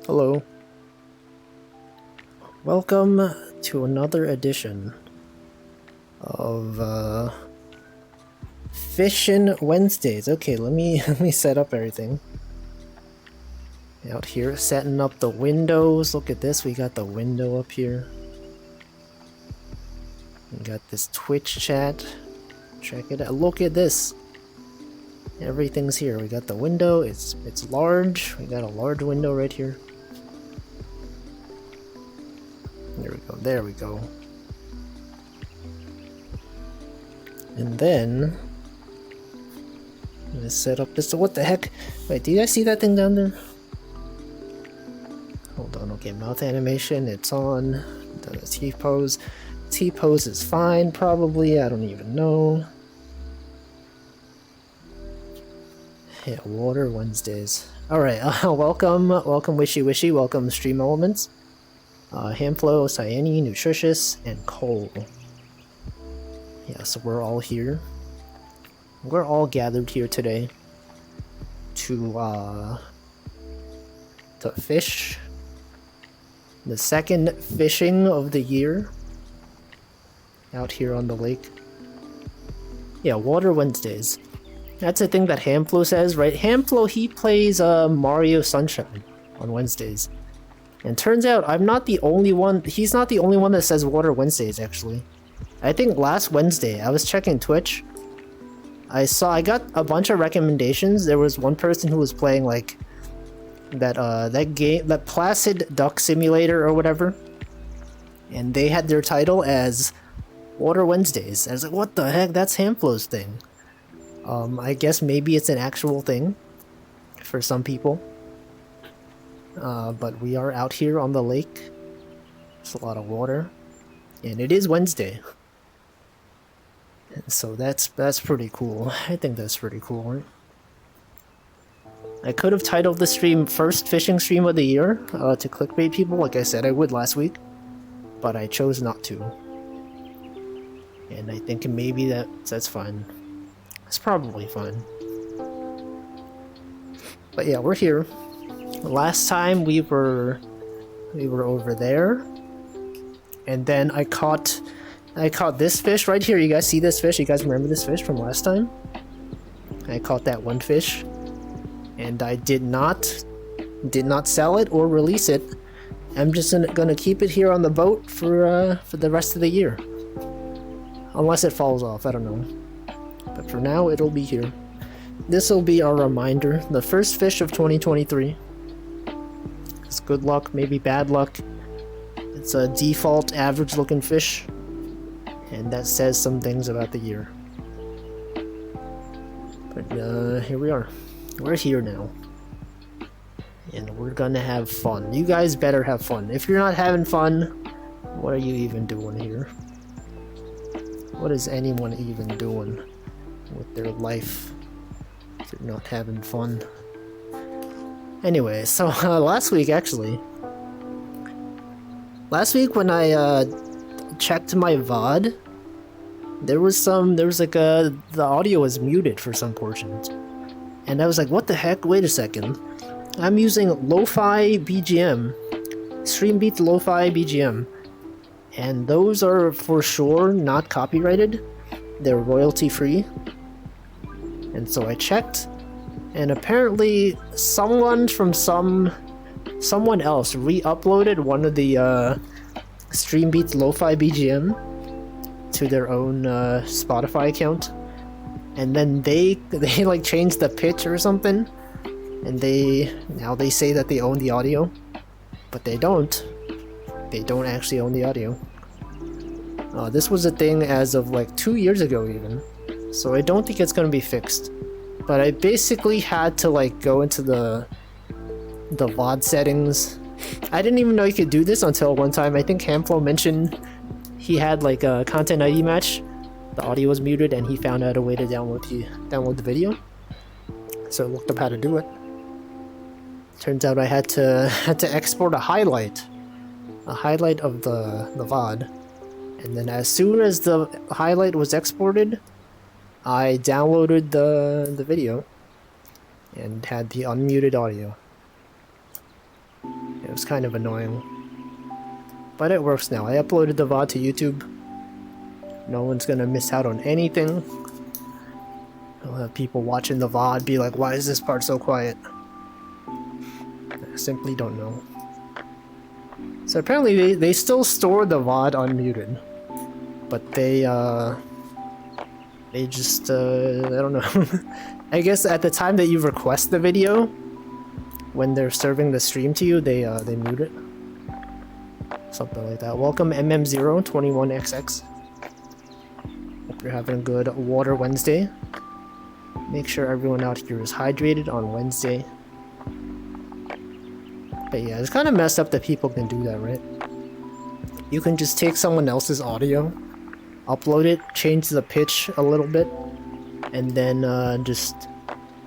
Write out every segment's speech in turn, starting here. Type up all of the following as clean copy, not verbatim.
Hello. Welcome to another edition of Fishin' Wednesdays. Okay, let me set up everything. Out here, setting up the windows. Look at this, we got the window up here. We got this Twitch chat. Check it out. Look at this. Everything's here. We got the window. It's large. We got a large window right here. There we go. There we go. And then let's set up this. What the heck? Wait, do you guys see that thing down there? Hold on. Okay, mouth animation. It's on. The T pose. T pose is fine, probably. I don't even know. Yeah, Water Wednesdays. Alright, welcome Wishy Wishy, welcome Stream Elements. Hamflow, Cyane, Nutritious, and Cole. Yeah, so we're all here. We're all gathered here today to fish. The second fishing of the year. Out here on the lake. Yeah, Water Wednesdays. That's a thing that Hamflow says, right? Hamflow, he plays Mario Sunshine on Wednesdays. And turns out I'm not the only one, he's not the only one that says Water Wednesdays, actually. I think last Wednesday, I was checking Twitch. I got a bunch of recommendations. There was one person who was playing like that game, that Placid Duck Simulator or whatever. And they had their title as Water Wednesdays. I was like, what the heck? That's Hamflow's thing. I guess maybe it's an actual thing for some people. But we are out here on the lake. There's a lot of water. And it is Wednesday. And so that's pretty cool. I think that's pretty cool, right? I could have titled the stream First Fishing Stream of the Year to clickbait people, like I said I would last week. But I chose not to. And I think maybe that's fine. It's probably fine. But yeah, we're here. Last time we were over there. And then I caught this fish right here. You guys see this fish? You guys remember this fish from last time? I caught that one fish. And I did not sell it or release it. I'm just gonna keep it here on the boat for the rest of the year. Unless it falls off, I don't know. But for now, it'll be here. This will be our reminder. The first fish of 2023. It's good luck, maybe bad luck. It's a default average looking fish. And that says some things about the year. But here we are. We're here now. And we're gonna have fun. You guys better have fun. If you're not having fun, what are you even doing here? What is anyone even doing with their life if you're not having fun? Anyway, so last week when I checked my VOD, there was like the audio was muted for some portions. And I was like, what the heck? Wait a second. I'm using Lo-Fi BGM. Streambeats Lo-Fi BGM. And those are for sure not copyrighted. They're royalty free. And so I checked, and apparently someone else re-uploaded one of the Streambeats Lo-Fi BGM to their own Spotify account. And then they like changed the pitch or something. And now they say that they own the audio. But they don't. They don't actually own the audio. This was a thing as of like 2 years ago even. So I don't think it's gonna be fixed. But I basically had to like go into the VOD settings. I didn't even know you could do this until one time. I think Hamflow mentioned he had like a content ID match. The audio was muted and he found out a way to download the video. So I looked up how to do it. Turns out I had to export a highlight of the VOD. And then as soon as the highlight was exported, I downloaded the video and had the unmuted audio. was kind of annoying. But it works now. I uploaded the VOD to YouTube. No one's gonna miss out on anything. I'll have people watching the VOD be like, why is this part so quiet? I simply don't know. So apparently they still store the VOD unmuted. But they just, I don't know. I guess at the time that you request the video, when they're serving the stream to you, they mute it. Something like that. Welcome MM021XX. Hope you're having a good Water Wednesday. Make sure everyone out here is hydrated on Wednesday. But yeah, it's kind of messed up that people can do that, right? You can just take someone else's audio, upload it, change the pitch a little bit, and then just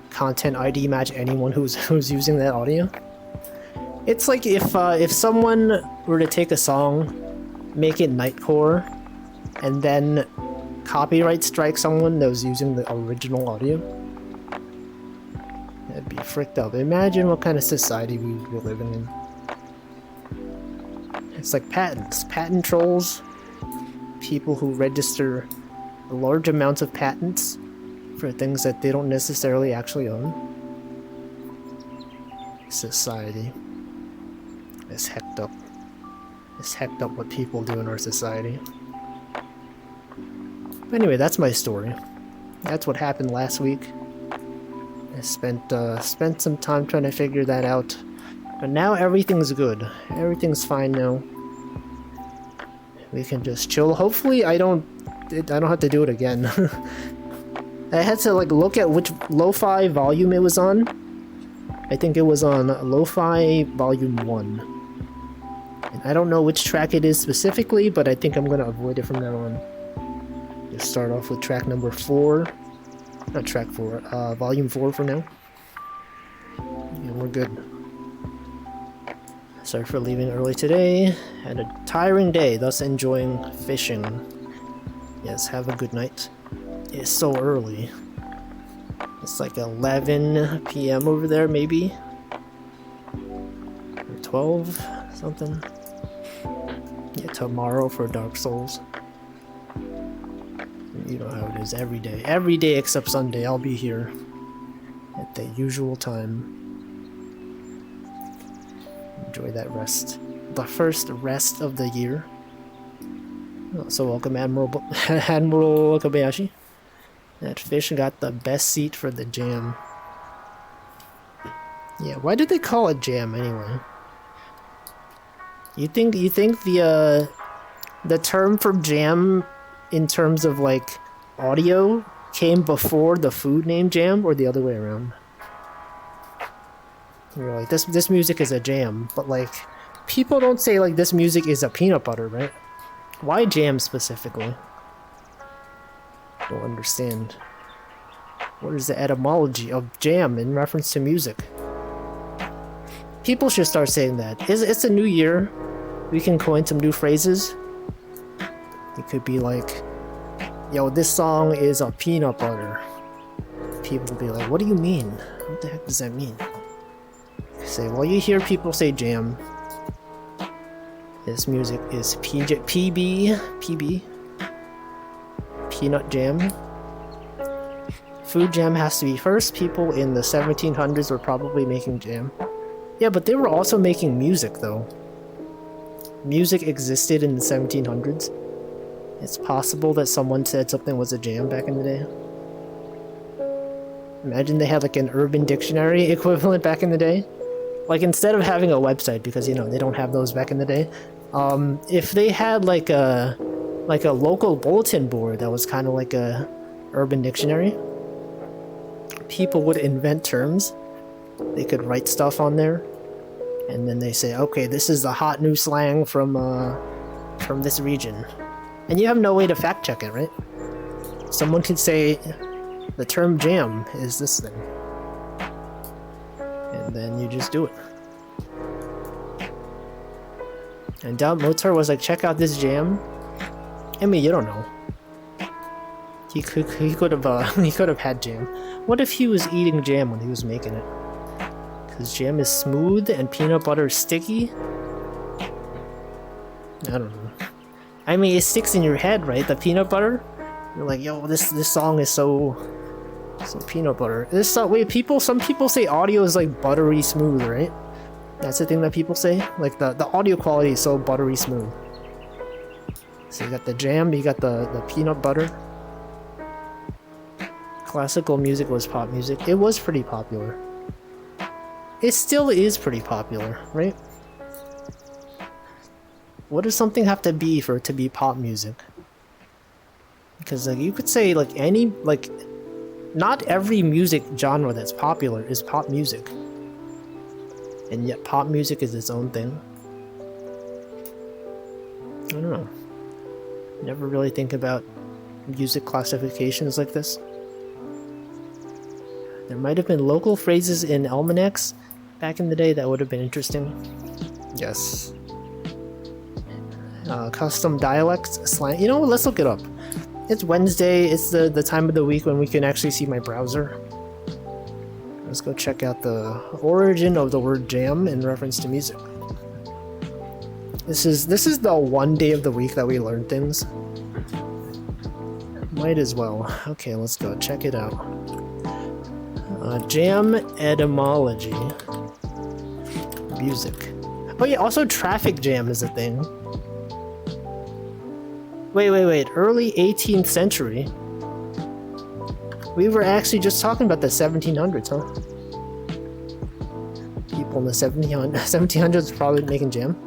content ID match anyone who's using that audio. It's like if someone were to take a song, make it Nightcore, and then copyright strike someone that was using the original audio. That'd be fricked up. Imagine what kind of society we'd be living in. It's like patents. Patent trolls. People who register large amounts of patents for things that they don't necessarily actually own. Society. It's hecked up. It's hecked up what people do in our society. But anyway, that's my story. That's what happened last week. I spent some time trying to figure that out. But now everything's good. Everything's fine now. We can just chill. Hopefully I don't have to do it again. I had to like look at which lo-fi volume it was on. I think it was on lo-fi volume 1. And I don't know which track it is specifically, but I think I'm gonna avoid it from now on. Just start off with track number 4. Not track 4, volume 4 for now. And we're good. Sorry for leaving early today. Had a tiring day, thus enjoying fishing. Yes, have a good night. It's so early. It's like 11 p.m. over there, maybe? Or 12? Something? Yeah, tomorrow for Dark Souls. You know how it is every day. Every day except Sunday, I'll be here at the usual time. Enjoy that rest. The first rest of the year. Oh, so welcome Admiral Kobayashi. That fish got the best seat for the jam. Yeah, why did they call it jam anyway? You think the term for jam in terms of like audio came before the food name jam, or the other way around? You're like, this music is a jam, but like people don't say like this music is a peanut butter, right? Why jam specifically? Don't understand. What is the etymology of jam in reference to music? People should start saying that. It's a new year. We can coin some new phrases. It could be like, yo, this song is a peanut butter. People will be like, what do you mean? What the heck does that mean? Say, well, you hear people say jam. This music is PB. Peanut jam. Food jam has to be first. People in the 1700s were probably making jam. Yeah, but they were also making music, though. Music existed in the 1700s. It's possible that someone said something was a jam back in the day. Imagine they had like an Urban Dictionary equivalent back in the day. Like instead of having a website, because you know they don't have those back in the day. If they had like a local bulletin board that was kind of like a Urban Dictionary, people would invent terms. They could write stuff on there, and then they say, okay, this is the hot new slang from this region. And you have no way to fact check it, right? Someone could say, the term jam is this thing. And then you just do it. And Mozart was like, check out this jam. I mean, you don't know. He could have had jam. What if he was eating jam when he was making it? Because jam is smooth and peanut butter is sticky. I don't know. I mean, it sticks in your head, right? The peanut butter. You're like, yo, this song is so peanut butter. Some people say audio is like buttery smooth, right? That's the thing that people say. Like the audio quality is so buttery smooth. So you got the jam, you got the peanut butter. Classical music was pop music. It was pretty popular. It still is pretty popular, right? What does something have to be for it to be pop music? Because like you could say like not every music genre that's popular is pop music. And yet pop music is its own thing. I don't know. Never really think about music classifications like this. There might have been local phrases in almanacs back in the day that would have been interesting. Yes. Custom dialects, slang. You know what? Let's look it up. It's Wednesday. It's the time of the week when we can actually see my browser. Let's go check out the origin of the word jam in reference to music. This is the one day of the week that we learn things. Might as well. Okay, let's go check it out. Jam etymology. Music. Oh yeah, also traffic jam is a thing. Wait. Early 18th century. We were actually just talking about the 1700s, huh? People in the 1700s probably making jam.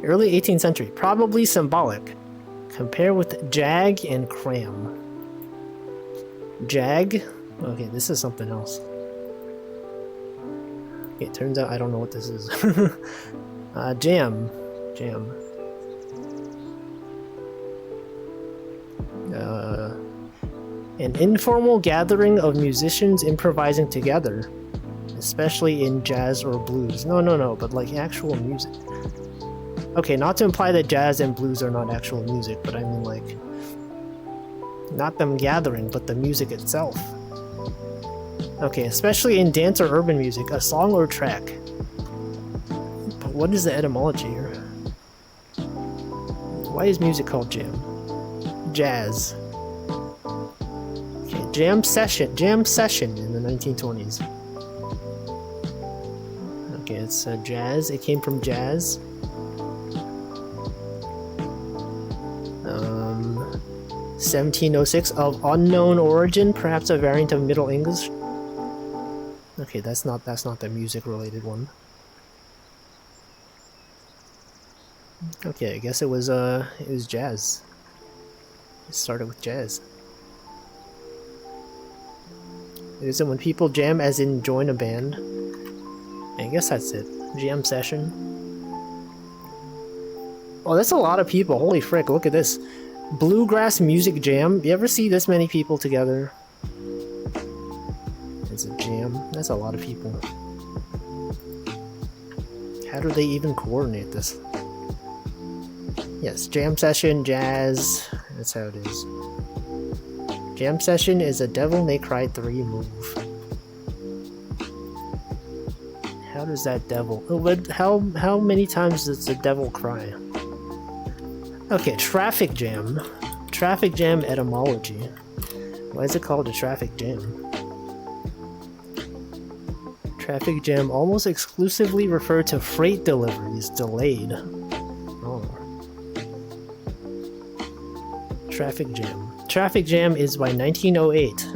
Early 18th century. Probably symbolic. Compare with jag and cram. Jag? Okay, this is something else. Okay, it turns out I don't know what this is. Jam. An informal gathering of musicians improvising together, especially in jazz or blues. No, but like actual music. Okay, not to imply that jazz and blues are not actual music, but I mean like not them gathering, but the music itself. Okay, especially in dance or urban music, a song or track. But what is the etymology here? Why is music called jam? Jazz. Okay, jam session in the 1920s. Okay, it's jazz. It came from jazz. 1706, of unknown origin, perhaps a variant of Middle English. Okay, that's not the music related one. Okay, I guess it was jazz. It started with jazz. Is it when people jam as in join a band? I guess that's it. Jam session. Oh, that's a lot of people. Holy frick, look at this. Bluegrass music jam. You ever see this many people together? It's a jam. That's a lot of people. How do they even coordinate this? Yes, jam session, jazz. That's how it is. Jam session is a Devil May Cry 3 move. How does that devil... How many times does the devil cry? Okay, traffic jam. Traffic jam etymology. Why is it called a traffic jam? Traffic jam almost exclusively referred to freight deliveries delayed. Oh. Traffic jam. Traffic jam is by 1908.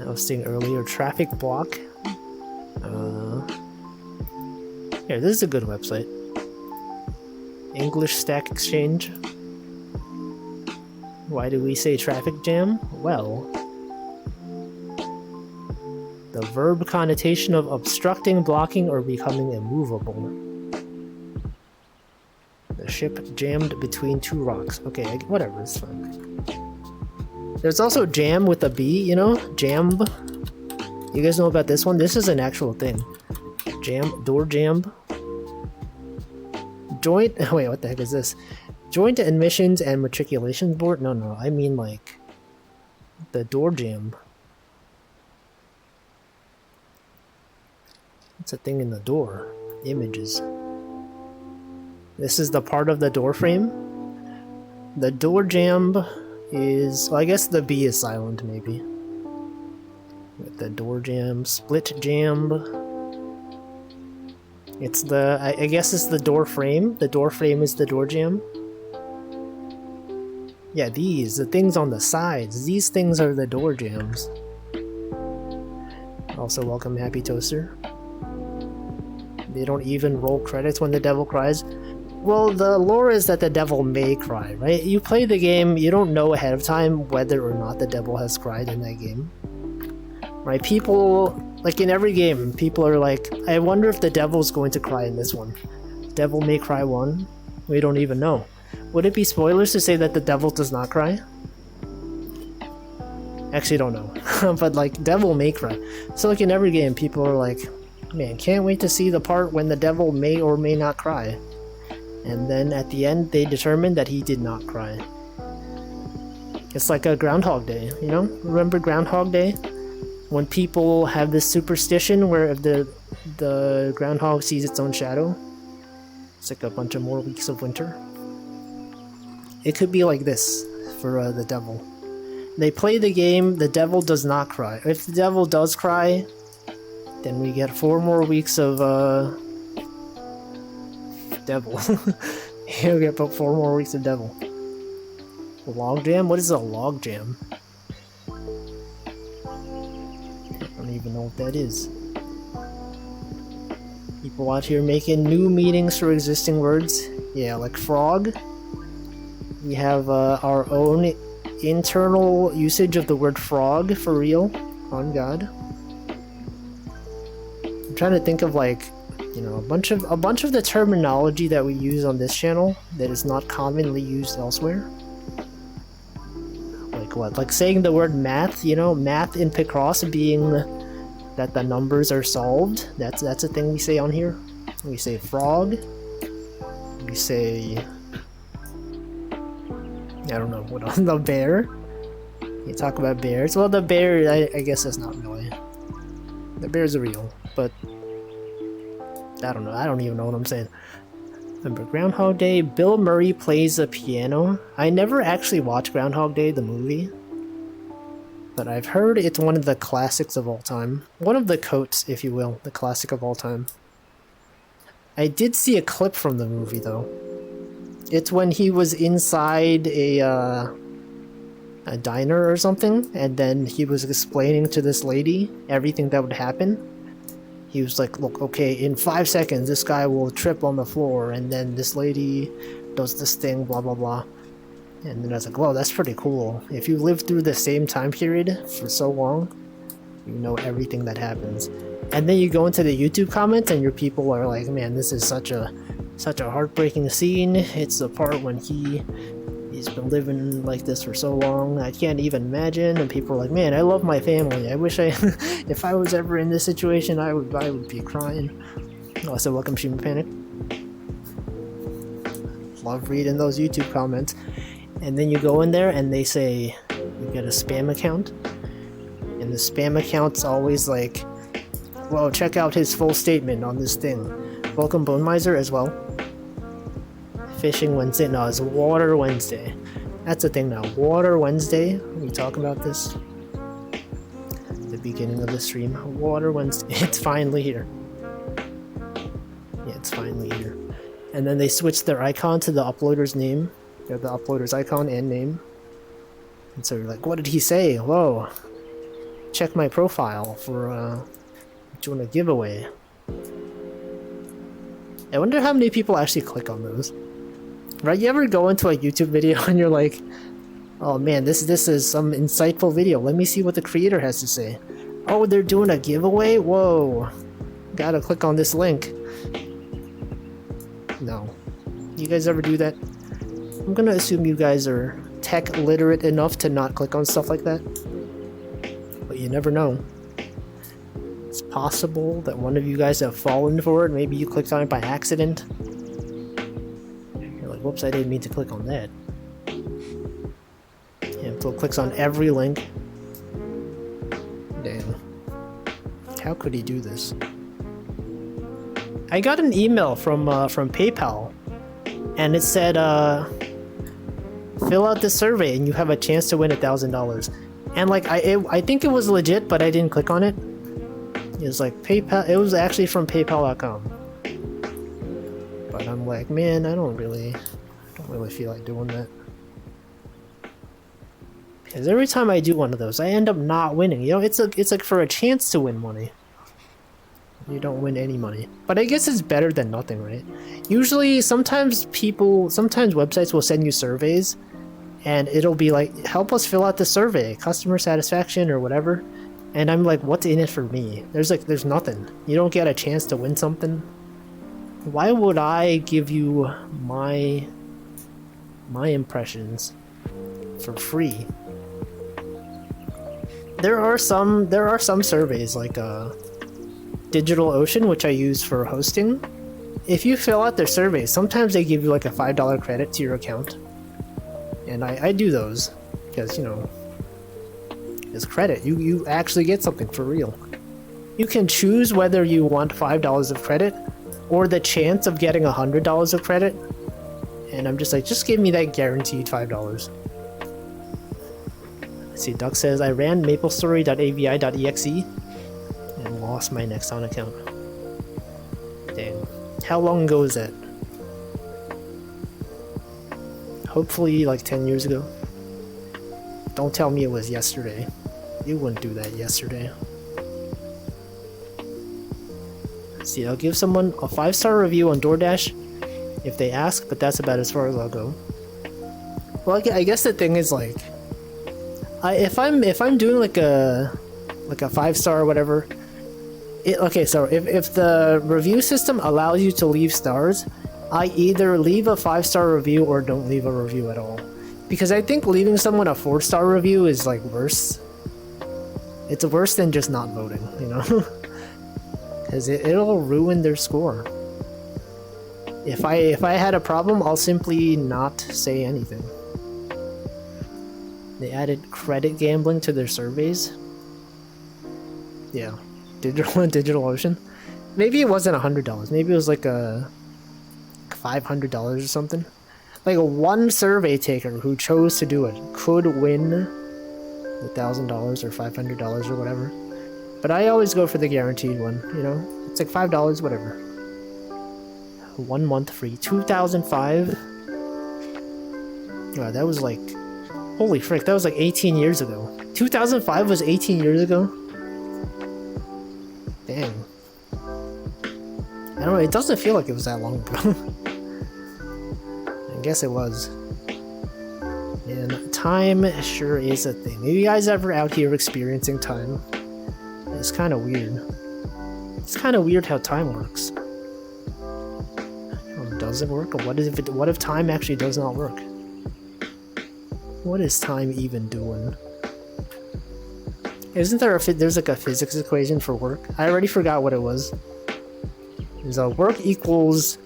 I was saying earlier, traffic block. Here, this is a good website. English Stack Exchange. Why do we say traffic jam? Well, the verb connotation of obstructing, blocking, or becoming immovable. The ship jammed between two rocks. Okay, whatever, it's fine. There's also jam with a B, you know? Jamb. You guys know about this one? This is an actual thing. Jam, door jamb. Joint, wait, what the heck is this? Joint Admissions and Matriculation Board? No, I mean like the door jam. What's a thing in the door? Images. This is the part of the door frame. The door jamb is... well, I guess the B is silent, maybe. With the door jamb. Split jamb. It's the... I guess it's the door frame. The door frame is the door jamb. Yeah, these. The things on the sides. These things are the door jambs. Also, welcome Happy Toaster. They don't even roll credits when the devil cries. Well, the lore is that the devil may cry, right? You play the game, you don't know ahead of time whether or not the devil has cried in that game. Right? People, like in every game, people are like, I wonder if the devil's going to cry in this one. Devil May Cry 1? We don't even know. Would it be spoilers to say that the devil does not cry? Actually, don't know. But like, Devil May Cry. So like in every game, people are like, man, can't wait to see the part when the devil may or may not cry. And then at the end, they determined that he did not cry. It's like a Groundhog Day, you know? Remember Groundhog Day? When people have this superstition where if the groundhog sees its own shadow, it's like a bunch of more weeks of winter. It could be like this for the devil. They play the game, the devil does not cry. If the devil does cry, then we get 4 more weeks of devil. You'll get about 4 more weeks of devil. Logjam? What is a logjam? I don't even know what that is. People out here making new meanings for existing words. Yeah, like frog. We have our own internal usage of the word frog for real. On God. I'm trying to think of like, you know, a bunch of the terminology that we use on this channel that is not commonly used elsewhere. Like what? Like saying the word math, you know, math in Picross being that the numbers are solved. That's a thing we say on here. We say frog. We say, I don't know what on the bear. You talk about bears. Well, the bear, I guess that's not really. The bears are real, but I don't know. I don't even know what I'm saying. Remember Groundhog Day? Bill Murray plays a piano. I never actually watched Groundhog Day, the movie, but I've heard it's one of the classics of all time. One of the coats, if you will, the classic of all time. I did see a clip from the movie, though. It's when he was inside a diner or something, and then he was explaining to this lady everything that would happen. He was like, look, okay, in 5 seconds, this guy will trip on the floor, and then this lady does this thing, blah, blah, blah. And then I was like, whoa, that's pretty cool. If you live through the same time period for so long, you know everything that happens. And then you go into the YouTube comments, and your people are like, man, this is such a heartbreaking scene. It's the part when he's been living like this for so long, I can't even imagine. And people are like, man, I love my family. I wish if I was ever in this situation, I would be crying. Also, welcome Shima Panic. Love reading those YouTube comments. And then you go in there and they say you get a spam account. And the spam account's always like, well, check out his full statement on this thing. Welcome Bone Miser as well. Fishing Wednesday. No, it's Water Wednesday. That's the thing now. Water Wednesday. We talk about this. The beginning of the stream. Water Wednesday. It's finally here. Yeah, it's finally here. And then they switched their icon to the uploader's name. They're the uploader's icon and name. And so you're like, what did he say? Whoa. Check my profile for doing a giveaway. I wonder how many people actually click on those. Right, you ever go into a YouTube video and you're like, oh man, this is some insightful video. Let me see what the creator has to say. Oh, they're doing a giveaway? Whoa. Gotta click on this link. No. You guys ever do that? I'm gonna assume you guys are tech literate enough to not click on stuff like that. But you never know. It's possible that one of you guys have fallen for it. Maybe you clicked on it by accident. Whoops, I didn't mean to click on that. Yeah, so it clicks on every link. Damn. How could he do this? I got an email from PayPal, and it said, fill out this survey and you have a chance to win $1,000. And like I think it was legit, but I didn't click on it. It was like PayPal. It was actually from PayPal.com. But I'm like, man, I don't really feel like doing that. Because every time I do one of those, I end up not winning. You know, it's like for a chance to win money. You don't win any money. But I guess it's better than nothing, right? Usually, sometimes websites will send you surveys, and it'll be like, help us fill out the survey, customer satisfaction or whatever. And I'm like, what's in it for me? There's nothing. You don't get a chance to win something. Why would I give you my impressions for free? There are some surveys like DigitalOcean, which I use for hosting. If you fill out their surveys, sometimes they give you like a $5 credit to your account. And I do those because, you know, it's credit. You actually get something for real. You can choose whether you want $5 of credit or the chance of getting $100 of credit. And I'm just like, just give me that guaranteed $5. Let's see, Duck says, I ran maplestory.avi.exe and lost my Nexon account. Dang. How long ago is that? Hopefully like 10 years ago. Don't tell me it was yesterday. You wouldn't do that yesterday. Let's see, I'll give someone a 5-star review on DoorDash if they ask, but that's about as far as I'll go. Well, I guess the thing is like, if I'm doing like a 5-star or whatever, okay, so if the review system allows you to leave stars, I either leave a 5-star review or don't leave a review at all. Because I think leaving someone a 4-star review is like worse. It's worse than just not voting, you know? Because it'll ruin their score. If I had a problem, I'll simply not say anything. They added credit gambling to their surveys. Yeah, DigitalOcean. Maybe it wasn't $100. Maybe it was like a $500 or something. Like one survey taker who chose to do it could win $1,000 or $500 or whatever. But I always go for the guaranteed one. You know, it's like $5, whatever. 1 month free. 2005. Oh, that was like, holy frick, that was like 18 years ago. 2005 was 18 years ago? Dang. I don't know, it doesn't feel like it was that long ago. I guess it was. And time sure is a thing. Are you guys ever out here experiencing time? It's kind of weird. It's kind of weird how time works. Does it work? Or what if time actually does not work? What is time even doing? Isn't there there's like a physics equation for work? I already forgot what it was. There's a work equals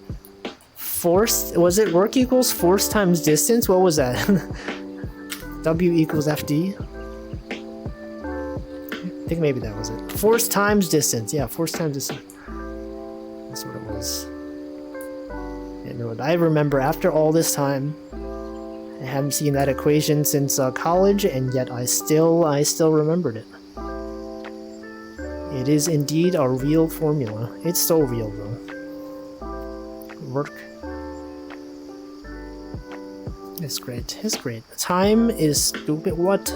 force. Was it work equals force times distance? What was that? W equals FD? I think maybe that was it. Force times distance. Yeah, force times distance. That's what it was. And I remember after all this time, I haven't seen that equation since college, and yet I still remembered it. It is indeed a real formula. It's so real though. Work. It's great. It's great. Time is stupid. What?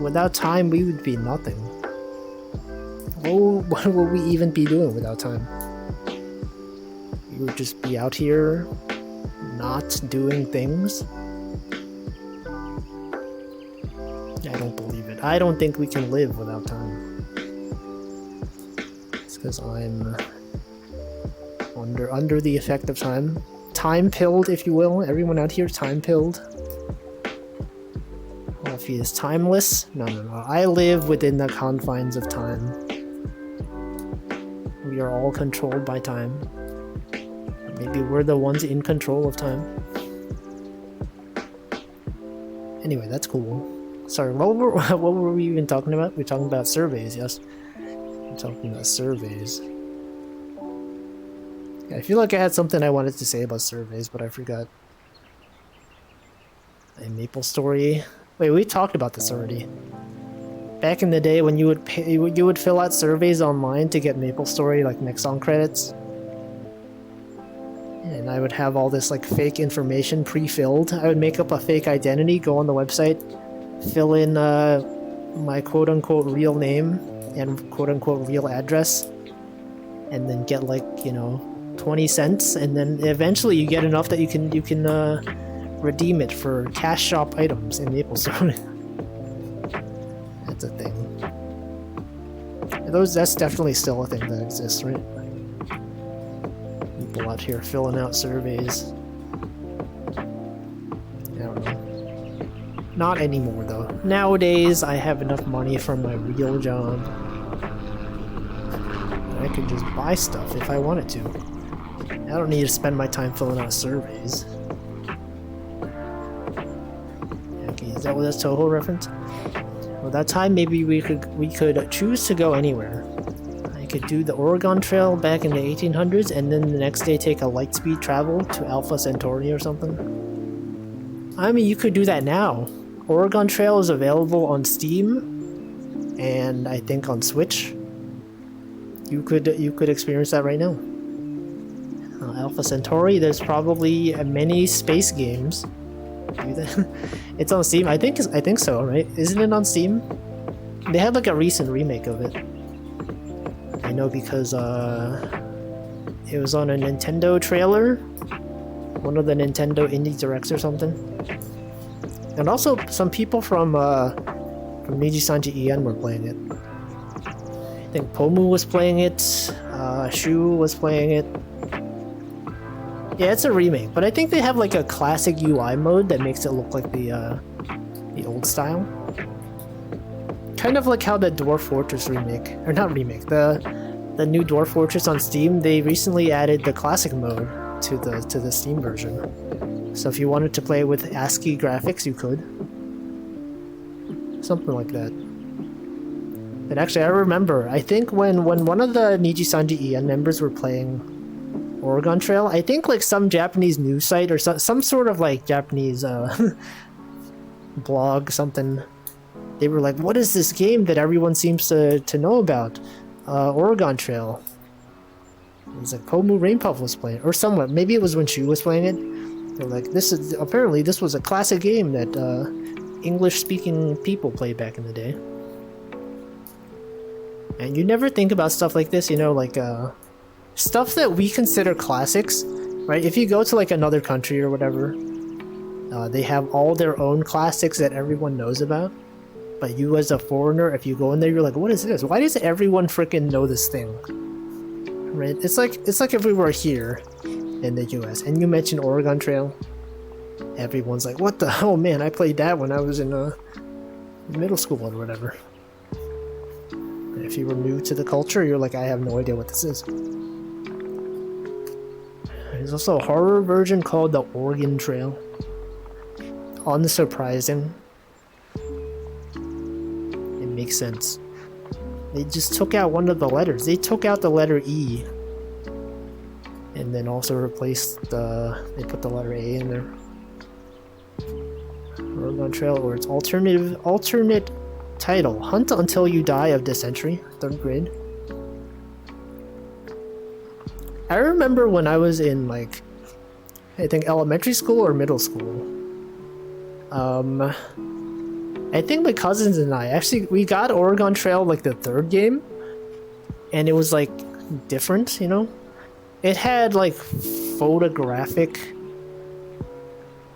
Without time, we would be nothing. What would we even be doing without time? We would just be out here not doing things. I don't believe it. I don't think we can live without time. It's because I'm under the effect of time. Time-pilled, if you will. Everyone out here time-pilled. Coffee is timeless. No. I live within the confines of time. We are all controlled by time. Maybe we're the ones in control of time. Anyway, that's cool. Sorry, what were we even talking about? We're talking about surveys, yes. We're talking about surveys. I feel like I had something I wanted to say about surveys, but I forgot. A MapleStory. Wait, we talked about this already. Back in the day when you would fill out surveys online to get MapleStory like Nexon credits. And I would have all this like fake information pre-filled. I would make up a fake identity, go on the website, fill in my quote-unquote real name and quote-unquote real address, and then get like, you know, 20 cents, and then eventually you get enough that you can redeem it for cash shop items in MapleStory. That's a thing. That's definitely still a thing that exists, right? People out here filling out surveys. I don't know. Not anymore though. Nowadays I have enough money from my real job. I could just buy stuff if I wanted to. I don't need to spend my time filling out surveys. Okay, is that what that's Toho reference? Well, that time maybe we could choose to go anywhere. I could do the Oregon Trail back in the 1800s, and then the next day take a lightspeed travel to Alpha Centauri or something. I mean, you could do that now. Oregon Trail is available on Steam, and I think on Switch. You could experience that right now. Alpha Centauri, there's probably many space games. Do that. It's on Steam. I think so, right? Isn't it on Steam? They had like a recent remake of it. I know because it was on a Nintendo trailer, one of the Nintendo Indie Directs or something. And also some people from Niji-Sanji EN were playing it. I think Pomu was playing it, Shu was playing it. Yeah, it's a remake, but I think they have like a classic UI mode that makes it look like the old style. Kind of like how the Dwarf Fortress remake, or not remake, the new Dwarf Fortress on Steam, they recently added the classic mode to the Steam version. So if you wanted to play with ASCII graphics, you could. Something like that. And actually, I remember, I think when one of the Niji-Sanji EN members were playing Oregon Trail, I think like some Japanese news site or some sort of like Japanese blog, something, they were like, what is this game that everyone seems to know about? Oregon Trail. It was like Pomu Rainpuff was playing, or someone, maybe it was when Shu was playing it. They're like, this was a classic game that English-speaking people played back in the day. And you never think about stuff like this, you know, like stuff that we consider classics, right? If you go to like another country or whatever, they have all their own classics that everyone knows about. But you as a foreigner, if you go in there, you're like, what is this? Why does everyone freaking know this thing? Right? It's like if we were here in the US and you mention Oregon Trail, everyone's like, what the, oh man, I played that when I was in middle school or whatever. And if you were new to the culture, you're like, I have no idea what this is. There's also a horror version called the Oregon Trail. Unsurprising. It makes sense. They just took out one of the letters. They took out the letter E. And then also replaced they put the letter A in there. Oregon Trail, or its alternate title, Hunt Until You Die of this Century, 3rd grade. I remember when I was in like, I think elementary school or middle school. I think my cousins and I we got Oregon Trail like the 3rd game, and it was like different, you know. It had like photographic,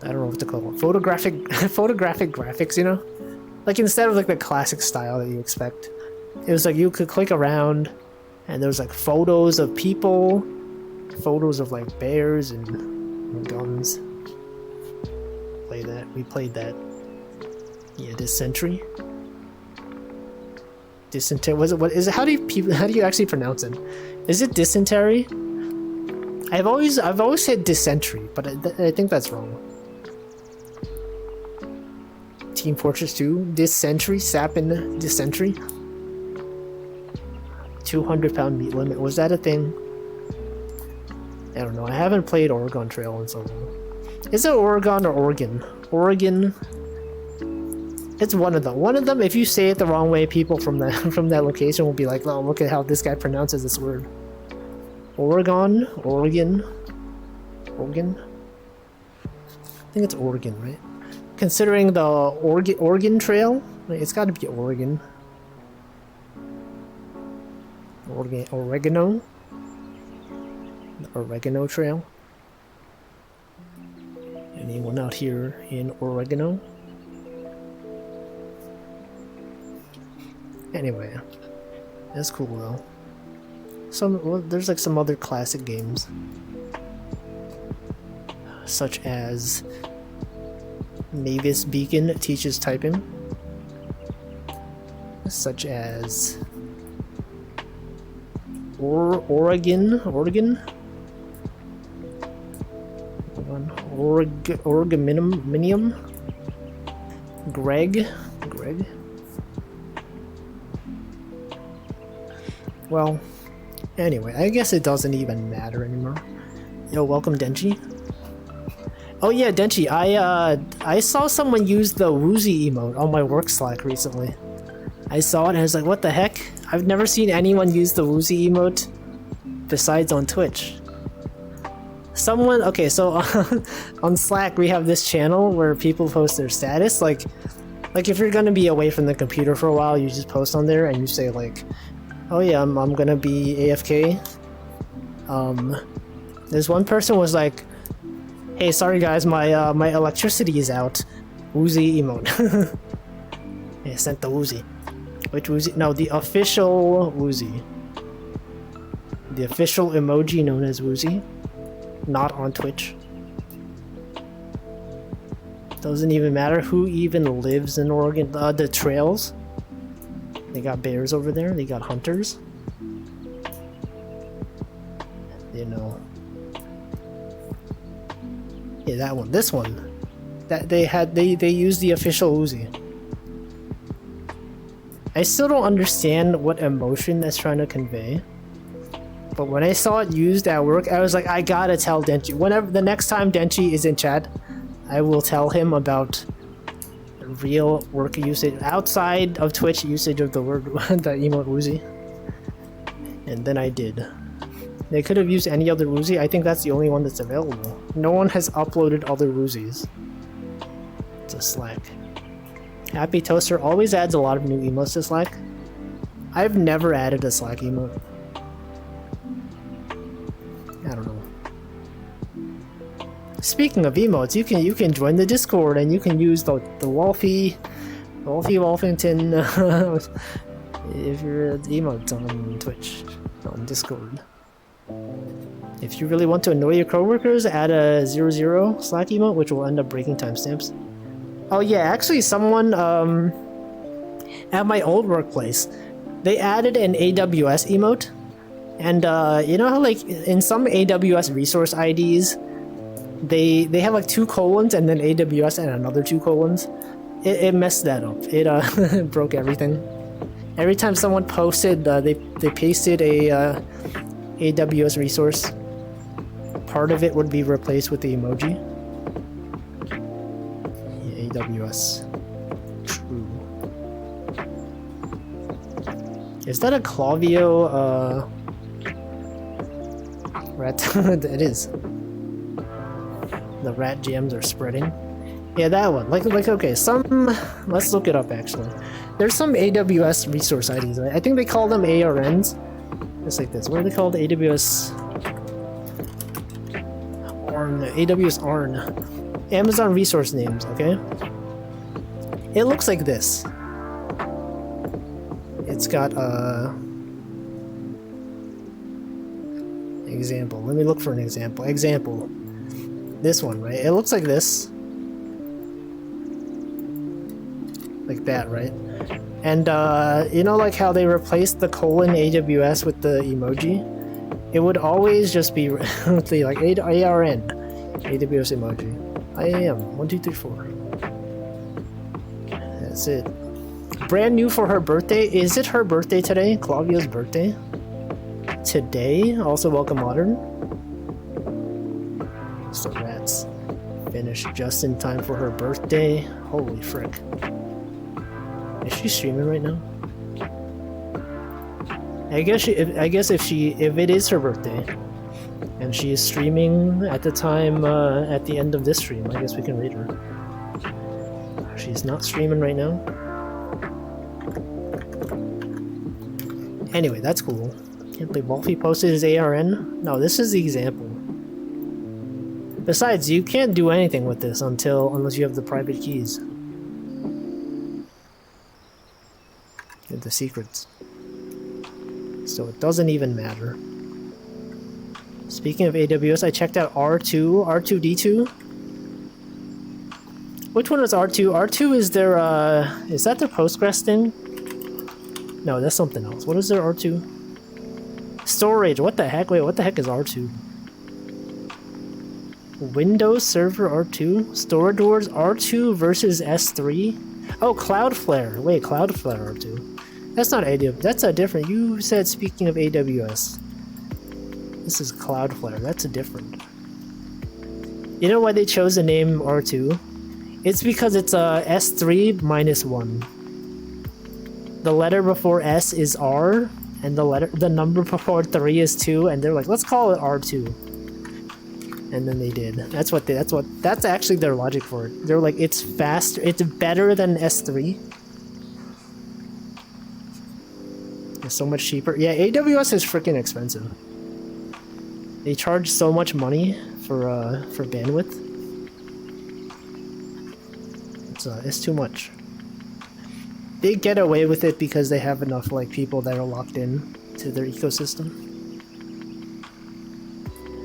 I don't know what to call it, photographic graphics, you know. Like instead of like the classic style that you expect, it was like you could click around, and there was like photos of people, photos of like bears and guns. We played that. Yeah, this century. Dysentery. Was it? What is it? How do you actually pronounce it? Is it dysentery? I've always said dysentery, but I think that's wrong. Team Fortress 2, dysentery, Sapin dysentery. 200-pound meat limit. Was that a thing? haven't played Oregon Trail in so long. Is it Oregon or Oregon? Oregon. It's one of them. One of them. If you say it the wrong way, people from that location will be like, "Oh, look at how this guy pronounces this word." Oregon, Oregon, Oregon. I think it's Oregon, right? Considering the Oregon Trail, it's got to be Oregon. Oregano. The Oregano Trail. Anyone out here in Oregano? Anyway, that's cool though. There's like some other classic games, such as Mavis Beacon Teaches Typing, such as Oregon, Origamium, Greg. Well, anyway, I guess it doesn't even matter anymore. Yo, welcome Denchi. Oh yeah, Denchi, I saw someone use the Woozy emote on my work Slack recently. I saw it and I was like, what the heck? I've never seen anyone use the Woozy emote besides on Twitch. Okay, so on Slack we have this channel where people post their status, like if you're gonna be away from the computer for a while, you just post on there and you say like, oh yeah, I'm gonna be AFK. There's one person was like, hey, sorry guys, my electricity is out. Woozy emote. I sent the Woozy. Which Woozy? No, the official Woozy. The official emoji known as Woozy. Not on Twitch. Doesn't even matter who even lives in Oregon. The trails. They got bears over there. They got hunters. You know. Yeah, that one. This one. That they used the official Uzi. I still don't understand what emotion that's trying to convey. But when I saw it used at work, I was like, I gotta tell Denchi. Whenever the next time Denchi is in chat, I will tell him about real work usage outside of Twitch usage of the word the emote Woozy. And then I did. They could have used any other Woozy. I think that's the only one that's available. No one has uploaded other Woozies to Slack. Happy Toaster always adds a lot of new emotes to Slack. I've never added a Slack emote. I don't know. Speaking of emotes, you can join the Discord and you can use the Wolfie Wolfington if you're an emote on Twitch, on Discord. If you really want to annoy your coworkers, add a 00 Slack emote, which will end up breaking timestamps. Oh yeah, actually someone at my old workplace, they added an AWS emote. And you know how like in some AWS resource IDs, they have like 2 colons and then AWS and another 2 colons. It messed that up. It broke everything. Every time someone posted, they pasted a AWS resource, part of it would be replaced with the emoji. Yeah, AWS. True. Is that a Clavio rat? It is. The rat gems are spreading. Yeah, that one. Like okay, let's look it up actually. There's some AWS resource IDs. I think they call them ARNs. Just like this. What are they called? AWS ARN. AWS ARN. Amazon resource names, okay? It looks like this. It's got example. Let me look for an example. Example. This one, right? It looks like this. Like that, right? And you know like how they replaced the colon AWS with the emoji? It would always just be let's see, like ARN AWS emoji. IAM 1 2 3 4. That's it. Brand new for her birthday. Is it her birthday today? Claudia's birthday? Today? Also welcome Modern. finish just in time for her birthday. Holy frick. Is she streaming right now? I guess if it is her birthday and she is streaming at the time at the end of this stream, I guess we can read her. She's not streaming right now. Anyway, that's cool. Can't believe Wolfie posted his ARN. No, this is the example. Besides, you can't do anything with this unless you have the private keys. Get the secrets. So it doesn't even matter. Speaking of AWS, I checked out R2D2. Which one is R2? R2 is their, is that their Postgres thing? No, that's something else. What is their R2? Storage, what the heck? Wait, what the heck is R2? Windows Server R2? Storage Wars R2 versus S3? Oh, Cloudflare. Wait, Cloudflare R2. That's not AWS. That's a different. You said speaking of AWS. This is Cloudflare. That's a different. You know why they chose the name R2? It's because it's S3 minus 1. The letter before S is R, and the number before 3 is 2, and they're like, let's call it R2. And then they did. That's actually their logic for it. They're like, it's faster, it's better than S3. It's so much cheaper. Yeah, AWS is freaking expensive. They charge so much money for bandwidth. It's too much. They get away with it because they have enough like people that are locked in to their ecosystem.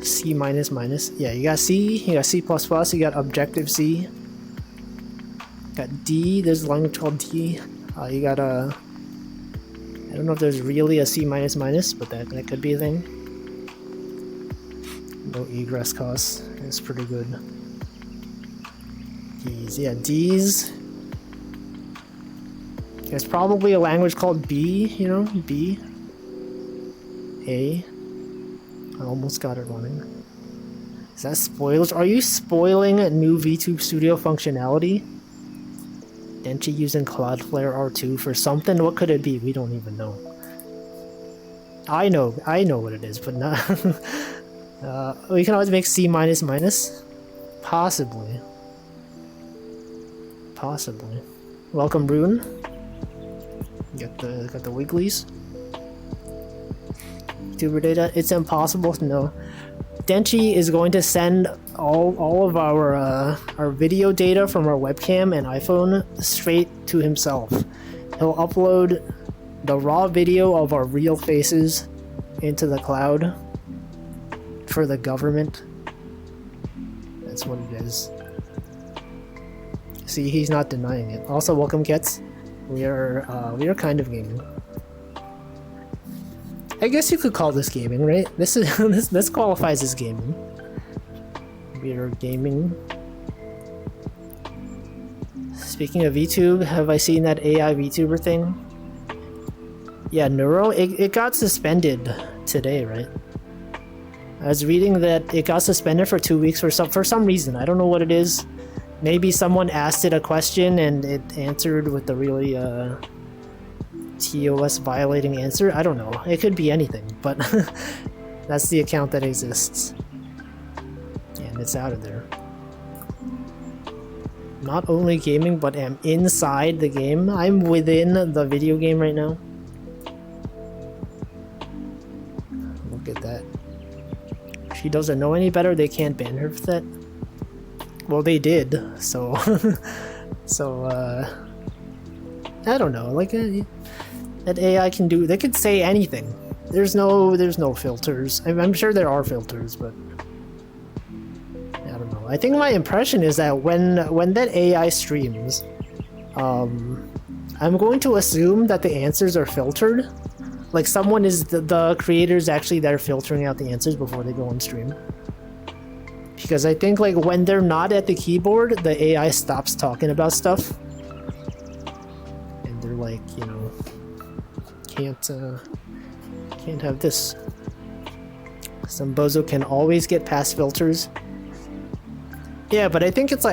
C minus. Yeah, you got C, you got C++, you got Objective-C. Got D, there's a language called D. You got I don't know if there's really a C minus, but that could be a thing. No egress costs. It's pretty good. D's, yeah, D's. There's probably a language called B, you know, B. A. I almost got it running. Is that spoilers? Are you spoiling a new VTube Studio functionality? Denchi using Cloudflare R2 for something? What could it be? We don't even know. I know what it is, but not. We can always make C minus. Possibly. Welcome, Rune. Got the Wigglies. Tuber data. It's impossible to know. Denchi is going to send all of our video data from our webcam and iPhone straight to himself. He'll upload the raw video of our real faces into the cloud for the government. That's what it is. See, he's not denying it. Also, welcome, Kets. We are kind of gaming. I guess you could call this gaming, right? This is this qualifies as gaming. We are gaming. Speaking of VTube, have I seen that AI VTuber thing? Yeah, Neuro, it got suspended today, right? I was reading that it got suspended for 2 weeks for some reason. I don't know what it is. Maybe someone asked it a question and it answered with a really TOS violating answer. I don't know. It could be anything, but that's the account that exists. And it's out of there. Not only gaming, but am inside the game. I'm within the video game right now. Look at that. She doesn't know any better. They can't ban her for that. Well, they did, so I don't know, like that AI can do, they could say anything. There's no filters. I'm sure there are filters, but I don't know. I think my impression is that when that AI streams, I'm going to assume that the answers are filtered. Like someone is the creators actually that are filtering out the answers before they go on stream. Because I think like when they're not at the keyboard, the AI stops talking about stuff. And they're like, you know, can't have this. Some bozo can always get past filters. Yeah, but I think it's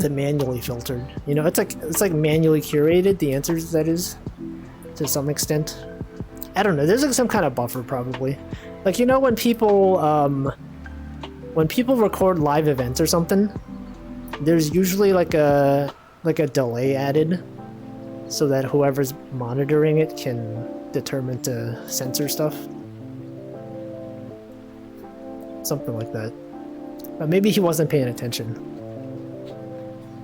manually filtered. You know, it's like manually curated, the answers, that is, to some extent. I don't know. There's like some kind of buffer probably. Like, you know, when people record live events or something, there's usually like a delay added so that whoever's monitoring it can determine to censor stuff. Something like that. But maybe he wasn't paying attention.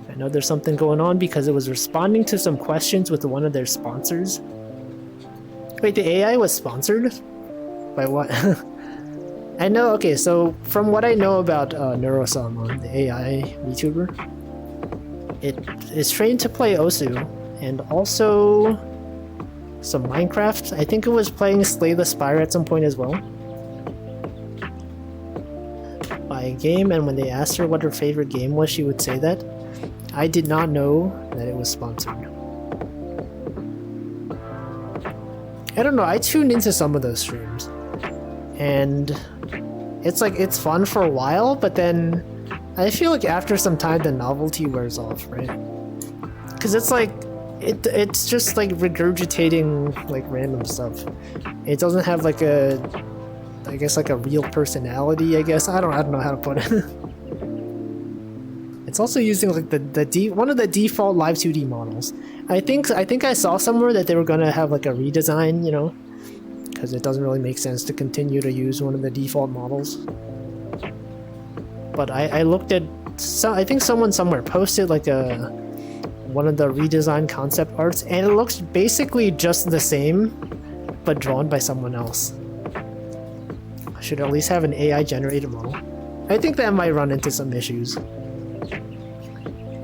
I know there's something going on because it was responding to some questions with one of their sponsors. Wait, the AI was sponsored? By what? I know, okay, so from what I know about Neurosama, the AI VTuber, it is trained to play Osu, and also some Minecraft. I think it was playing Slay the Spire at some point as well. By a game, and when they asked her what her favorite game was, she would say that. I did not know that it was sponsored. I don't know, I tuned into some of those streams, and it's fun for a while, but then I feel like after some time the novelty wears off, right? Because it's like it's just like regurgitating like random stuff. It doesn't have like a, I guess, like a real personality, I guess. I don't know how to put it. It's also using like one of the default Live 2D models. I think I saw somewhere that they were gonna have like a redesign, you know, because it doesn't really make sense to continue to use one of the default models. But I looked at I think someone somewhere posted like one of the redesigned concept arts, and it looks basically just the same, but drawn by someone else. I should at least have an AI generated model. I think that might run into some issues.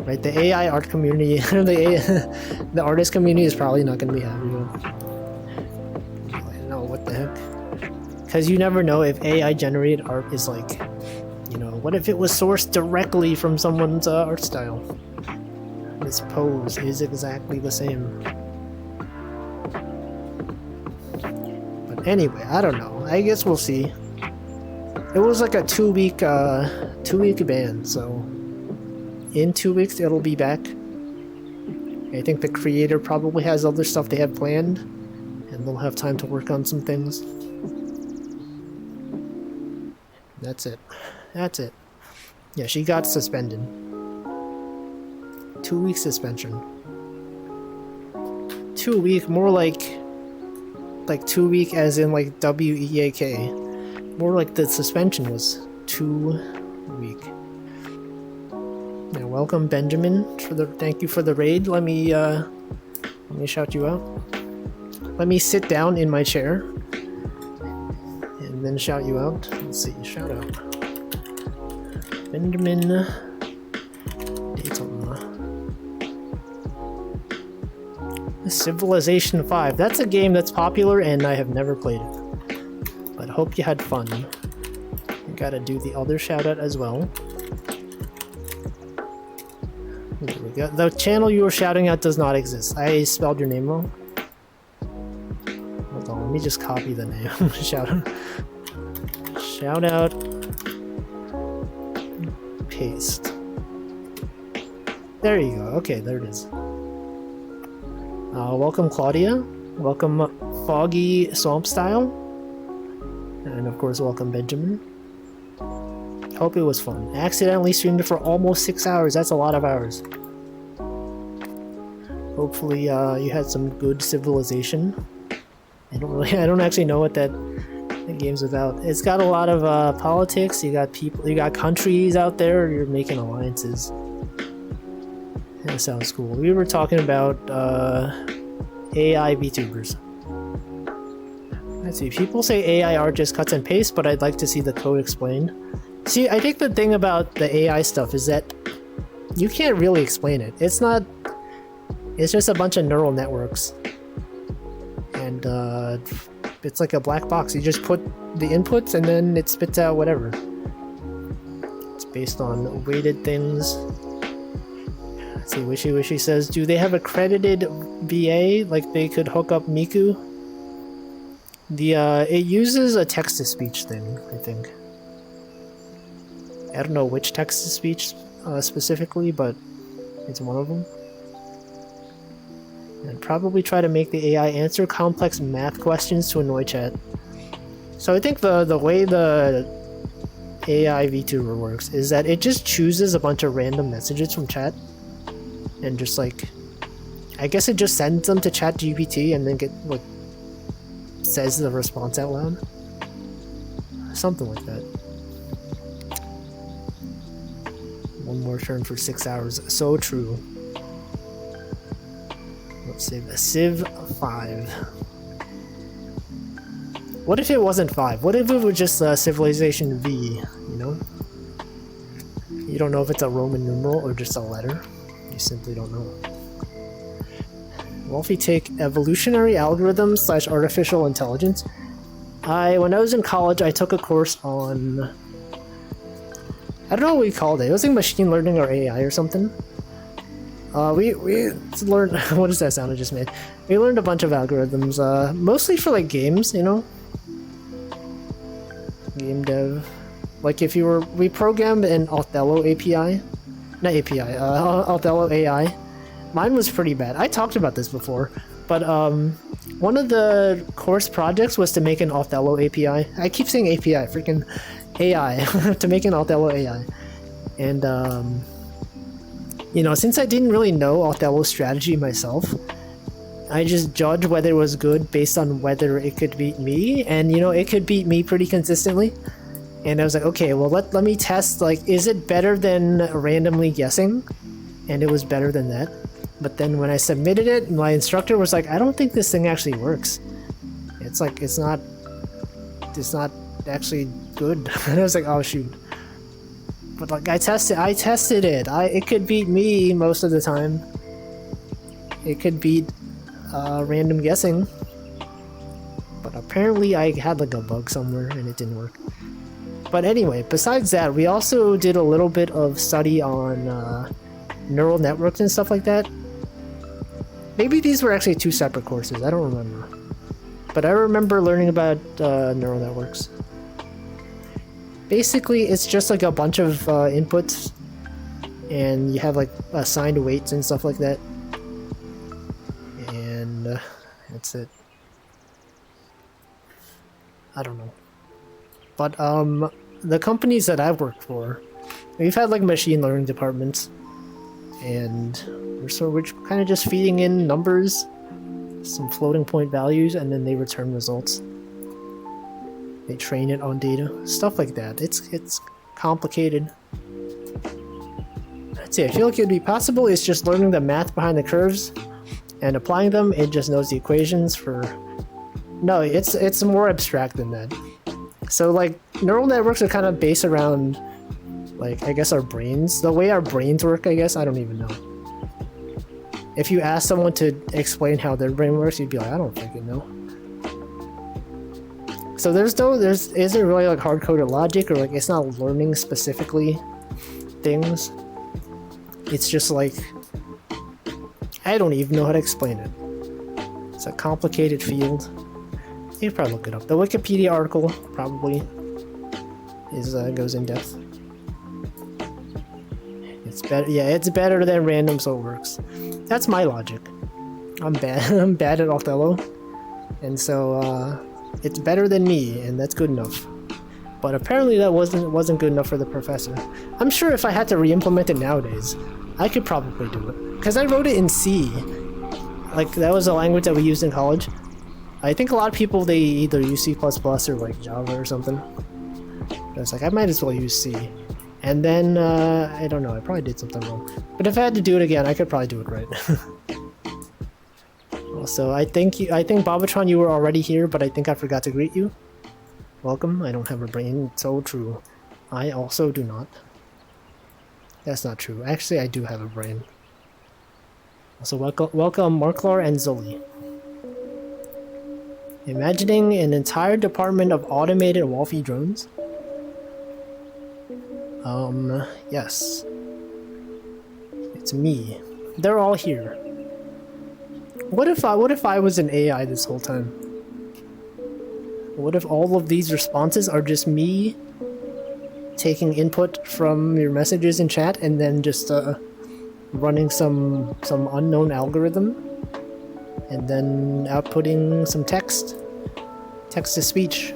Right, the AI art community, the artist community is probably not going to be happy with. I don't know, what the heck? Because you never know if AI generated art is like, you know, what if it was sourced directly from someone's art style? This pose is exactly the same. But anyway, I don't know. I guess we'll see. It was like a 2-week ban, so in 2 weeks it'll be back. I think the creator probably has other stuff they have planned, and they'll have time to work on some things. That's it. That's it. Yeah, she got suspended. 2-week suspension. 2 week, more like 2 week as in like WEAK. More like the suspension was 2 week. Yeah, welcome Benjamin thank you for the raid. Let me shout you out. Let me sit down in my chair and then shout you out. Let's see, shout out. Benjamin Dayton. Civilization 5. That's a game that's popular and I have never played it. But hope you had fun. I gotta do the other shout out as well. There we go. The channel you were shouting out does not exist. I spelled your name wrong. Hold on, let me just copy the name. Shout out. Paste. There you go. Okay, there it is. Welcome Claudia. Welcome Foggy Swamp Style. And of course, welcome Benjamin. Hope it was fun. I accidentally streamed it for almost 6 hours. That's a lot of hours. Hopefully, you had some good civilization. I don't actually know what that game's about. It's got a lot of politics. You got people, you got countries out there. You're making alliances. That sounds cool. We were talking about AI VTubers. Let's see. People say AI art just cuts and pastes, but I'd like to see the code explained. See, I think the thing about the AI stuff is that you can't really explain it. It's just a bunch of neural networks. And it's like a black box. You just put the inputs and then it spits out whatever. It's based on weighted things. Let's see, Wishy Wishy says, do they have accredited VA? Like they could hook up Miku? It uses a text-to-speech thing, I think. I don't know which text-to-speech specifically, but it's one of them. And probably try to make the AI answer complex math questions to annoy chat. So I think the way the AI VTuber works is that it just chooses a bunch of random messages from chat and just like, I guess it just sends them to ChatGPT and then says the response out loud. Something like that. One more turn for 6 hours. So true. Let's save a Civ 5. What if it wasn't 5? What if it was just Civilization V, you know? You don't know if it's a Roman numeral or just a letter. You simply don't know. Wolfie take evolutionary algorithms / artificial intelligence. When I was in college, I took a course on... I don't know what we called it. It was like machine learning or AI or something. We learned... What does that sound I just made? We learned a bunch of algorithms, mostly for like games, you know? Game dev. Like if you were... We programmed an Othello API. Not API, Othello AI. Mine was pretty bad. I talked about this before, but one of the course projects was to make an Othello API. I keep saying API, freaking AI, to make an Othello AI. And, you know, since I didn't really know Othello's strategy myself, I just judged whether it was good based on whether it could beat me, and, you know, it could beat me pretty consistently. And I was like, okay, well, let me test, like, is it better than randomly guessing? And it was better than that. But then when I submitted it, my instructor was like, I don't think this thing actually works. It's like, it's not actually good. And I was like, oh shoot. But like, I tested it. It could beat me most of the time. It could beat random guessing. But apparently I had like a bug somewhere and it didn't work. But anyway, besides that, we also did a little bit of study on neural networks and stuff like that. Maybe these were actually 2 separate courses, I don't remember. But I remember learning about neural networks. Basically, it's just like a bunch of inputs, and you have like assigned weights and stuff like that. And that's it. I don't know. But the companies that I've worked for, we've had like machine learning departments, and we're kind of just feeding in numbers, some floating point values, and then they return results. They train it on data, stuff like that. It's complicated. I'd say I feel like it'd be possible. It's just learning the math behind the curves and applying them. It just knows the equations for. No, it's more abstract than that. So like neural networks are kind of based around, like, I guess our brains, the way our brains work. I guess I don't even know. If you ask someone to explain how their brain works, you'd be like, I don't freaking know. So there isn't really like hard-coded logic, or like it's not learning specifically things. It's just like, I don't even know how to explain it. It's a complicated field. You can probably look it up. The Wikipedia article probably goes in depth. It's better. Yeah, it's better than random, so it works. That's my logic. I'm bad. I'm bad at Othello, and so it's better than me, and that's good enough. But apparently that wasn't good enough for the professor. I'm sure if I had to re-implement it nowadays, I could probably do it, because I wrote it in C. Like, that was a language that we used in college. I think a lot of people, they either use C++ or like Java or something. I was like, I might as well use C. And then, I don't know, I probably did something wrong. But if I had to do it again, I could probably do it right. Also, I think Bobatron, you were already here, but I think I forgot to greet you. Welcome. I don't have a brain. So true. I also do not. That's not true. Actually, I do have a brain. Also, welcome Marklar and Zoli. Imagining an entire department of automated Wolfie drones? Yes. It's me. They're all here. What if I was an AI this whole time? What if all of these responses are just me taking input from your messages in chat and then just running some unknown algorithm and then outputting some text to speech.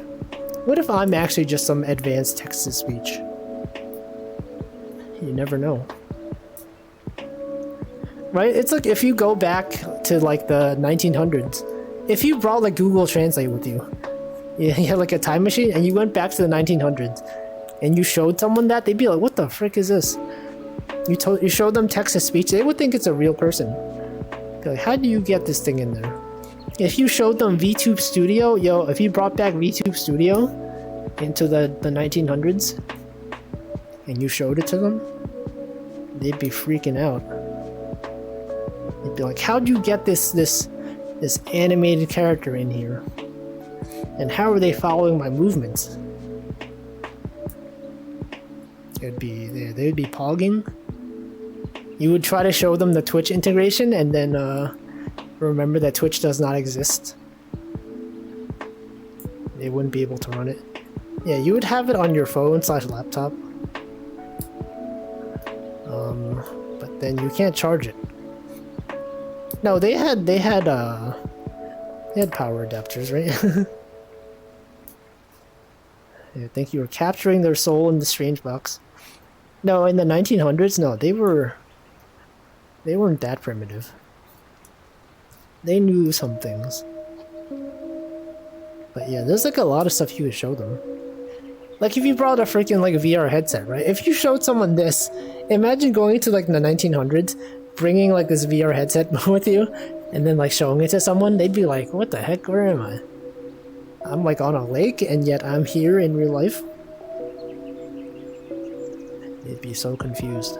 What if I'm actually just some advanced text to speech? You never know. Right? It's like if you go back to like the 1900s, if you brought like Google Translate with you, you had like a time machine and you went back to the 1900s and you showed someone that, they'd be like, what the frick is this? You showed them text to speech, they would think it's a real person. Like, how do you get this thing in there? If you showed them VTube Studio, if you brought back VTube Studio into the 1900s and you showed it to them, they'd be freaking out. They'd be like, how'd you get this animated character in here? And how are they following my movements? They'd be pogging. You would try to show them the Twitch integration and then remember that Twitch does not exist. They wouldn't be able to run it. Yeah, you would have it on your phone / laptop. But then you can't charge it. No, they had power adapters, right? I think you were capturing their soul in the strange box. No, in the 1900s, no, they weren't that primitive. They knew some things. But yeah, there's like a lot of stuff you could show them. Like if you brought a freaking like VR headset, right? If you showed someone this, imagine going to like the 1900s, bringing like this VR headset with you, and then like showing it to someone, they'd be like, what the heck, where am I? I'm like on a lake and yet I'm here in real life. They'd be so confused.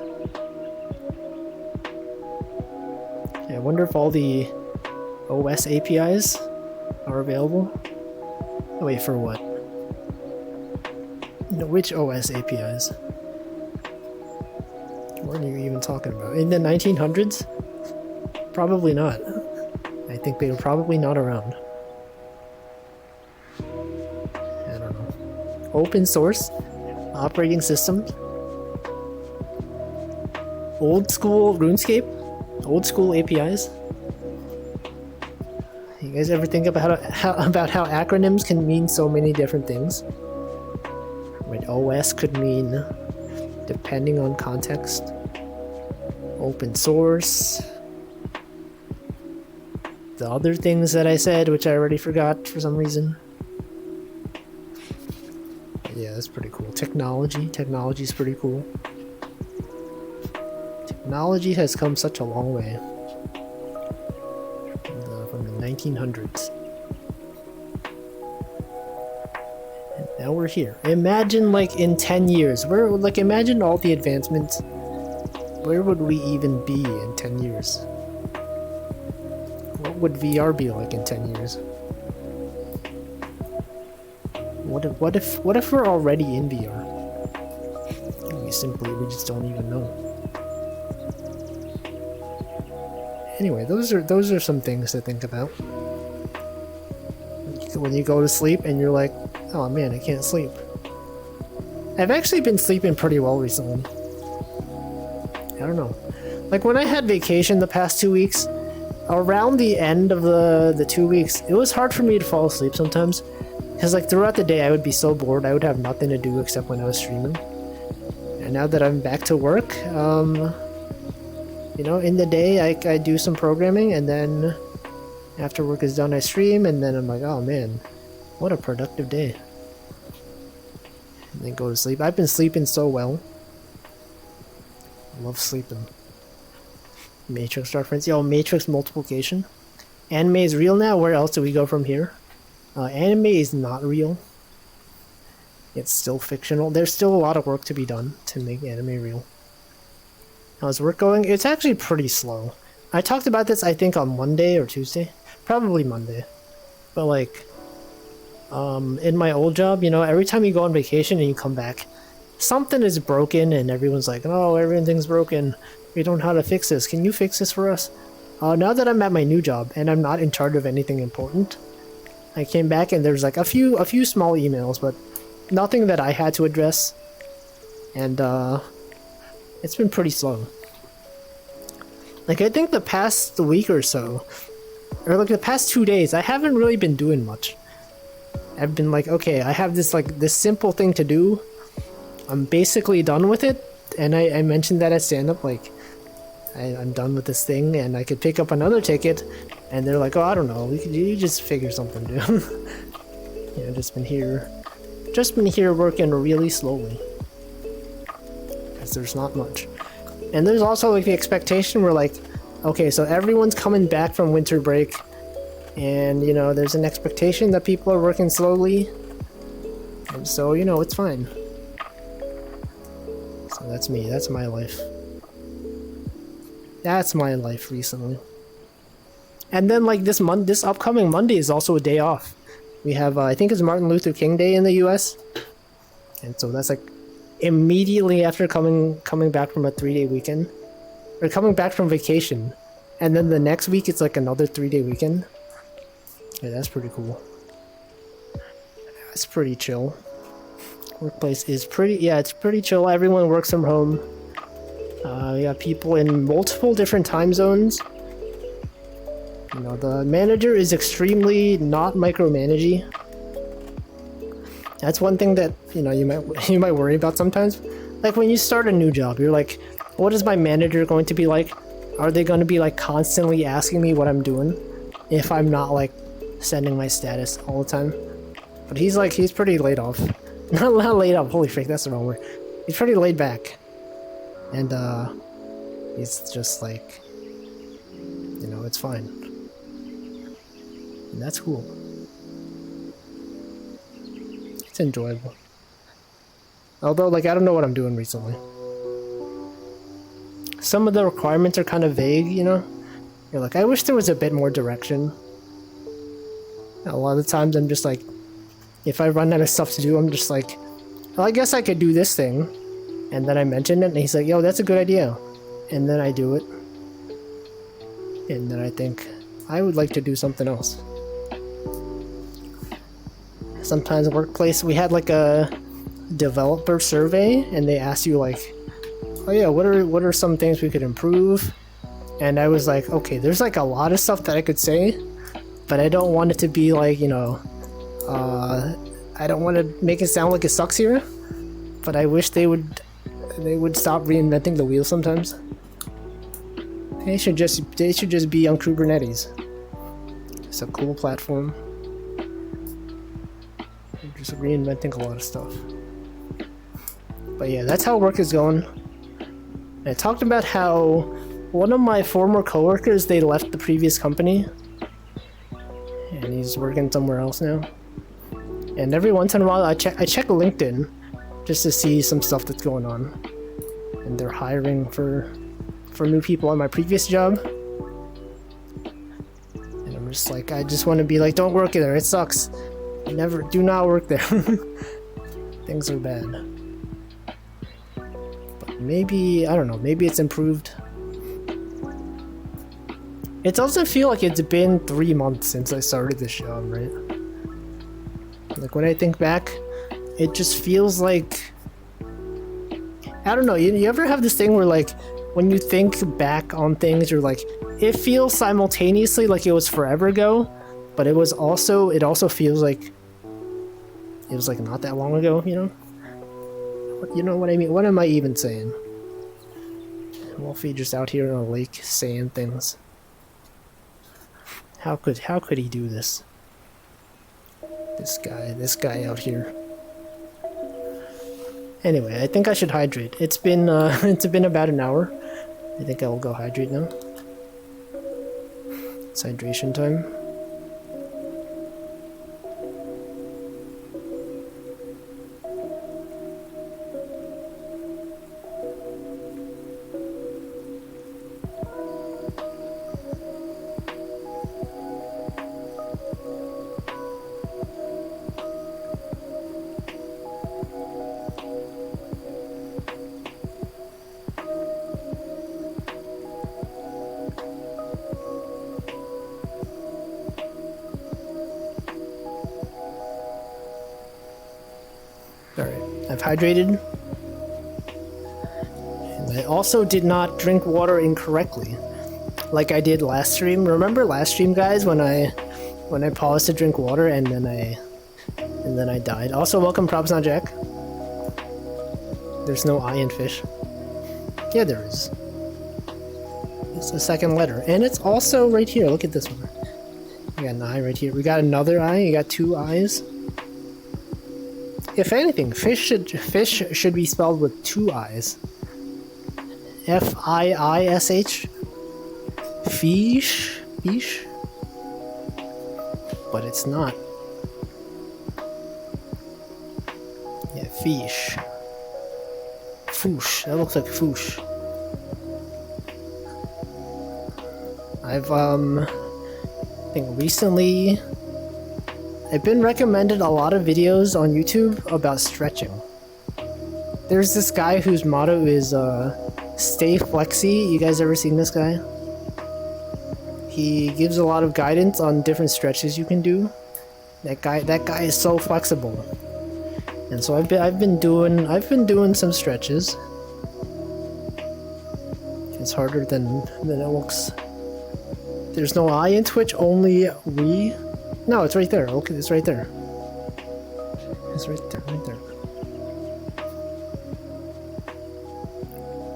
Yeah, I wonder if all the OS APIs are available. Oh, wait, for what? No, which OS APIs? What are you even talking about? In the 1900s? Probably not. I think they were probably not around. I don't know. Open source? Operating systems? Old school RuneScape? Old school APIs? You guys ever think about how acronyms can mean so many different things? Right, OS could mean, depending on context, open source. The other things that I said, which I already forgot for some reason. Yeah, that's pretty cool. Technology. Technology is pretty cool. Technology has come such a long way. From the 1900s. And now we're here. Imagine like in 10 years. Imagine all the advancements. Where would we even be in 10 years? What would VR be like in 10 years? What if we're already in VR? We just don't even know. Anyway, those are some things to think about. When you go to sleep and you're like, oh man, I can't sleep. I've actually been sleeping pretty well recently. I don't know. Like when I had vacation the past 2 weeks, around the end of the 2 weeks, it was hard for me to fall asleep sometimes. Because like throughout the day I would be so bored, I would have nothing to do except when I was streaming. And now that I'm back to work, you know, in the day I do some programming and then after work is done I stream and then I'm like, oh man, what a productive day. And then go to sleep. I've been sleeping so well. I love sleeping. Matrix reference. Yo, Matrix multiplication. Anime is real now? Where else do we go from here? Anime is not real. It's still fictional. There's still a lot of work to be done to make anime real. How's work going? It's actually pretty slow. I talked about this, I think, on Monday or Tuesday. Probably Monday. But like, in my old job, you know, every time you go on vacation and you come back, something is broken and everyone's like, oh, everything's broken. We don't know how to fix this. Can you fix this for us? Now that I'm at my new job and I'm not in charge of anything important, I came back and there's like a few small emails, but nothing that I had to address. and it's been pretty slow. Like, I think the past week or so, or like the past 2 days, I haven't really been doing much. I've been like, okay, I have this simple thing to do. I'm basically done with it, and I mentioned that at stand-up, like, I'm done with this thing, and I could pick up another ticket, and they're like, oh, I don't know, you just figure something, dude. Yeah, just been here working really slowly, because there's not much. And there's also like the expectation where like, okay, so everyone's coming back from winter break, and you know, there's an expectation that people are working slowly, and so, you know, it's fine. So that's me, that's my life. That's my life recently. And then like this upcoming Monday is also a day off. We have, I think it's Martin Luther King Day in the US. And so that's like immediately after coming back from a 3-day weekend. Or coming back from vacation. And then the next week it's like another 3-day weekend. Yeah, that's pretty cool. That's pretty chill. Workplace is it's pretty chill. Everyone works from home. We have people in multiple different time zones. You know, the manager is extremely not micromanagey. That's one thing that, you know, you might worry about sometimes. Like when you start a new job, you're like, what is my manager going to be like? Are they going to be like constantly asking me what I'm doing if I'm not like sending my status all the time? But he's pretty laid off. Not laid off, holy frick, that's the wrong word. He's pretty laid back. And he's just like, you know, it's fine. And that's cool. It's enjoyable. Although, like, I don't know what I'm doing recently. Some of the requirements are kind of vague, you know? You're like, I wish there was a bit more direction. A lot of the times I'm just like, if I run out of stuff to do, I'm just like, well, I guess I could do this thing. And then I mention it, and he's like, yo, that's a good idea. And then I do it. And then I think, I would like to do something else. Sometimes workplace, we had like a developer survey, and they asked you like, oh yeah, what are some things we could improve? And I was like, okay, there's like a lot of stuff that I could say, but I don't want it to be like, you know, I don't want to make it sound like it sucks here, but I wish they would stop reinventing the wheel sometimes. They should just be on Kubernetes. It's a cool platform. They're just reinventing a lot of stuff. But yeah, that's how work is going. And I talked about how one of my former coworkers, they left the previous company, and he's working somewhere else now. And every once in a while, I check LinkedIn just to see some stuff that's going on. And they're hiring for new people on my previous job. And I'm just like, I just want to be like, don't work there, it sucks. Do not work there. Things are bad. But maybe, I don't know, maybe it's improved. It doesn't feel like it's been 3 months since I started this job, right? Like when I think back, it just feels like, I don't know, you ever have this thing where like, when you think back on things, you're like, it feels simultaneously like it was forever ago, but it also feels like it was like not that long ago, you know? You know what I mean? What am I even saying? Wolfie just out here in a lake saying things. How could he do this? This guy out here. Anyway, I think I should hydrate. It's been about an hour. I think I will go hydrate now. It's hydration time. Alright, I've hydrated. I also did not drink water incorrectly, like I did last stream. Remember last stream, guys, when I paused to drink water and then I died. Also, welcome Props Not Jack. There's no I in fish. Yeah, there is. It's the second letter, and it's also right here. Look at this one. We got an I right here. We got another I. You got two I's. If anything, fish should be spelled with two I's. F-I-I-S-H. Fish. Fish. But it's not. Yeah, fish. Foosh. That looks like foosh. I've I think recently I've been recommended a lot of videos on YouTube about stretching. There's this guy whose motto is stay flexy. You guys ever seen this guy? He gives a lot of guidance on different stretches you can do. That guy is so flexible. And so I've been doing some stretches. It's harder than it looks. There's no I in Twitch, only we. No, it's right there. Okay, it's right there. It's right there, right there.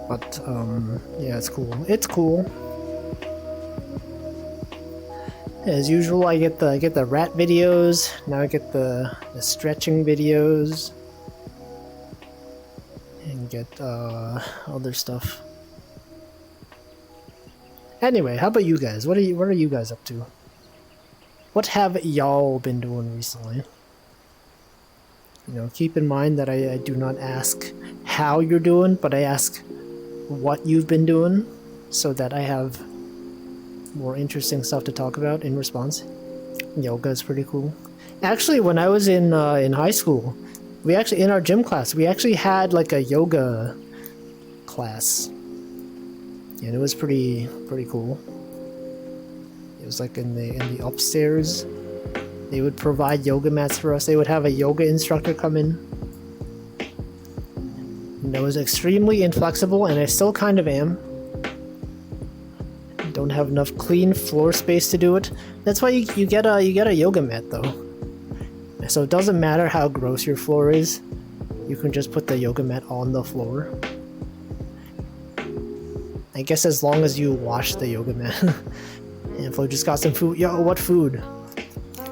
But yeah, it's cool. It's cool. As usual, I get the rat videos. Now I get the stretching videos, and get other stuff. Anyway, how about you guys? What are you guys up to? What have y'all been doing recently? You know, keep in mind that I do not ask how you're doing, but I ask what you've been doing, so that I have more interesting stuff to talk about in response. Yoga is pretty cool. Actually, when I was in high school, we actually, in our gym class, we actually had like a yoga class, and it was pretty cool. It was like in the upstairs. They would provide yoga mats for us. They would have a yoga instructor come in. And I was extremely inflexible, and I still kind of am. Don't have enough clean floor space to do it. That's why you get a yoga mat though. So it doesn't matter how gross your floor is. You can just put the yoga mat on the floor. I guess as long as you wash the yoga mat. And Flo just got some food. Yo, what food?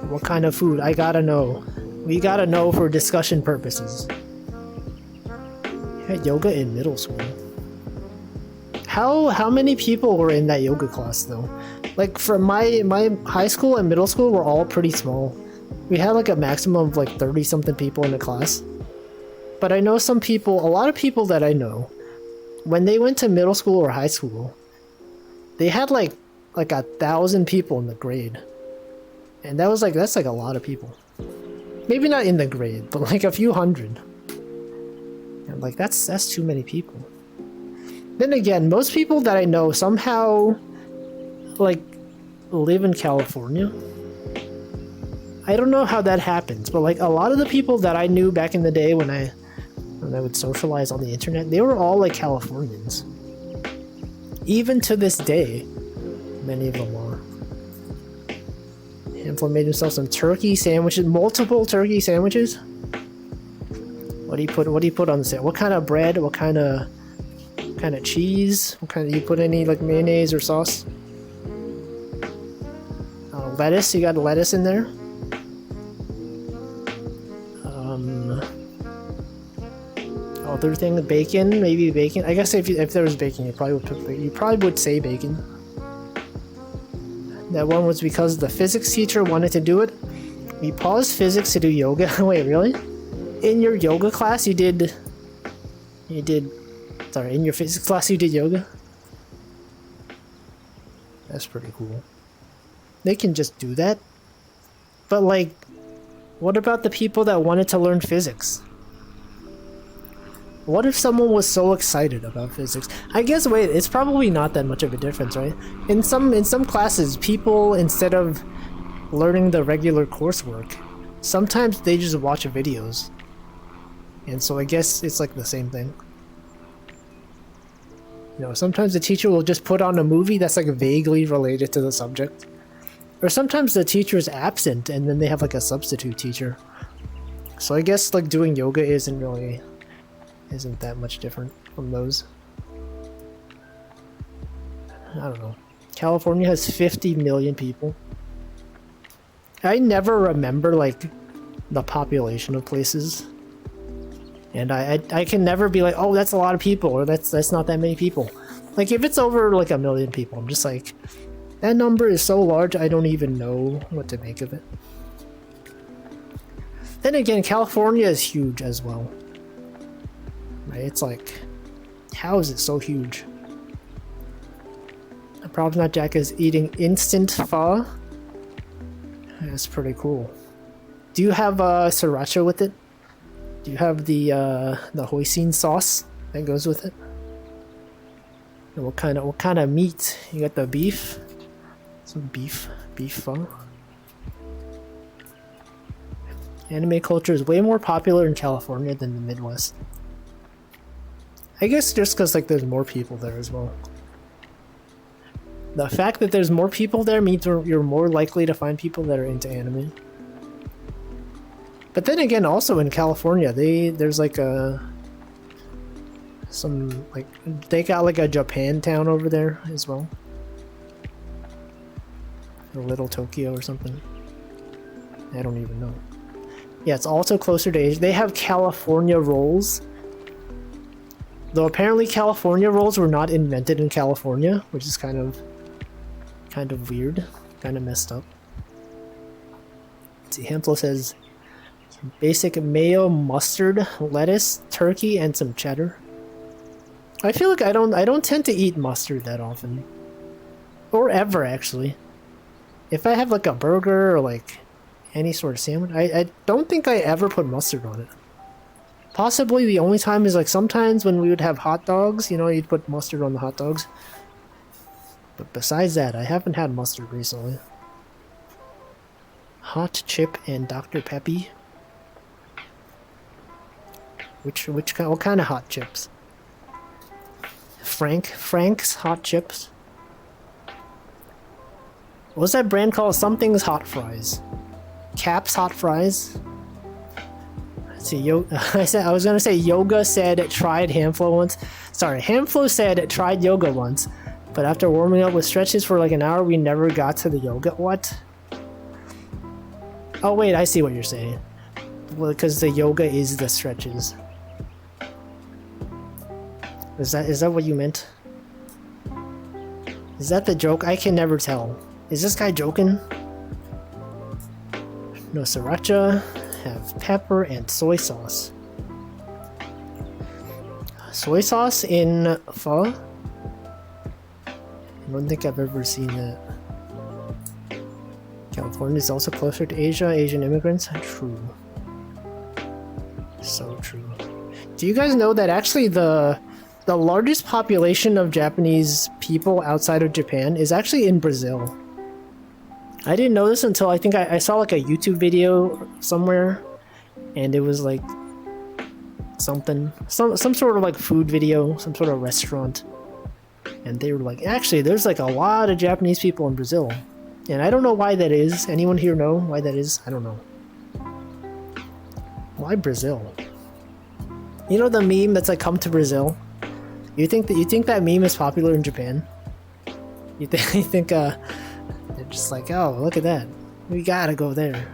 What kind of food? I gotta know. We gotta know for discussion purposes. I had yoga in middle school. How many people were in that yoga class though? Like for my high school and middle school were all pretty small. We had like a maximum of like 30 something people in the class. But I know some people, a lot of people that I know, when they went to middle school or high school, they had like 1,000 people in the grade. And that's like a lot of people. Maybe not in the grade, but like a few hundred. And like that's too many people. Then again, most people that I know somehow like live in California. I don't know how that happens, but like a lot of the people that I knew back in the day when I would socialize on the internet, they were all like Californians. Even to this day, many of them are. Info made himself some turkey sandwiches, multiple turkey sandwiches. What do you put on the sandwich? What kind of bread? What kind of cheese? What kind of, you put any like mayonnaise or sauce? Lettuce, you got lettuce in there. Other thing, bacon, maybe bacon. I guess if there was bacon, you probably would say bacon. That one was because the physics teacher wanted to do it. We paused physics to do yoga. Wait, really? In your yoga class, in your physics class you did yoga? That's pretty cool. They can just do that. But like, what about the people that wanted to learn physics? What if someone was so excited about physics? I guess, wait, it's probably not that much of a difference, right? In some classes, people, instead of learning the regular coursework, sometimes they just watch videos. And so I guess it's like the same thing. You know, sometimes the teacher will just put on a movie that's like vaguely related to the subject. Or sometimes the teacher is absent and then they have like a substitute teacher. So I guess like doing yoga isn't that much different from those. I don't know. California has 50 million people. I never remember like the population of places. And I can never be like, oh, that's a lot of people, or that's not that many people. Like if it's over like 1 million people, I'm just like, that number is so large I don't even know what to make of it. Then again, California is huge as well. Right? It's like, how is it so huge? The problem not Jack is eating instant pho. That's pretty cool. Do you have sriracha with it? Do you have the hoisin sauce that goes with it? And what kind of meat? You got the beef? Some beef pho. Anime culture is way more popular in California than the Midwest. I guess just because like there's more people there as well. The fact that there's more people there means you're more likely to find people that are into anime. But then again, also in California, there's like they got like a Japantown over there as well. A Little Tokyo or something. I don't even know. Yeah, it's also closer to Asia. They have California rolls. Though apparently California rolls were not invented in California, which is kind of weird, kind of messed up. Let's see, Hamflo says basic mayo, mustard, lettuce, turkey, and some cheddar. I feel like I don't tend to eat mustard that often. Or ever, actually. If I have like a burger or like any sort of sandwich, I don't think I ever put mustard on it. Possibly the only time is like sometimes when we would have hot dogs, you know, you'd put mustard on the hot dogs. But besides that, I haven't had mustard recently. Hot chip and Dr. Peppy. What kind of hot chips? Frank's hot chips. What's that brand called? Something's hot fries. Cap's hot fries. Let's see, I was gonna say Yoga said tried Hamflo once. Sorry, Hamflo said tried yoga once, but after warming up with stretches for like an hour, we never got to the yoga. What? Oh wait, I see what you're saying. Well, because the yoga is the stretches. Is that what you meant? Is that the joke? I can never tell. Is this guy joking? No sriracha. Have pepper and soy sauce. Soy sauce in pho? I don't think I've ever seen that. California is also closer to Asia. Asian immigrants? True. So true. Do you guys know that actually the largest population of Japanese people outside of Japan is actually in Brazil? I didn't know this until I think I saw like a YouTube video somewhere, and it was like some sort of like food video, some sort of restaurant, and they were like, actually there's like a lot of Japanese people in Brazil, and I don't know why that is. Anyone here know why that is? I don't know. Why Brazil? You know the meme that's like come to Brazil? You think that meme is popular in Japan? You think they're just like, oh, look at that, we gotta go there.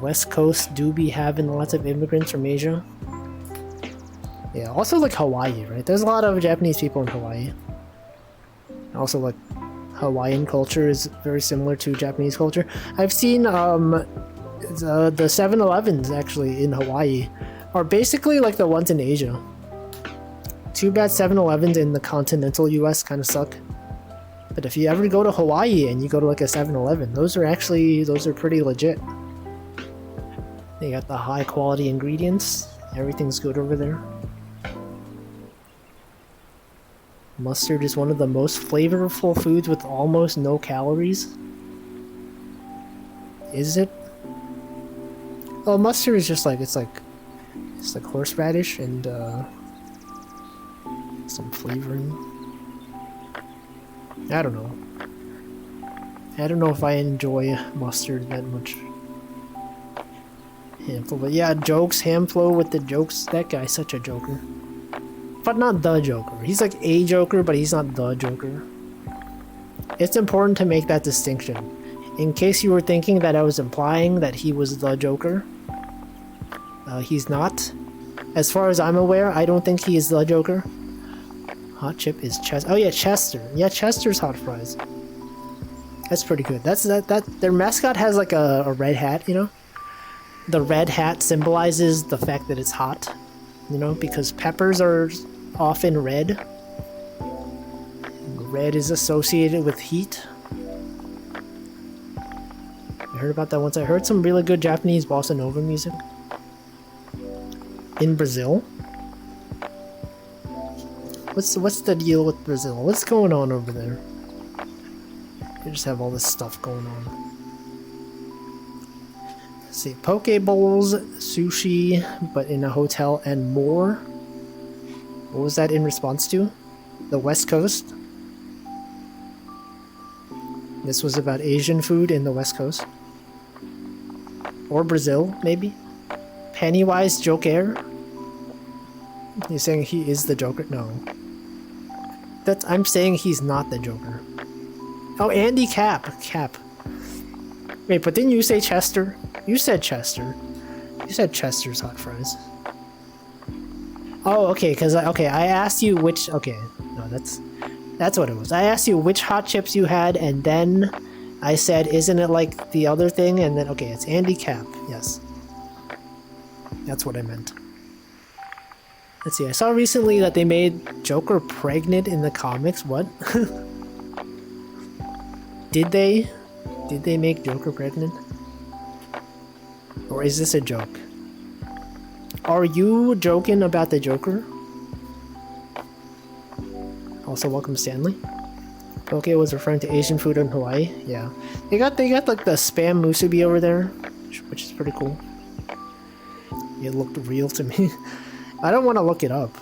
West Coast do be having lots of immigrants from Asia. Yeah, also like Hawaii, right? There's a lot of Japanese people in Hawaii. Also like Hawaiian culture is very similar to Japanese culture. I've seen the 7-Elevens actually in Hawaii are basically like the ones in Asia. Too bad 7-Elevens in the continental US kind of suck. But if you ever go to Hawaii and you go to like a 7-Eleven, those are pretty legit. They got the high quality ingredients. Everything's good over there. Mustard is one of the most flavorful foods with almost no calories. Is it? Well, mustard is just like it's like horseradish and some flavoring. I don't know. I don't know if I enjoy mustard that much. Hamflow, but yeah, jokes, Hamflow with the jokes. That guy's such a joker. But not the Joker. He's like a Joker, but he's not the Joker. It's important to make that distinction. In case you were thinking that I was implying that he was the Joker, he's not. As far as I'm aware, I don't think he is the Joker. Hot chip is Chester. Oh yeah, Chester. Yeah, Chester's hot fries. That's pretty good. Their mascot has like a red hat, you know? The red hat symbolizes the fact that it's hot, you know, because peppers are often red. Red is associated with heat. I heard about that once. I heard some really good Japanese bossa nova music in Brazil. What's the deal with Brazil? What's going on over there? They just have all this stuff going on. Let's see, poke bowls, sushi, but in a hotel and more. What was that in response to? The West Coast? This was about Asian food in the West Coast. Or Brazil, maybe? Pennywise Joker? You're saying he is the Joker? No. I'm saying he's not the Joker. Oh, Andy Cap. Wait, but didn't you say Chester? You said Chester. You said Chester's hot fries. Oh, okay, I asked you which... Okay, no, that's what it was. I asked you which hot chips you had, and then I said, isn't it like the other thing? And then, okay, it's Andy Cap. Yes. That's what I meant. Let's see, I saw recently that they made Joker pregnant in the comics. What? Did they? Did they make Joker pregnant? Or is this a joke? Are you joking about the Joker? Also, welcome Stanley. Poke was referring to Asian food in Hawaii. Yeah, they got like the spam musubi over there, which is pretty cool. It looked real to me. I don't want to look it up.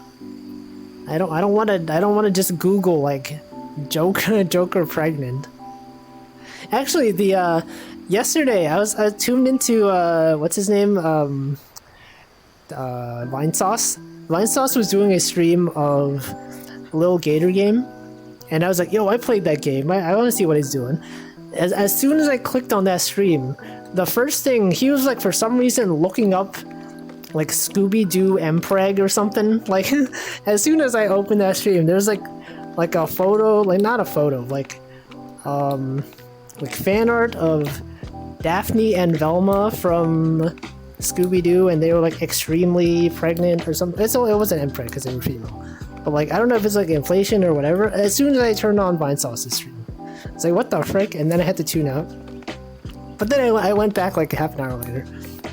I don't want to just Google like Joker pregnant. Actually, the yesterday I was tuned into what's his name, Vinesauce. Vinesauce was doing a stream of Lil Gator game, and I was like, yo, I played that game. I want to see what he's doing. As soon as I clicked on that stream, the first thing he was like, for some reason, looking up like Scooby-Doo Mpreg or something. Like as soon as I opened that stream, there's like a photo, like not a photo, like fan art of Daphne and Velma from Scooby-Doo, and they were like extremely pregnant or something. It wasn't Mpreg because they were female, but like I don't know if it's like inflation or whatever. As soon as I turned on Vinesauce's stream, it's like, what the frick? And then I had to tune out. But then I went back like half an hour later,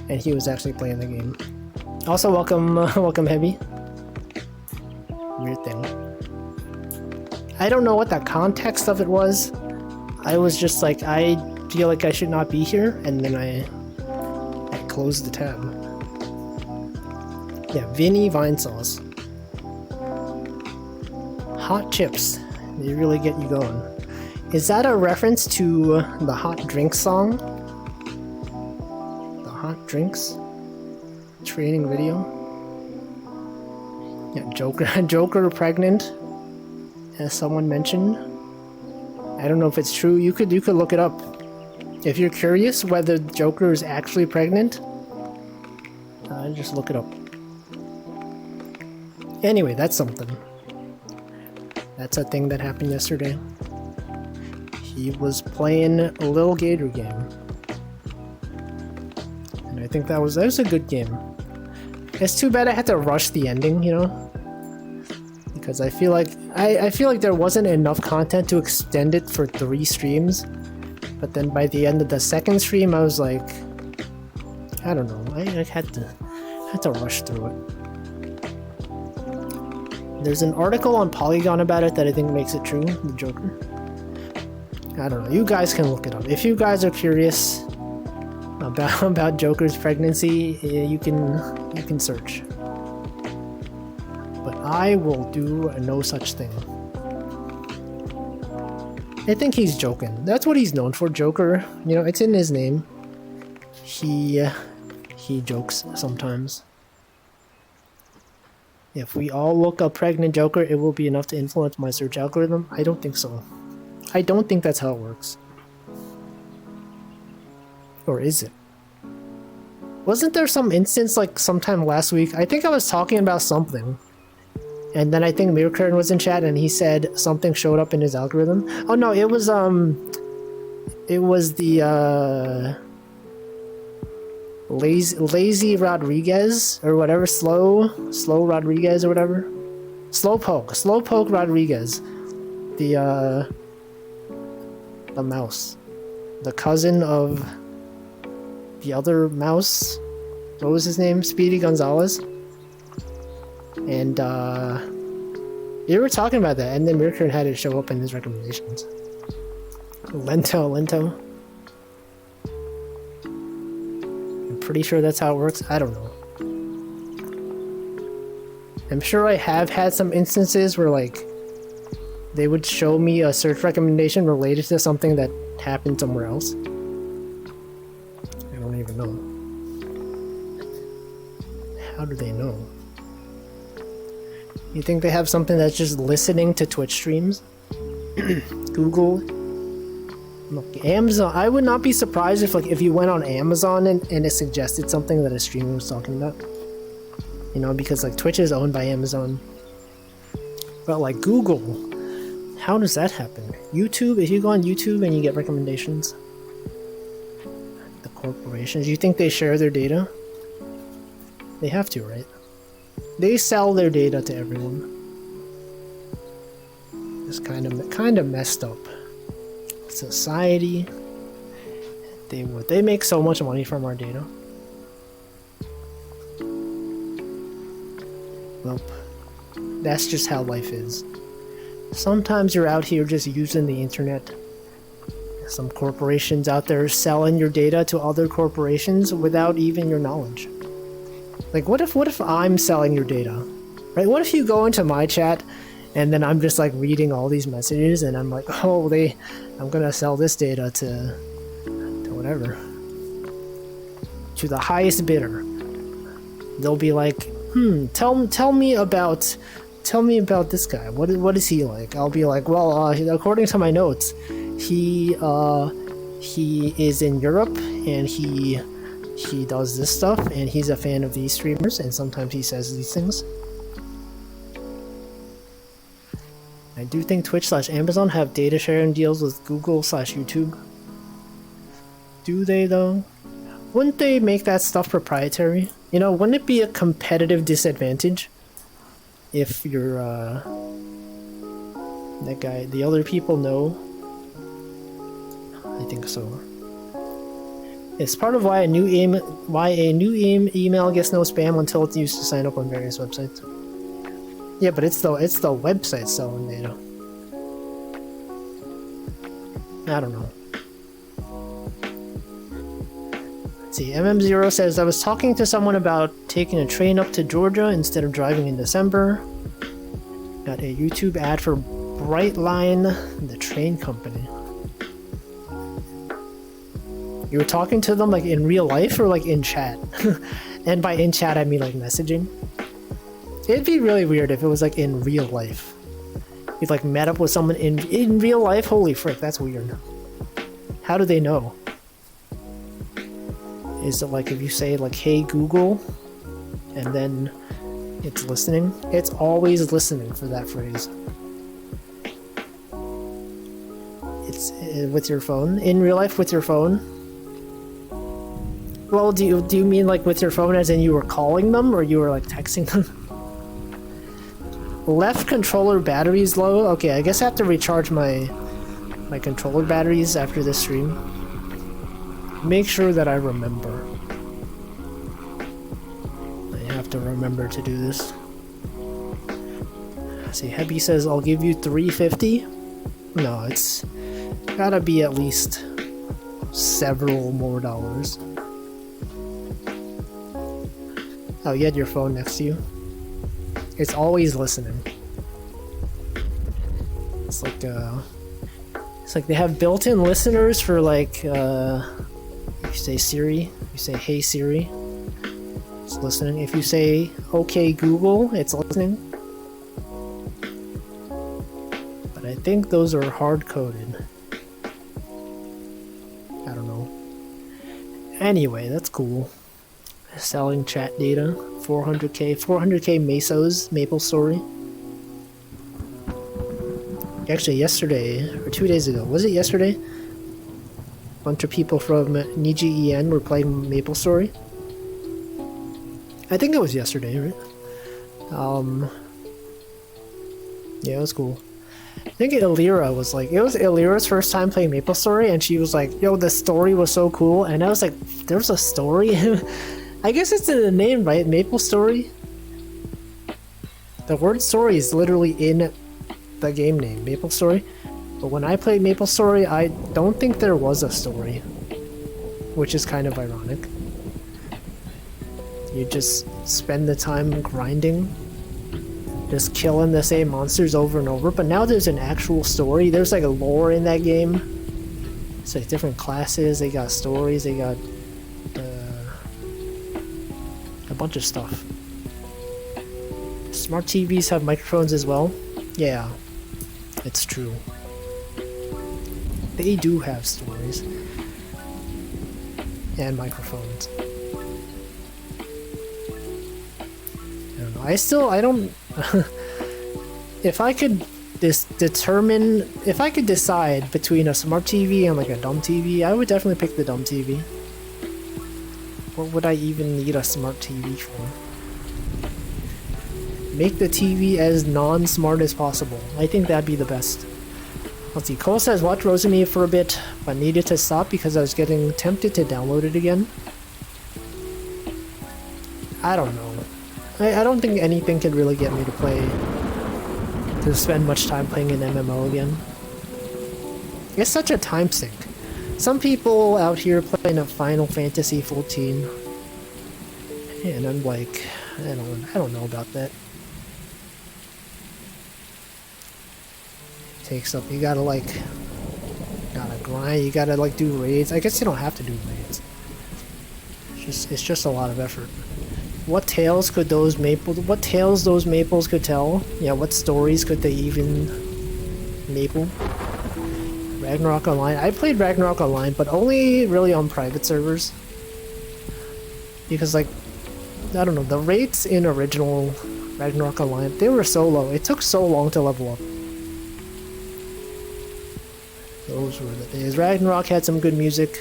and he was actually playing the game. Also, welcome Heavy. Weird thing. I don't know what the context of it was. I was just like, I feel like I should not be here, and then I closed the tab. Yeah, Vinny Vinesauce. Hot chips. They really get you going. Is that a reference to the Hot Drinks song? The Hot Drinks training video? Yeah, Joker pregnant, as someone mentioned. I don't know if it's true. You could look it up. If you're curious whether Joker is actually pregnant, just look it up. Anyway, that's something. That's a thing that happened yesterday. He was playing a Lil Gator game. And I think that was a good game. It's too bad I had to rush the ending, you know? Because I feel like there wasn't enough content to extend it for 3 streams. But then by the end of the second stream, I was like, I don't know, I had to rush through it. There's an article on Polygon about it that I think makes it true, the Joker. I don't know, you guys can look it up. If you guys are curious about Joker's pregnancy, you can search. But I will do no such thing. I think he's joking. That's what he's known for, Joker. You know, it's in his name. He jokes sometimes. If we all look up pregnant Joker, it will be enough to influence my search algorithm? I don't think so. I don't think that's how it works. Or is it? Wasn't there some instance like sometime last week? I think I was talking about something. And then I think Mirkern was in chat and he said something showed up in his algorithm. Oh no, it was the Lazy Rodriguez or whatever, slow Rodriguez or whatever. Slowpoke Rodriguez. The mouse. The cousin of the other mouse. What was his name? Speedy Gonzalez. And you were talking about that, and then Mirkern had it show up in his recommendations. Lento. I'm pretty sure that's how it works. I don't know. I'm sure I have had some instances where like they would show me a search recommendation related to something that happened somewhere else. I don't even know. How do they know? You think they have something that's just listening to Twitch streams? Google? Look, Amazon. I would not be surprised if you went on Amazon and it suggested something that a streamer was talking about. You know, because like Twitch is owned by Amazon. But like Google, how does that happen? YouTube, if you go on YouTube and you get recommendations. The corporations, you think they share their data? They have to, right? They sell their data to everyone. It's kind of messed up. Society. They make so much money from our data. Nope. That's just how life is. Sometimes you're out here just using the internet. Some corporations out there selling your data to other corporations without even your knowledge. Like, what if I'm selling your data? Right? What if you go into my chat and then I'm just like reading all these messages and I'm like, oh, I'm gonna sell this data to whatever. To the highest bidder. They'll be like, tell me about this guy. What is he like? I'll be like, well, according to my notes, he is in Europe and he does this stuff and he's a fan of these streamers and sometimes he says these things. I do think Twitch/Amazon have data sharing deals with Google/YouTube. Do they though? Wouldn't they make that stuff proprietary? You know, wouldn't it be a competitive disadvantage if you're that guy, the other people know? I think so. It's part of why a new email gets no spam until it's used to sign up on various websites. Yeah, but it's the website selling data. I don't know. Let's see, MM0 says, I was talking to someone about taking a train up to Georgia instead of driving in December. Got a YouTube ad for Brightline, the train company. You were talking to them like in real life or like in chat? And by in chat I mean like messaging. It'd be really weird if it was like in real life. You like met up with someone in real life? Holy frick, that's weird. How do they know? Is it like if you say like, hey Google, and then it's listening? It's always listening for that phrase. It's with your phone? In real life with your phone? Well, do you mean like with your phone as in you were calling them or you were like texting them? Left controller batteries low? Okay, I guess I have to recharge my controller batteries after this stream. Make sure that I remember. I have to remember to do this. See, Hebby says I'll give you $350. No, it's gotta be at least several more dollars. Oh, you had your phone next to you. It's always listening. It's like they have built-in listeners for like if you say Siri, you say Hey Siri, it's listening. If you say Okay Google, it's listening. But I think those are hard-coded. I don't know. Anyway, that's cool. Selling chat data, 400k Mesos, MapleStory. Actually, yesterday, or 2 days ago, was it yesterday? A bunch of people from Niji EN were playing MapleStory. I think it was yesterday, right? Yeah, it was cool. I think Illyra was like, it was Illyra's first time playing MapleStory, and she was like, yo, the story was so cool, and I was like, there's a story? I guess it's in the name, right? MapleStory? The word story is literally in the game name, MapleStory. But when I played MapleStory, I don't think there was a story. Which is kind of ironic. You just spend the time grinding, just killing the same monsters over and over, but now there's an actual story. There's like a lore in that game. It's like different classes, they got stories, they got a bunch of stuff. Smart TVs have microphones as well. Yeah, it's true. They do have stories. And microphones. I don't know. I don't... If I could decide between a smart TV and like a dumb TV, I would definitely pick the dumb TV. What would I even need a smart TV for? Make the TV as non-smart as possible. I think that'd be the best. Let's see, Cole says watch Rosamie for a bit, but needed to stop because I was getting tempted to download it again. I don't know. I don't think anything could really get me to spend much time playing an MMO again. It's such a time sink. Some people out here playing a Final Fantasy 14, and I'm like, I don't know about that. Takes up. You gotta grind. You gotta like do raids. I guess you don't have to do raids. It's just a lot of effort. What tales those maples could tell? Yeah, what stories could they even maple? Ragnarok Online. I played Ragnarok Online, but only really on private servers. Because like, I don't know, the rates in original Ragnarok Online, they were so low. It took so long to level up. Those were the days. Ragnarok had some good music.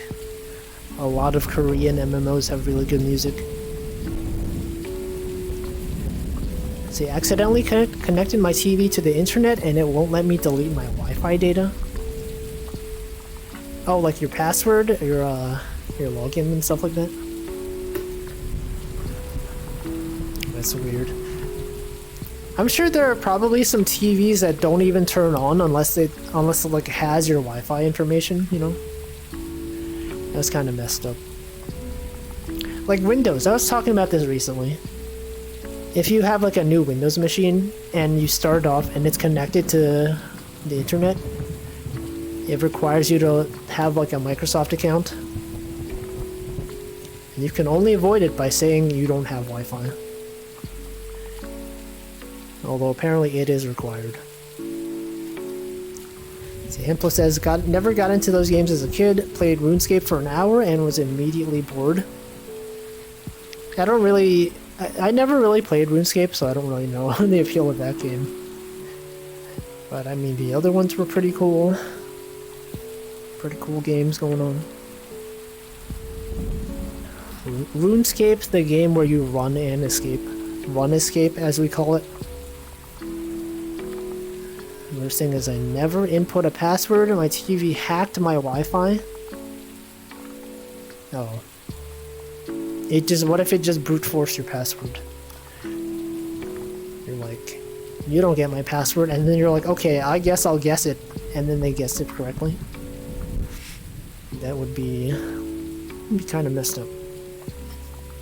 A lot of Korean MMOs have really good music. See, accidentally connected my TV to the internet and it won't let me delete my Wi-Fi data. Oh, like your password, your login and stuff like that? That's weird. I'm sure there are probably some TVs that don't even turn on unless it like has your Wi-Fi information, you know? That's kind of messed up. Like Windows, I was talking about this recently. If you have like a new Windows machine and you start off and it's connected to the internet, it requires you to have like a Microsoft account. And you can only avoid it by saying you don't have Wi-Fi. Although apparently it is required. See, Hempla says, never got into those games as a kid, played RuneScape for an hour and was immediately bored. I never really played RuneScape, so I don't really know the appeal of that game. But I mean, the other ones were pretty cool. Pretty cool games going on. RuneScape's the game where you run and escape. Run escape, as we call it. The worst thing is I never input a password and my TV hacked my Wi-Fi. Oh. What if it just brute forced your password? You're like, you don't get my password, and then you're like, okay, I guess I'll guess it, and then they guessed it correctly. That would be kind of messed up.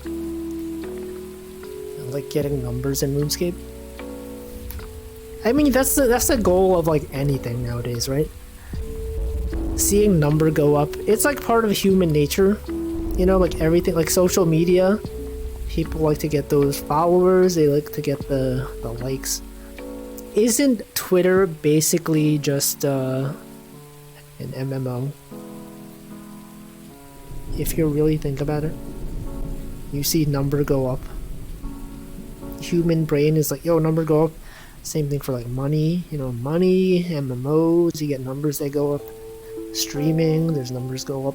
I like getting numbers in RuneScape. I mean, that's the goal of like anything nowadays, right? Seeing number go up, it's like part of human nature. You know, like everything, like social media. People like to get those followers. They like to get the likes. Isn't Twitter basically just an MMO? If you really think about it, you see number go up. Human brain is like, yo, number go up. Same thing for like money, you know, money, MMOs, you get numbers, they go up. Streaming, there's numbers go up.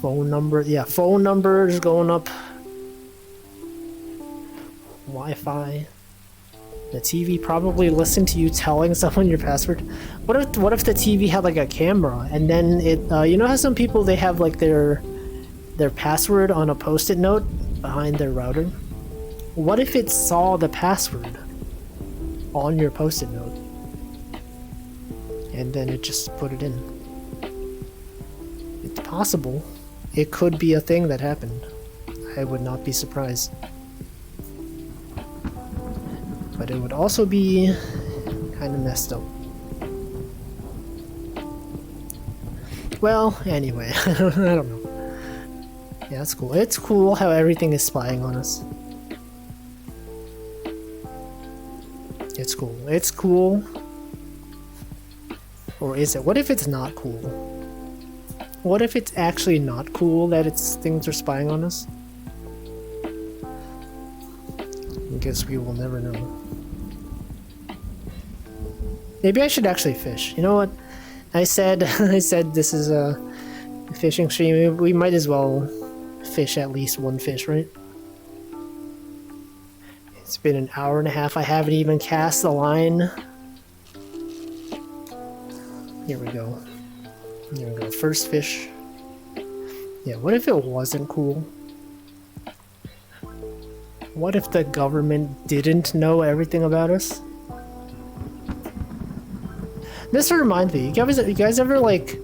Phone number, yeah, phone numbers going up. Wi-Fi. The TV probably listened to you telling someone your password. What if the TV had like a camera and then it, you know how some people, they have like their password on a post-it note behind their router? What if it saw the password on your post-it note and then it just put it in? It's possible. It could be a thing that happened. I would not be surprised. But it would also be kind of messed up. Well, anyway, I don't know. Yeah, it's cool. It's cool how everything is spying on us. It's cool. It's cool. Or is it? What if it's not cool? What if it's actually not cool that things are spying on us? I guess we will never know. Maybe I should actually fish. You know what? I said this is a fishing stream. We might as well fish at least one fish, right? It's been an hour and a half. I haven't even cast the line. Here we go. Here we go. First fish. Yeah, what if it wasn't cool? What if the government didn't know everything about us? This reminds me, you guys ever like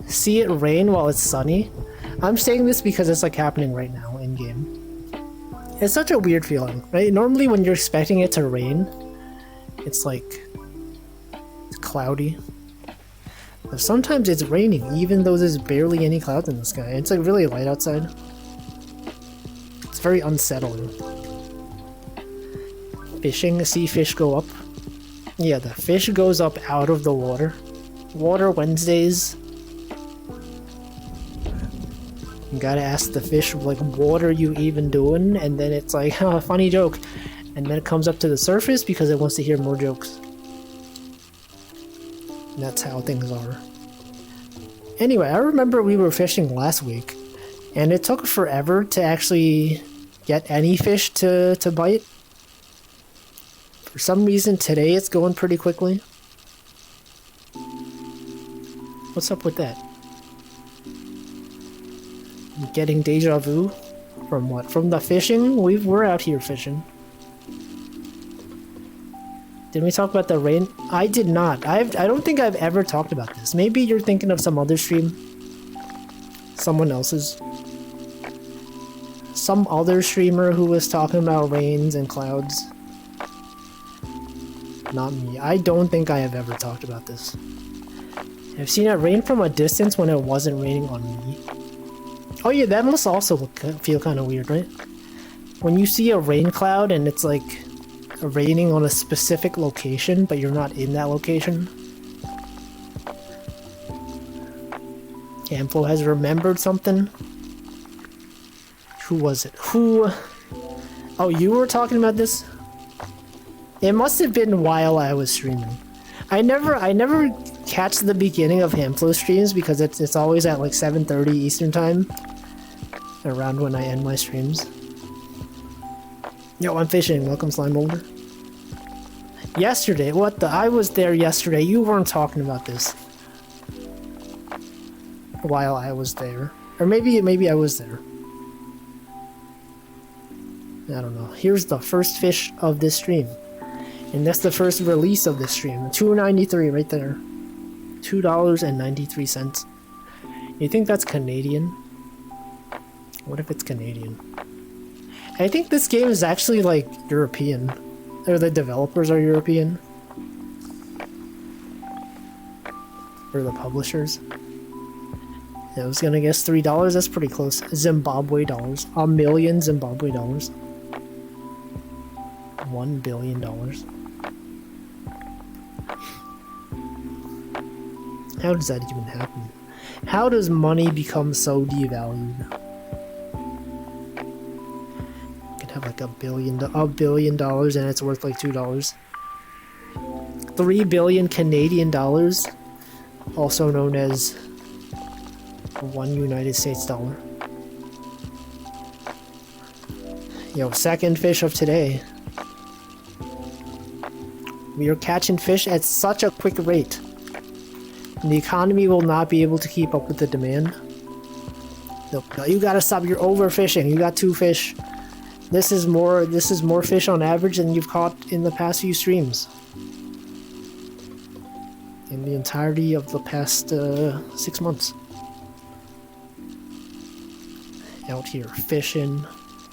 see it rain while it's sunny? I'm saying this because it's like happening right now in game. It's such a weird feeling, right? Normally when you're expecting it to rain, it's like it's cloudy. But sometimes it's raining even though there's barely any clouds in the sky. It's like really light outside. It's very unsettling. Fishing, see fish go up. Yeah, the fish goes up out of the water. Water Wednesdays. You gotta ask the fish, like, what are you even doing? And then it's like, oh, funny joke. And then it comes up to the surface because it wants to hear more jokes. And that's how things are. Anyway, I remember we were fishing last week, and it took forever to actually get any fish to bite. For some reason today it's going pretty quickly. What's up with that? I'm getting deja vu? From what? From the fishing? We're out here fishing. Did we talk about the rain? I did not. I don't think I've ever talked about this. Maybe you're thinking of some other stream. Someone else's. Some other streamer who was talking about rains and clouds. Not me. I don't think I have ever talked about this. I've seen it rain from a distance when it wasn't raining on me. Oh yeah, that must also feel kind of weird, right? When you see a rain cloud and it's like raining on a specific location, but you're not in that location. Amplo has remembered something. Who was it? Who? Oh, you were talking about this? It must have been while I was streaming. I never catch the beginning of Hamflow streams because it's always at like 7:30 Eastern time. Around when I end my streams. Yo, I'm fishing. Welcome, Slime Molder. Yesterday, what the? I was there yesterday. You weren't talking about this. While I was there. Or maybe I was there. I don't know. Here's the first fish of this stream. And that's the first release of this stream. $2.93 right there. $2.93. You think that's Canadian? What if it's Canadian? I think this game is actually like European. Or the developers are European. Or the publishers. Yeah, I was gonna guess $3. That's pretty close. Zimbabwe dollars. $1 million Zimbabwe dollars. $1 billion. How does that even happen? How does money become so devalued? You can have like $1 billion and it's worth like $2. 3 billion Canadian dollars, also known as $1 United States dollar. Yo, second fish of today. We are catching fish at such a quick rate. And the economy will not be able to keep up with the demand. No, you gotta stop, you're overfishing. You got 2 fish. This is more fish on average than you've caught in the past few streams. In the entirety of the past 6 months. Out here fishing.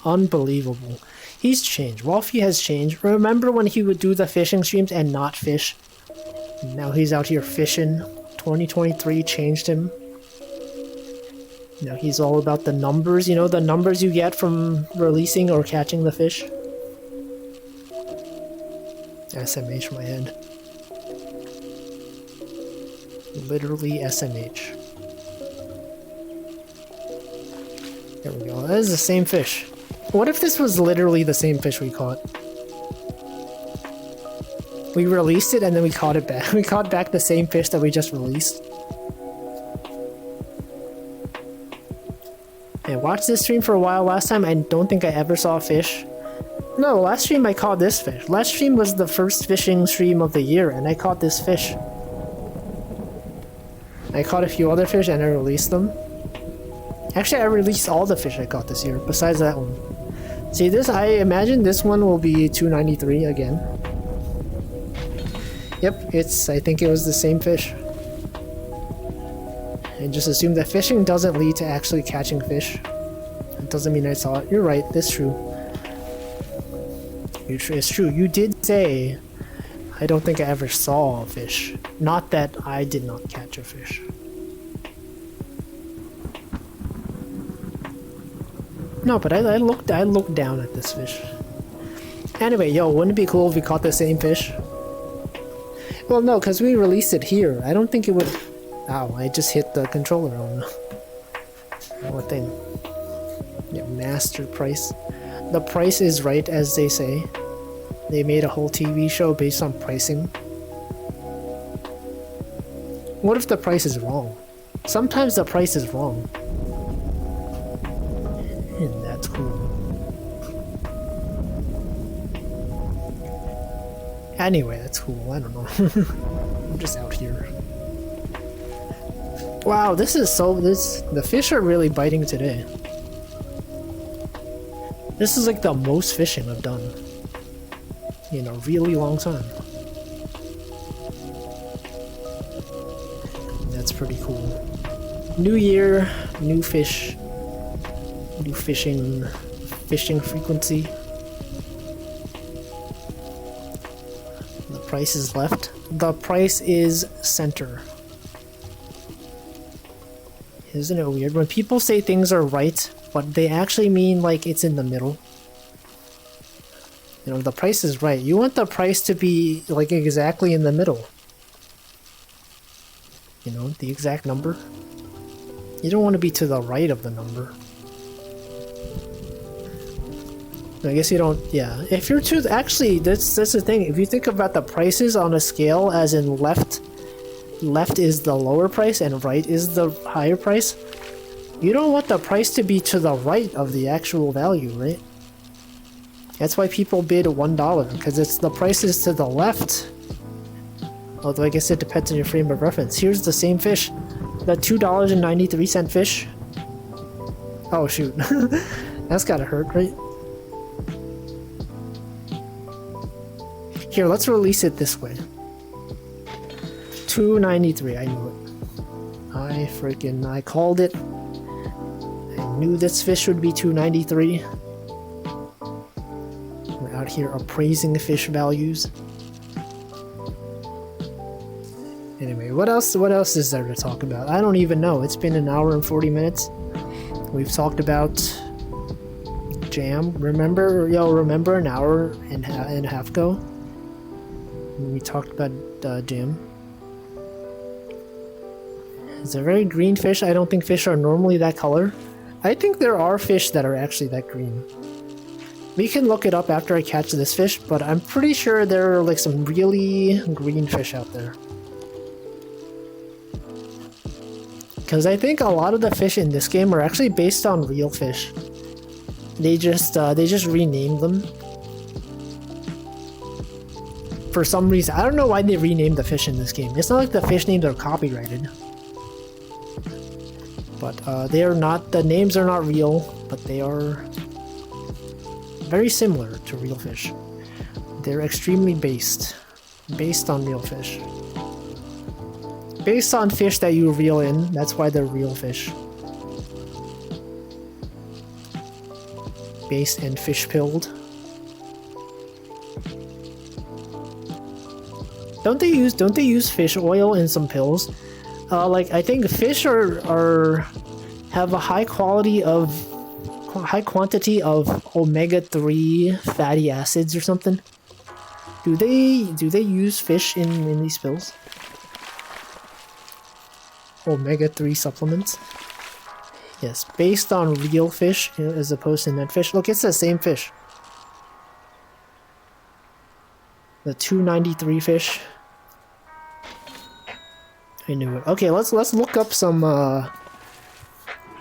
Unbelievable. He's changed. Wolfie has changed. Remember when he would do the fishing streams and not fish? Now he's out here fishing. 2023 changed him. Now he's all about the numbers, you know, the numbers you get from releasing or catching the fish. SMH my head. Literally SMH. There we go. That is the same fish. What if this was literally the same fish we caught? We released it and then we caught it back. We caught back the same fish that we just released. I watched this stream for a while last time. I don't think I ever saw a fish. No, last stream I caught this fish. Last stream was the first fishing stream of the year and I caught this fish. I caught a few other fish and I released them. Actually, I released all the fish I caught this year, besides that one. See this? I imagine this one will be 293 again. Yep, I think it was the same fish. And just assume that fishing doesn't lead to actually catching fish. It doesn't mean I saw it. You're right, that's true. It's true. You did say, I don't think I ever saw a fish. Not that I did not catch a fish. No, but I looked down at this fish. Anyway, yo, wouldn't it be cool if we caught the same fish? Well, no, because we released it here. I don't think it would... Ow, I just hit the controller on what thing? Yeah, master price. The price is right, as they say. They made a whole TV show based on pricing. What if the price is wrong? Sometimes the price is wrong. And that's cool. Anyway, that's cool. I don't know. I'm just out here. Wow, this is so... the fish are really biting today. This is like the most fishing I've done in a really long time. That's pretty cool. New year, new fish, new fishing frequency. The price is left. The price is center. Isn't it weird? When people say things are right, but they actually mean like it's in the middle. You know, the price is right. You want the price to be like exactly in the middle. You know, the exact number. You don't want to be to the right of the number. I guess you don't, yeah. If you're to, actually, that's the thing. If you think about the prices on a scale as in left is the lower price and right is the higher price, you don't want the price to be to the right of the actual value, right? That's why people bid $1, because it's the price is to the left. Although I guess it depends on your frame of reference. Here's the same fish. The $2.93 fish. Oh shoot. That's gotta hurt, right? Here, let's release it this way. $2.93, I knew it. I called it. I knew this fish would be $2.93. out here appraising fish values. Anyway, what else is there to talk about? I don't even know. It's been an hour and 40 minutes. We've talked about Jam. Remember an hour and a half ago when we talked about Jam? It's a very green fish. I don't think fish are normally that color. I think there are fish that are actually that green. We can look it up after I catch this fish, but I'm pretty sure there are like some really green fish out there. Because I think a lot of the fish in this game are actually based on real fish. They just renamed them. For some reason. I don't know why they renamed the fish in this game. It's not like the fish names are copyrighted. But they are not, the names are not real, but they are very similar to real fish. They're extremely based on real fish. Based on fish that you reel in, that's why they're real fish. Based and fish pilled. Don't they use fish oil in some pills? Like I think fish have a high quantity of omega-3 fatty acids or something. Do they use fish in these pills? Omega-3 supplements? Yes, based on real fish as opposed to net fish. Look, it's the same fish. The 293 fish. I knew it. Okay, let's look up some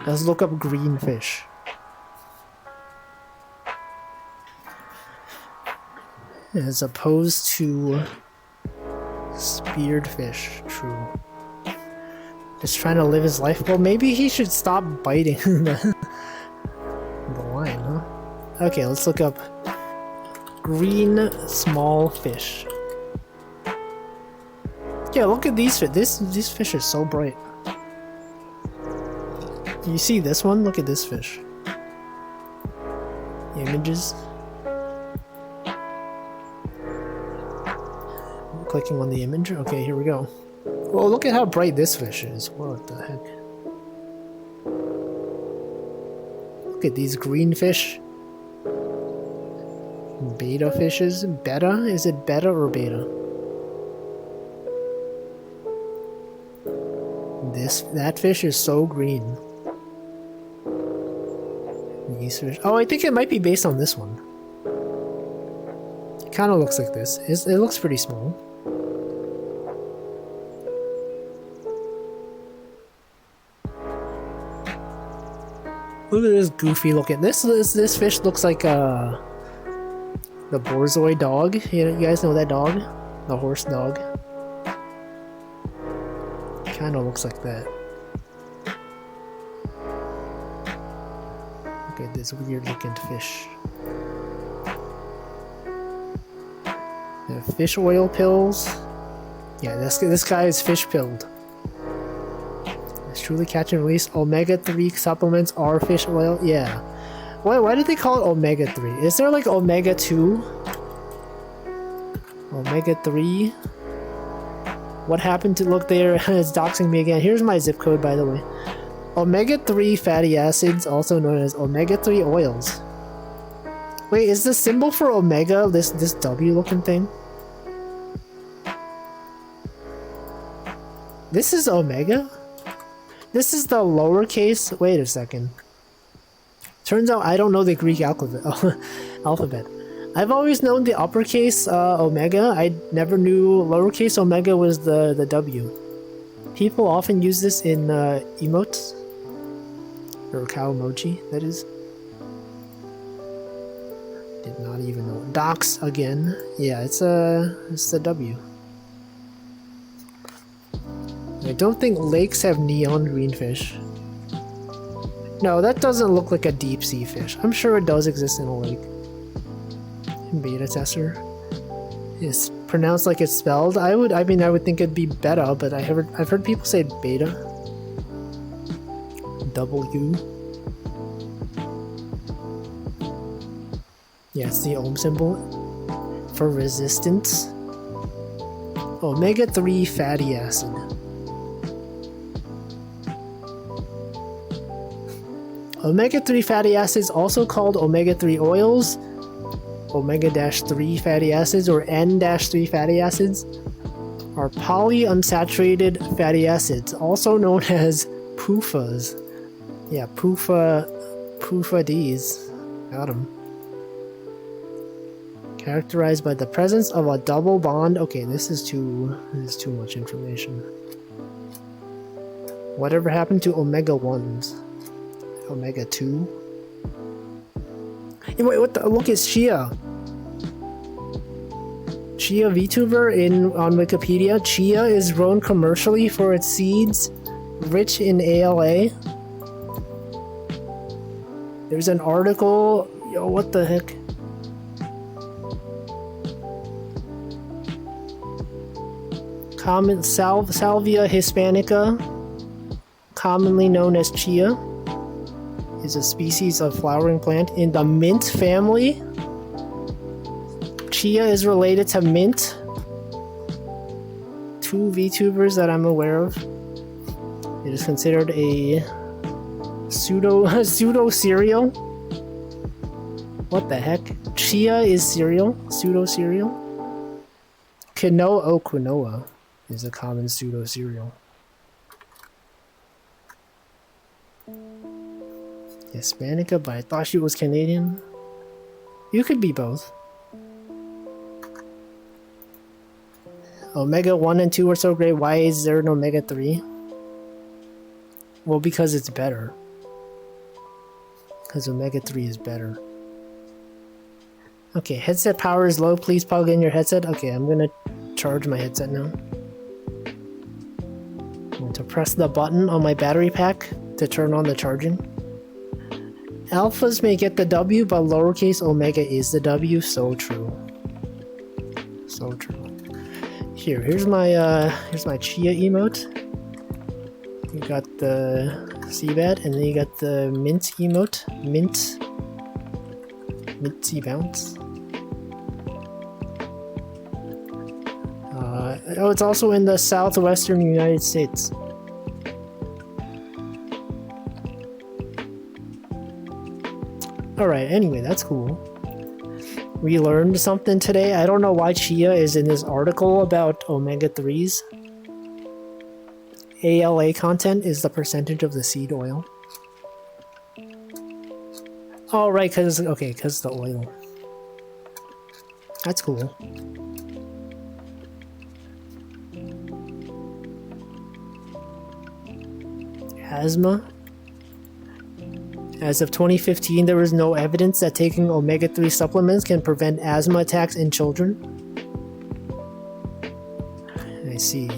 let's look up green fish. As opposed to speared fish. True. Just trying to live his life. Well, maybe he should stop biting the line, huh? Okay, let's look up green small fish. Yeah, look at these fish. These fish are so bright. You see this one? Look at this fish. Images. I'm clicking on the image. Okay, here we go. Well, look at how bright this fish is. What the heck? Look at these green fish. Beta fishes. Beta? Is it beta or beta? That fish is so green. These fish. Oh, I think it might be based on this one. It kind of looks like this. It looks pretty small. Look at this goofy looking. This fish looks like the Borzoi dog. You guys know that dog? The horse dog. Kind of looks like that. Look at this weird looking fish. The fish oil pills. Yeah, this guy is fish pilled. It's truly catch and release. Omega-3 supplements are fish oil. Yeah. Why did they call it omega-3? Is there like omega-2? Omega-3? What happened to look there? It's doxing me again. Here's my zip code, by the way. Omega-3 fatty acids, also known as omega-3 oils. Wait, is the symbol for omega this W looking thing? This is omega? This is the lowercase. Wait a second. Turns out I don't know the Greek alphabet. I've always known the uppercase omega. I never knew lowercase omega was the W. People often use this in emotes. Or cow emoji, that is. Did not even know. Docs again. Yeah, it's the W. I don't think lakes have neon green fish. No, that doesn't look like a deep sea fish. I'm sure it does exist in a lake. Beta tester. It's pronounced like it's spelled. I would think it'd be beta, but I've heard people say beta. W. Yeah, it's the ohm symbol for resistance. Omega-3 fatty acid. Omega-3 fatty acids, also called omega-3 oils, omega-3 fatty acids, or N-3 fatty acids, are polyunsaturated fatty acids, also known as PUFAs. Yeah, PUFA-Ds. Got them. Characterized by the presence of a double bond. Okay, this is too much information. Whatever happened to omega-1s? Omega-2? Hey, wait, what the? Look, it's Chia. Chia VTuber on Wikipedia. Chia is grown commercially for its seeds, rich in ALA. There's an article. Yo, what the heck? Common Salvia hispanica, commonly known as chia, is a species of flowering plant in the mint family. Chia is related to mint. 2 VTubers that I'm aware of. It is considered a pseudo cereal. What the heck? Chia is cereal? Pseudo cereal? Quinoa is a common pseudo cereal. Hispanica, but I thought she was Canadian. You could be both. Omega-1 and 2 are so great. Why is there an omega-3? Well, because it's better. Because omega-3 is better. Okay, headset power is low. Please plug in your headset. Okay, I'm gonna charge my headset now. I'm going to press the button on my battery pack to turn on the charging. Alphas may get the W, but lowercase omega is the W. So true. So true. Here's my chia emote. You got the Seabat, and then you got the mint emote. Minty bounce. Oh, it's also in the southwestern United States. Alright, anyway, that's cool. We learned something today. I don't know why chia is in this article about omega-3s. ALA content is the percentage of the seed oil. Oh, right, because the oil. That's cool. Asthma. As of 2015, there was no evidence that taking omega-3 supplements can prevent asthma attacks in children. I see.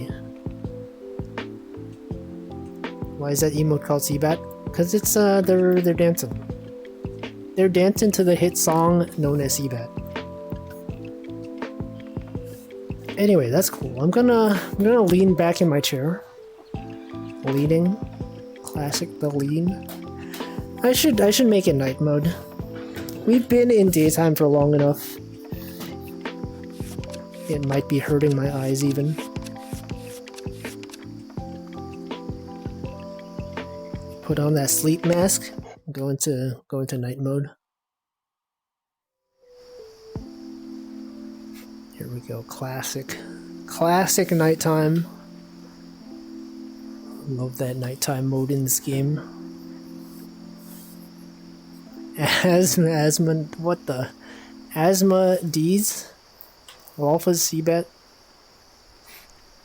Why is that emote called Seabat? Because it's they're dancing. They're dancing to the hit song known as Seabat. Anyway, that's cool. I'm gonna lean back in my chair. Leaning. Classic the lean. I should make it night mode. We've been in daytime for long enough. It might be hurting my eyes even. Put on that sleep mask. Go into night mode. Here we go. Classic nighttime. Love that nighttime mode in this game. Asthma, what the? Asthma D's? Alphas, Seabat?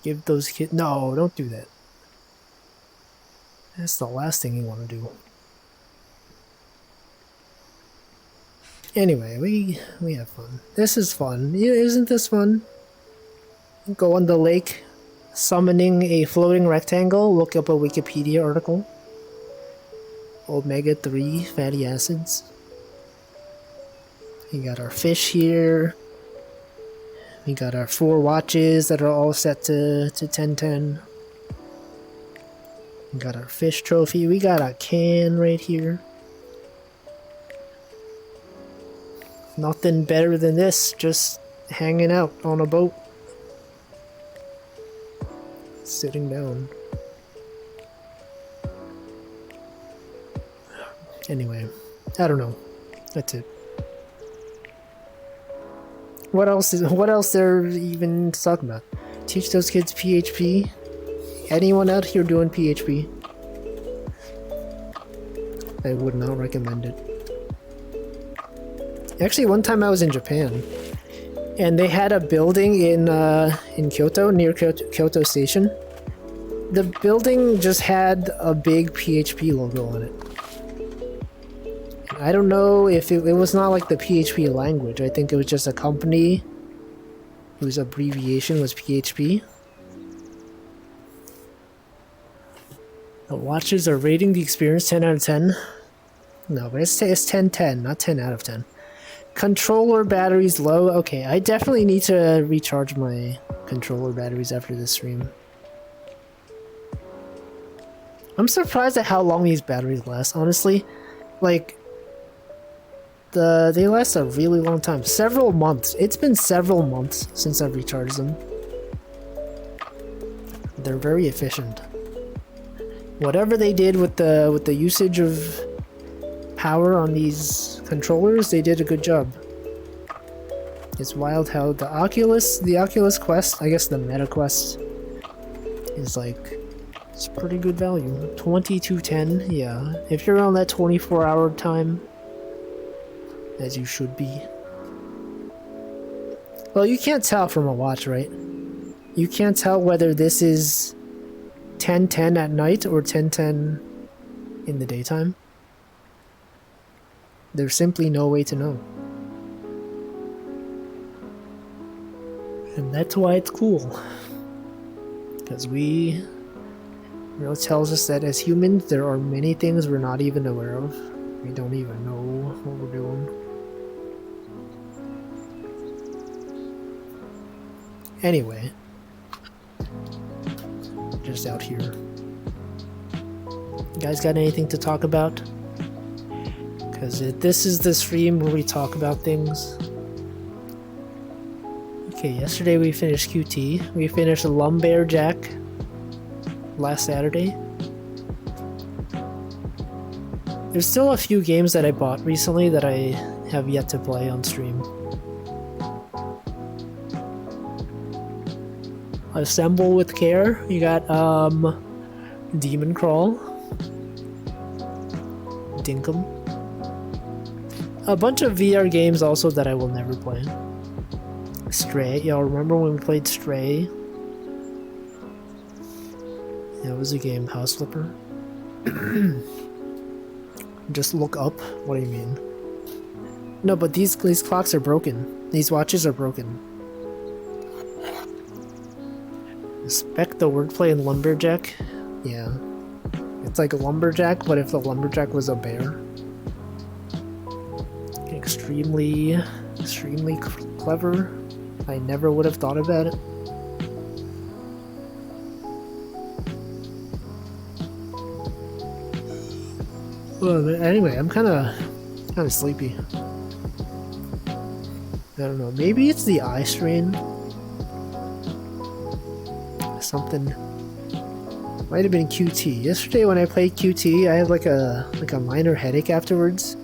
Give those kids. No, don't do that. That's the last thing you want to do. Anyway, we have fun. This is fun. Isn't this fun? Go on the lake, summoning a floating rectangle. Look up a Wikipedia article. Omega-3 fatty acids. We got our fish here. We got our 4 watches that are all set to 1010. We got our fish trophy. We got a can right here. Nothing better than this, just hanging out on a boat. Sitting down. Anyway, I don't know. That's it. What else there even to talk about? Teach those kids PHP? Anyone out here doing PHP? I would not recommend it. Actually, one time I was in Japan, and they had a building in Kyoto, near Kyoto Station. The building just had a big PHP logo on it. I don't know if it was not like the PHP language. I think it was just a company whose abbreviation was PHP. The watches are rating the experience 10 out of 10. No, but it's 10-10, not 10 out of 10. Controller batteries low. Okay, I definitely need to recharge my controller batteries after this stream. I'm surprised at how long these batteries last, honestly. Like, they last a really long time. Several months. It's been several months since I've recharged them. They're very efficient. Whatever they did with the usage of power on these controllers, they did a good job. It's wild how the Oculus Quest, I guess the Meta Quest, is like, it's pretty good value. 2210, yeah. If you're on that 24-hour time, as you should be. Well, you can't tell from a watch, right? You can't tell whether this is 10:10 at night or 10:10 in the daytime. There's simply no way to know. And that's why it's cool. Because it tells us that as humans, there are many things we're not even aware of. We don't even know what we're doing. Anyway. Just out here. You guys got anything to talk about? Because this is the stream where we talk about things. Okay, yesterday we finished QT. We finished Lumberjack last Saturday. There's still a few games that I bought recently that I have yet to play on stream. Assemble with care. You got Demon Crawl, Dinkum. A bunch of VR games also that I will never play. Stray. Y'all remember when we played Stray? Yeah, it was a game. House Flipper. Just look up? What do you mean? No, but these clocks are broken. These watches are broken. Respect the wordplay in Lumberjack? Yeah. It's like a lumberjack, but if the lumberjack was a bear. Extremely clever. I never would have thought about it. Well, anyway, I'm kind of sleepy. I don't know. Maybe it's the eye strain. Something. Might have been QT. Yesterday when I played QT, I had like a minor headache afterwards.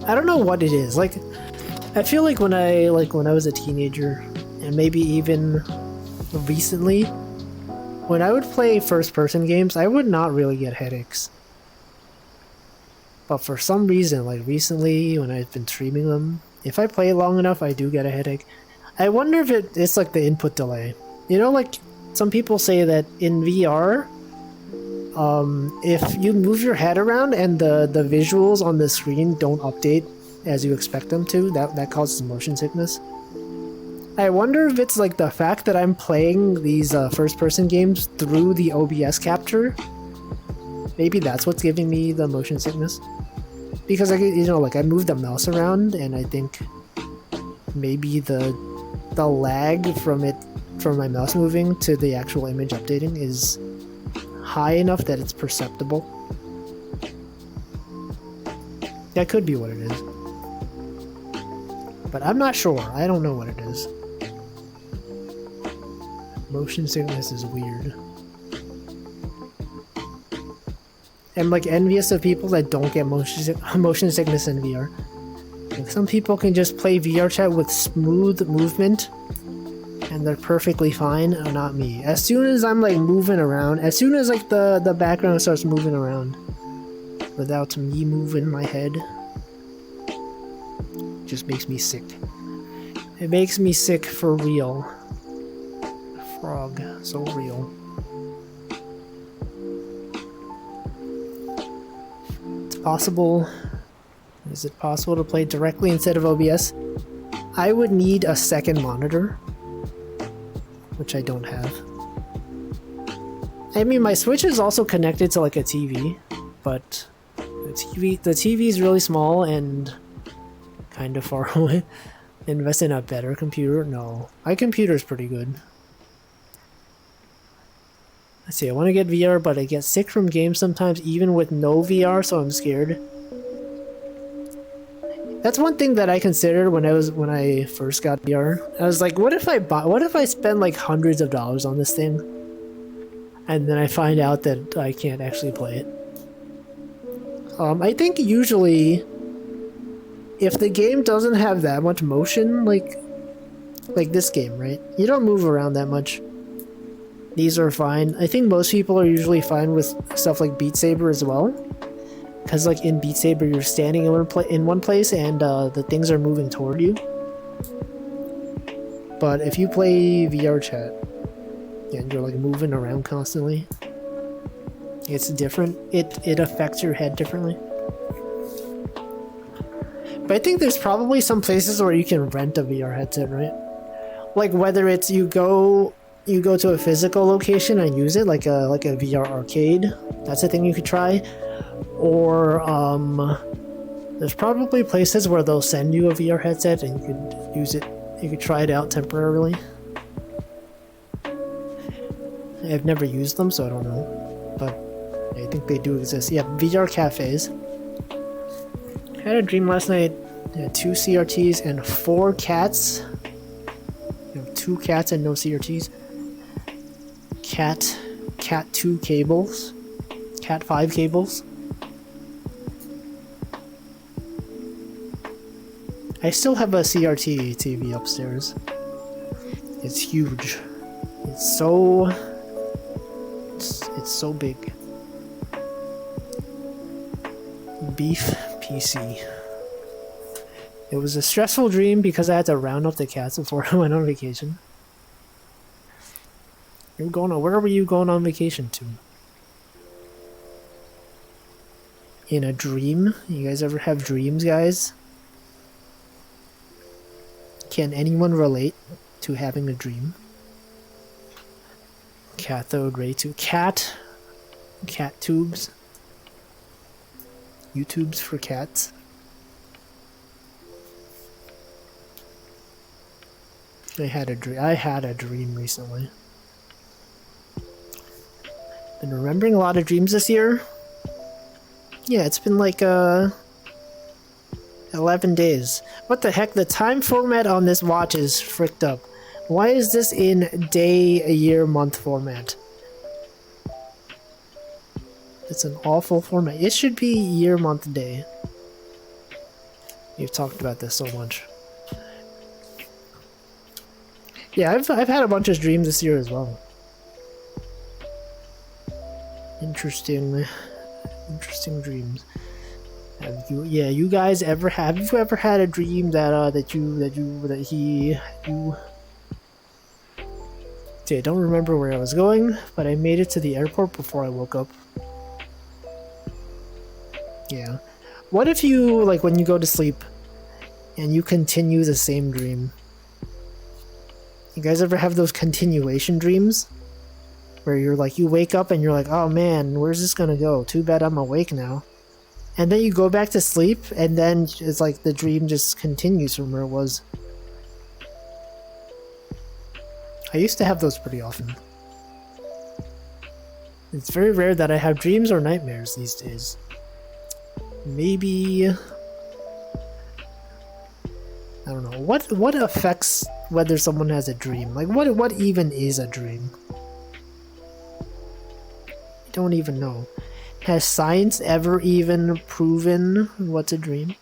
I don't know what it is. Like, I feel like when I was a teenager, and maybe even recently, when I would play first-person games, I would not really get headaches. But for some reason, like recently, when I've been streaming them, if I play long enough, I do get a headache. I wonder if it's like the input delay. You know, like some people say that in VR, if you move your head around and the visuals on the screen don't update as you expect them to, that causes motion sickness. I wonder if it's like the fact that I'm playing these first-person games through the OBS capture. Maybe that's what's giving me the motion sickness. Because I move the mouse around, and I think maybe the lag from my mouse moving to the actual image updating is high enough that it's perceptible. That could be what it is. But I'm not sure. I don't know what it is. Motion sickness is weird. I'm like envious of people that don't get motion sickness in VR. Like, some people can just play VR chat with smooth movement and they're perfectly fine. Not me. As soon as I'm like moving around, as soon as like the background starts moving around without me moving my head, it just makes me sick. It makes me sick for real. Frog, so real. It's possible. Is it possible to play directly instead of OBS? I would need a second monitor, which I don't have. I mean, my Switch is also connected to like a TV, but the TV is really small and kind of far away. Invest in a better computer? No, my computer is pretty good. Let's see, I want to get VR, but I get sick from games sometimes, even with no VR, so I'm scared. That's one thing that I considered when I first got VR. I was like, what if I spend like hundreds of dollars on this thing, and then I find out that I can't actually play it. I think usually, if the game doesn't have that much motion, like this game, right? You don't move around that much. These are fine. I think most people are usually fine with stuff like Beat Saber as well. Because like in Beat Saber, you're standing in one place and the things are moving toward you. But if you play VR chat and you're like moving around constantly, it's different. It affects your head differently. But I think there's probably some places where you can rent a VR headset, right? Like whether it's you go to a physical location and use it, like a VR arcade. That's a thing you could try. Or there's probably places where they'll send you a VR headset and you could use it. You could try it out temporarily. I've never used them, so I don't know. But I think they do exist. Yeah, VR cafes. I had a dream last night. I had 2 CRTs and 4 cats. 2 cats and no CRTs. Cat 2 cables. Cat 5 cables. I still have a CRT TV upstairs. It's huge. It's so big. Beef PC. It was a stressful dream because I had to round up the cats before I went on vacation. Where were you going on vacation to? In a dream? You guys ever have dreams, guys? Can anyone relate to having a dream? Cathode ray tube. Cat tubes. YouTubes for cats. I had a dream recently. Been remembering a lot of dreams this year. Yeah, it's been like 11 days. What the heck? The time format on this watch is fricked up. Why is this in day, year, month format? It's an awful format. It should be year, month, day. You've talked about this so much. Yeah, I've had a bunch of dreams this year as well. Interesting dreams. Have you guys ever have you ever had a dream that you See, I don't remember where I was going, but I made it to the airport before I woke up. Yeah. What if you, like, when you go to sleep and you continue the same dream? You guys ever have those continuation dreams? Where you're like, you wake up and you're like, oh man, where's this gonna go? Too bad I'm awake now. And then you go back to sleep, and then it's like the dream just continues from where it was. I used to have those pretty often. It's very rare that I have dreams or nightmares these days. Maybe... I don't know. What affects whether someone has a dream? Like, what even is a dream? I don't even know. Has science ever even proven what's a dream?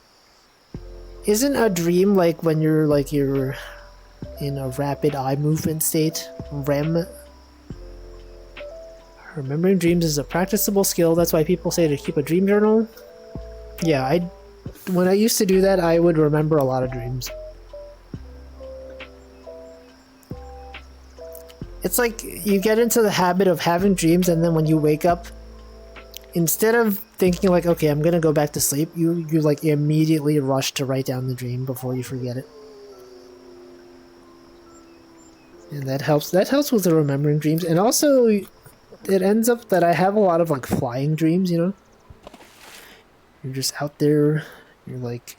Isn't a dream like when you're in a rapid eye movement state? REM? Remembering dreams is a practicable skill. That's why people say to keep a dream journal. Yeah, when I used to do that, I would remember a lot of dreams. It's like you get into the habit of having dreams, and then when you wake up, instead of thinking like, okay, I'm gonna go back to sleep, you like immediately rush to write down the dream before you forget it. And that helps with the remembering dreams. And also, it ends up that I have a lot of like flying dreams, you know? You're just out there, you're like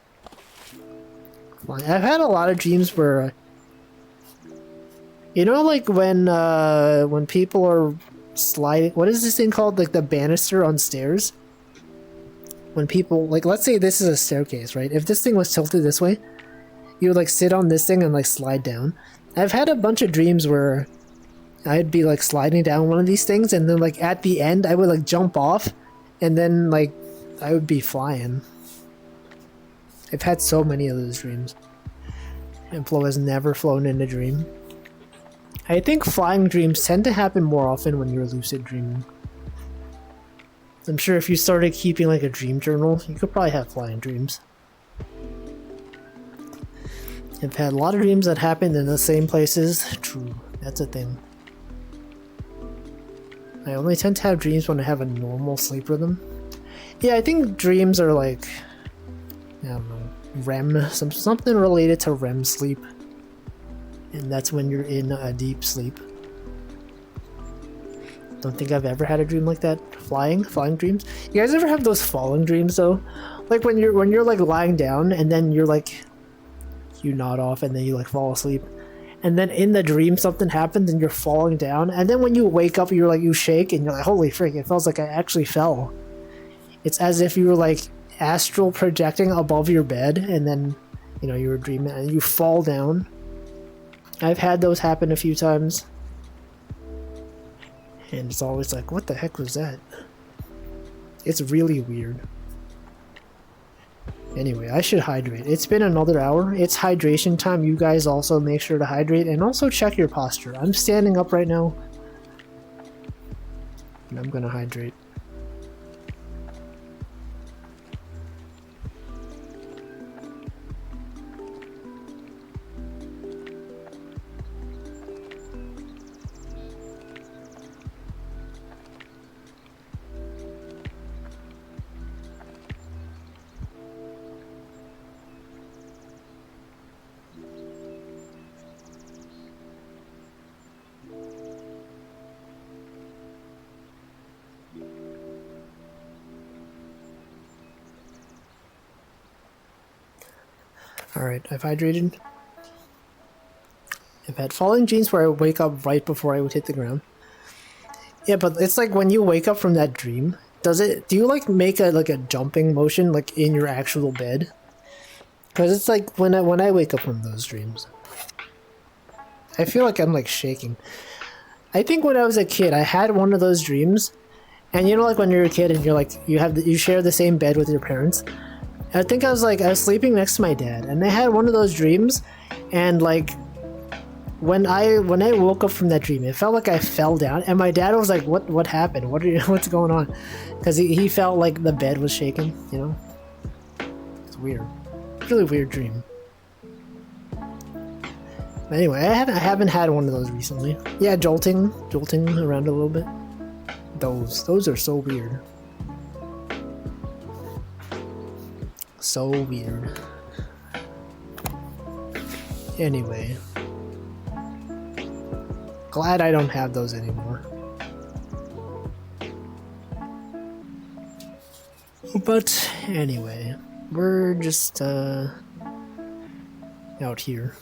flying. I've had a lot of dreams where, you know, like when people are sliding, what is this thing called? Like the banister on stairs? When people, like, let's say this is a staircase, right? If this thing was tilted this way, you would like sit on this thing and like slide down. I've had a bunch of dreams where I'd be like sliding down one of these things, and then like at the end I would like jump off, and then like I would be flying. I've had so many of those dreams. And Flo has never flown in a dream. I think flying dreams tend to happen more often when you're lucid dreaming. I'm sure if you started keeping like a dream journal, you could probably have flying dreams. I've had a lot of dreams that happened in the same places. True, that's a thing. I only tend to have dreams when I have a normal sleep rhythm. Yeah, I think dreams are like, I don't know, REM, something related to REM sleep. And that's when you're in a deep sleep. Don't think I've ever had a dream like that. Flying dreams. You guys ever have those falling dreams though? Like when you're like lying down, and then you're like, you nod off, and then you like fall asleep, and then in the dream something happens and you're falling down, and then when you wake up you're like, you shake and you're like, holy frick, it feels like I actually fell. It's as if you were like astral projecting above your bed, and then, you know, you were dreaming and you fall down. I've had those happen a few times, and it's always like, what the heck was that? It's really weird. Anyway, I should hydrate. It's been another hour. It's hydration time. You guys also make sure to hydrate, and also check your posture. I'm standing up right now, and I'm gonna hydrate. Alright, I've hydrated. I've had falling dreams where I wake up right before I would hit the ground. Yeah, but it's like when you wake up from that dream, do you like make a jumping motion like in your actual bed? Because it's like when I wake up from those dreams, I feel like I'm like shaking. I think when I was a kid, I had one of those dreams, and you know, like when you're a kid and you're like, you share the same bed with your parents. I think I was sleeping next to my dad, and I had one of those dreams, and like when I woke up from that dream, it felt like I fell down, and my dad was like, "What happened? What's going on?" Because he felt like the bed was shaking. You know, it's weird. It's a really weird dream. But anyway, I haven't had one of those recently. Yeah, jolting around a little bit. Those are so weird. So weird. Anyway. Glad I don't have those anymore. But anyway, we're just out here.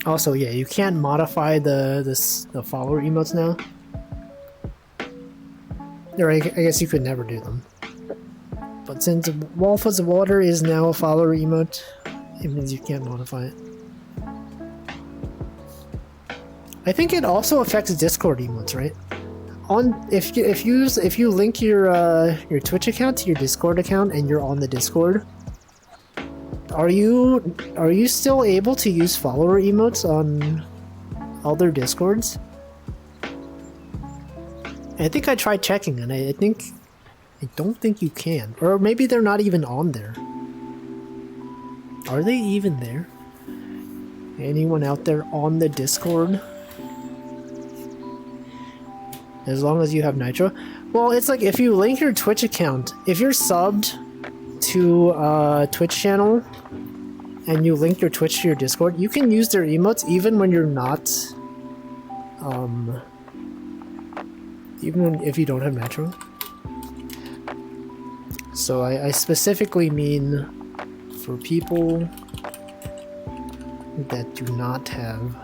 Also, yeah, you can't modify the follower emotes now. Or I guess you could never do them. But since Wolf of the Water is now a follower emote, it means you can't modify it. I think it also affects Discord emotes, right? If you link your Twitch account to your Discord account and you're on the Discord, are you still able to use follower emotes on other Discords? I think I tried checking and I don't think you can. Or maybe they're not even on there. Are they even there? Anyone out there on the Discord? As long as you have Nitro? Well, it's like if you link your Twitch account, if you're subbed to a Twitch channel and you link your Twitch to your Discord, you can use their emotes even when you're not, if you don't have Nitro. So I specifically mean for people that do not have...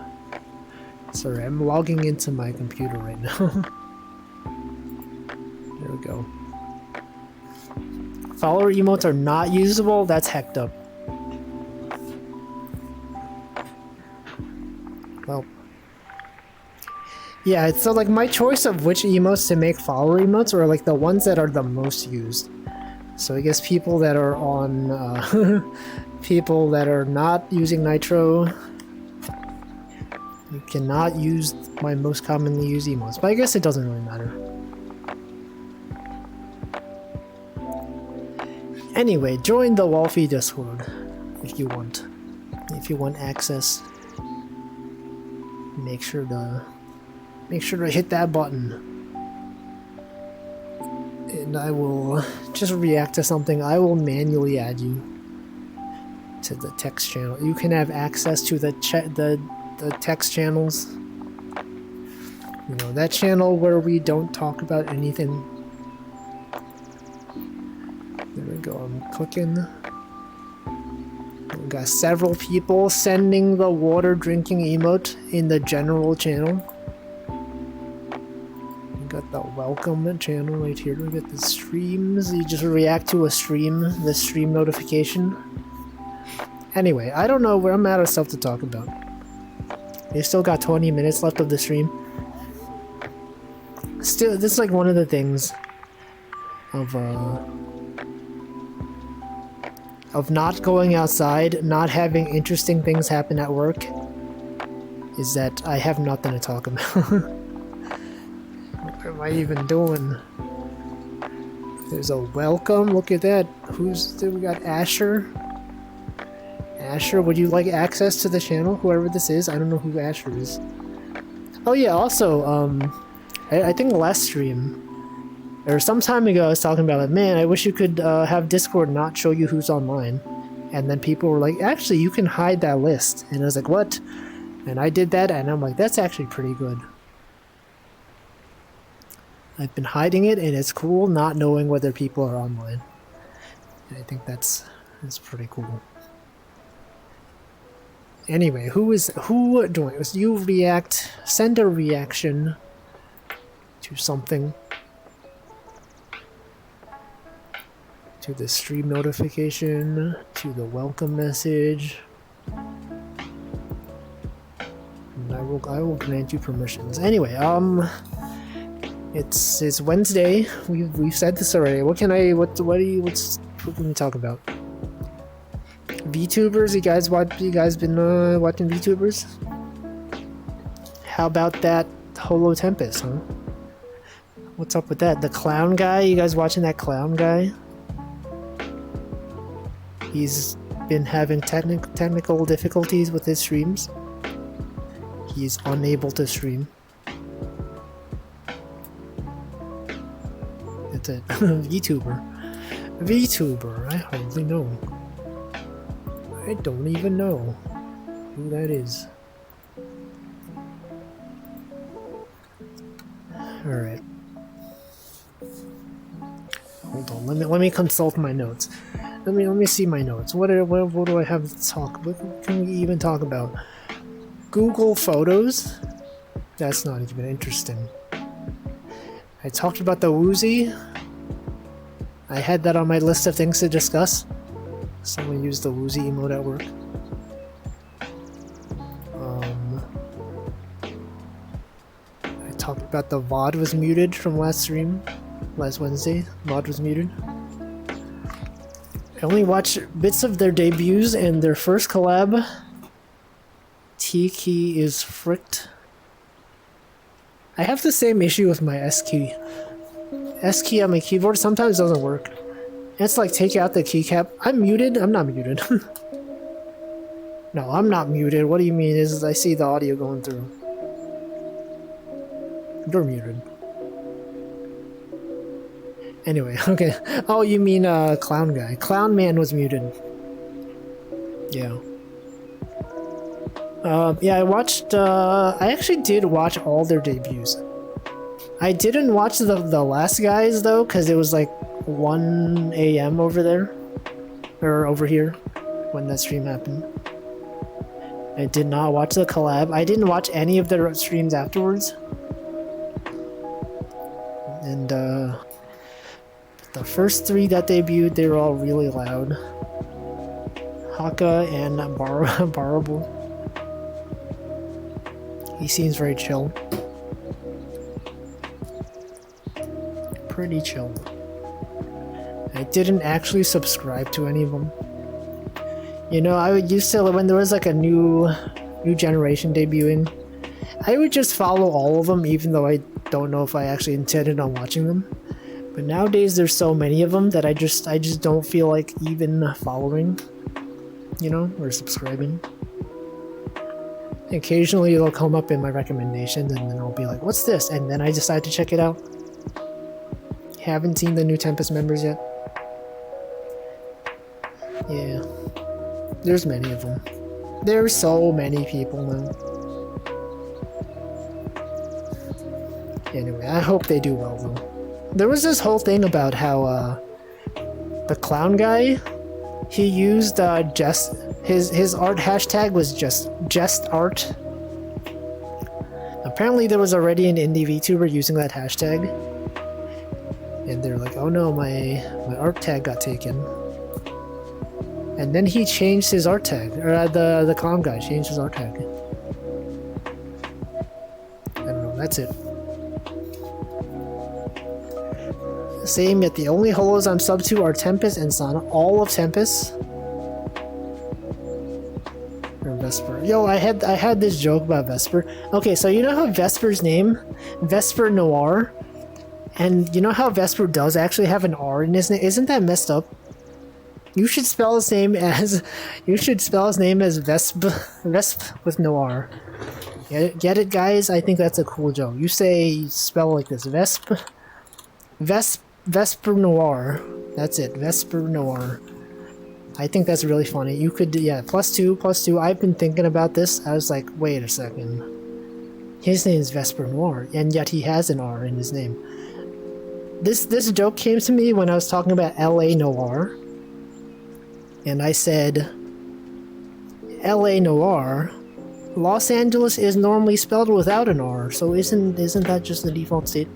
Sorry, I'm logging into my computer right now. There we go. Follower emotes are not usable? That's hecked up. Well. Yeah, so like my choice of which emotes to make follower emotes are like the ones that are the most used. So I guess people that are on... people that are not using Nitro... You cannot use my most commonly used emotes, but I guess it doesn't really matter. Anyway, join the Wolfie Discord if you want. If you want access, make sure to hit that button. And I will just react to something. I will manually add you to the text channel. You can have access to the text channels. You know, that channel where we don't talk about anything. There we go, I'm clicking. We've got several people sending the water drinking emote in the general channel. We got the welcome channel right here. We got the streams. You just react to a stream, the stream notification. Anyway, I don't know where I'm out of stuff to talk about. We still got 20 minutes left of the stream. Still, this is like one of the things of not going outside, not having interesting things happen at work, is that I have nothing to talk about. What am I even doing? There's a welcome, look at that. Who's there? We got Asher. Asher, would you like access to the channel? Whoever this is, I don't know who Asher is. Oh yeah, also, I think last stream, or some time ago, I was talking about, like, man, I wish you could have Discord not show you who's online. And then people were like, actually, you can hide that list. And I was like, what? And I did that, and I'm like, that's actually pretty good. I've been hiding it, and it's cool not knowing whether people are online. And I think that's pretty cool. Anyway, who doing this? You react, send a reaction to something. To the stream notification, to the welcome message. And I will grant you permissions. Anyway, it's Wednesday. We've said this already. What can we talk about? VTubers, you guys been watching VTubers? How about that Holo Tempest, huh? What's up with that? The clown guy, you guys watching that clown guy? He's been having technical difficulties with his streams. He's unable to stream. That's it. VTuber, I hardly know. I don't even know who that is. Alright. Hold on, let me consult my notes. Let me see my notes. What do I have to talk? What can we even talk about? Google Photos? That's not even interesting. I talked about the Woozy. I had that on my list of things to discuss. Someone used the Woozy emote at work. about the VOD was muted from last stream. Last Wednesday, VOD was muted. I only watched bits of their debuts and their first collab. T-key is fricked. I have the same issue with my S key. S key on my keyboard sometimes doesn't work. It's like take out the keycap. I'm muted? I'm not muted. No, I'm not muted. What do you mean is I see the audio going through. You're muted. Anyway, okay. Oh, you mean Clown Guy. Clown Man was muted. Yeah. Yeah, I watched, I actually did watch all their debuts. I didn't watch the last guys, though, because it was like 1 a.m. over there. Or over here, when that stream happened. I did not watch the collab. I didn't watch any of their streams afterwards. And, the first 3 that debuted, they were all really loud. Haka and Barable. He seems very chill. Pretty chill. I didn't actually subscribe to any of them. You know, I would used to, when there was like a new generation debuting, I would just follow all of them, even though I don't know if I actually intended on watching them. But nowadays there's so many of them that I just don't feel like even following, you know, or subscribing. Occasionally it'll come up in my recommendations and then I'll be like, what's this? And then I decide to check it out. Haven't seen the new Tempest members yet. Yeah. There's many of them. There's so many people now. Anyway, I hope they do well though. There was this whole thing about how the Clown Guy, he used his art hashtag was just art. Apparently there was already an indie VTuber using that hashtag. And they're like, oh no, my art tag got taken. And then he changed his art tag, or the Clown Guy changed his art tag. I don't know, that's it. Same, yet the only holos I'm sub to are Tempest and Sana. All of Tempest. Or Vesper. Yo, I had this joke about Vesper. Okay, so you know how Vesper's name? Vesper Noir? And you know how Vesper does actually have an R in his name? Isn't that messed up? You should spell his name as Vesp with no R. Get it, guys? I think that's a cool joke. You spell like this, Vesper Noir. That's it, Vesper Noir. I think that's really funny. You could, yeah, +2. I've been thinking about this. I was like, wait a second. His name is Vesper Noir, and yet he has an R in his name. This joke came to me when I was talking about LA Noir. And I said, LA Noir, Los Angeles is normally spelled without an R, so isn't that just the default state?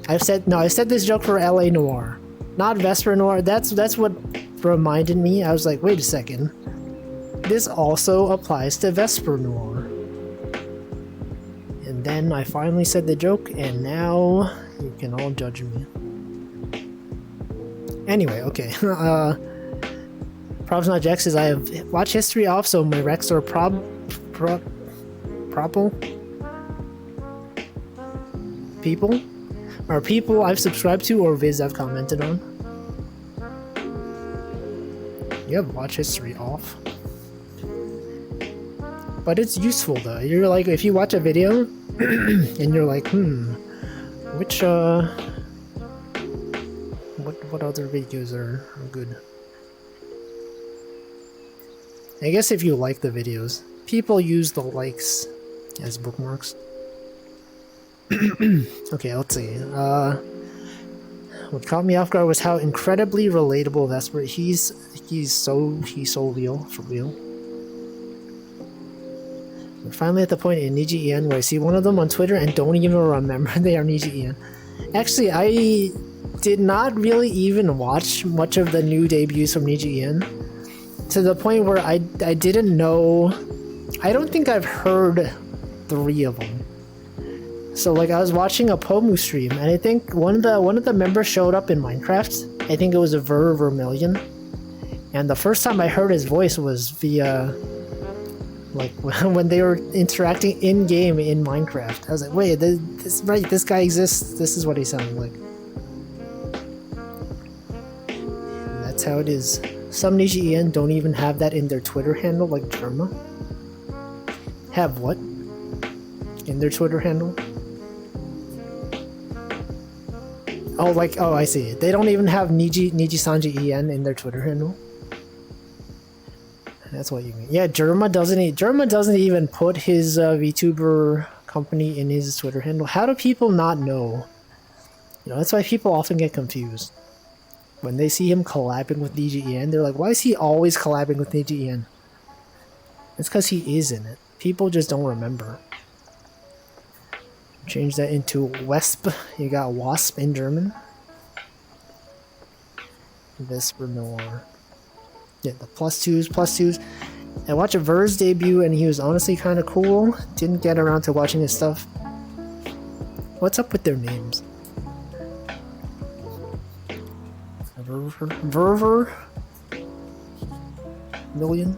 I said this joke for LA Noir, not Vesper Noir. That's what reminded me. I was like, wait a second. This also applies to Vesper Noir. And then I finally said the joke, and now you can all judge me. Anyway, okay. Probs Not Jack says I have watch history off, so my recs are people I've subscribed to or vids I've commented on. You have watch history off. But it's useful though. You're like, if you watch a video and you're like, which what other videos are good? I guess if you like the videos, people use the likes as bookmarks. Okay, let's see. What caught me off guard was how incredibly relatable Vesper. He's so real, for real. We're finally at the point in Niji Ian where I see one of them on Twitter and don't even remember they are Niji Ian. Actually, I did not really even watch much of the new debuts from Niji Ian. To the point where I didn't know. I don't think I've heard 3 of them. So like I was watching a Pomu stream, and I think one of the members showed up in Minecraft. I think it was a Vermilion, and the first time I heard his voice was via like when they were interacting in game in Minecraft. I was like, wait, this guy exists. This is what he sounded like. And that's how it is. Some Niji EN don't even have that in their Twitter handle, like Germa. Have what? In their Twitter handle? Oh, like, oh, I see. They don't even have Niji Sanji EN in their Twitter handle. That's what you mean. Yeah, Germa doesn't even put his VTuber company in his Twitter handle. How do people not know? You know, that's why people often get confused. When they see him collabing with Niji EN, they're like, why is he always collabing with Niji EN? It's because he is in it. People just don't remember. Change that into Wesp. You got Wasp in German. Vesper Noir. Yeah, the +2s. I watched a Ver's debut and he was honestly kind of cool. Didn't get around to watching his stuff. What's up with their names? Verver Million.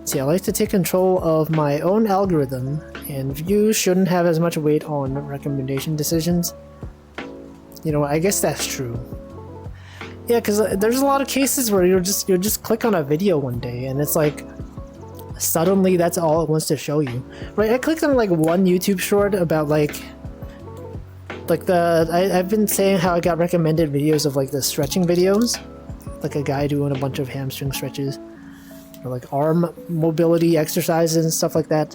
See, I like to take control of my own algorithm, and views shouldn't have as much weight on recommendation decisions. You know, I guess that's true. Yeah, because there's a lot of cases where you'll just click on a video one day, and it's like suddenly that's all it wants to show you. Right? I clicked on like one YouTube short about like I've been saying how I got recommended videos of like the stretching videos, like a guy doing a bunch of hamstring stretches, or like arm mobility exercises and stuff like that.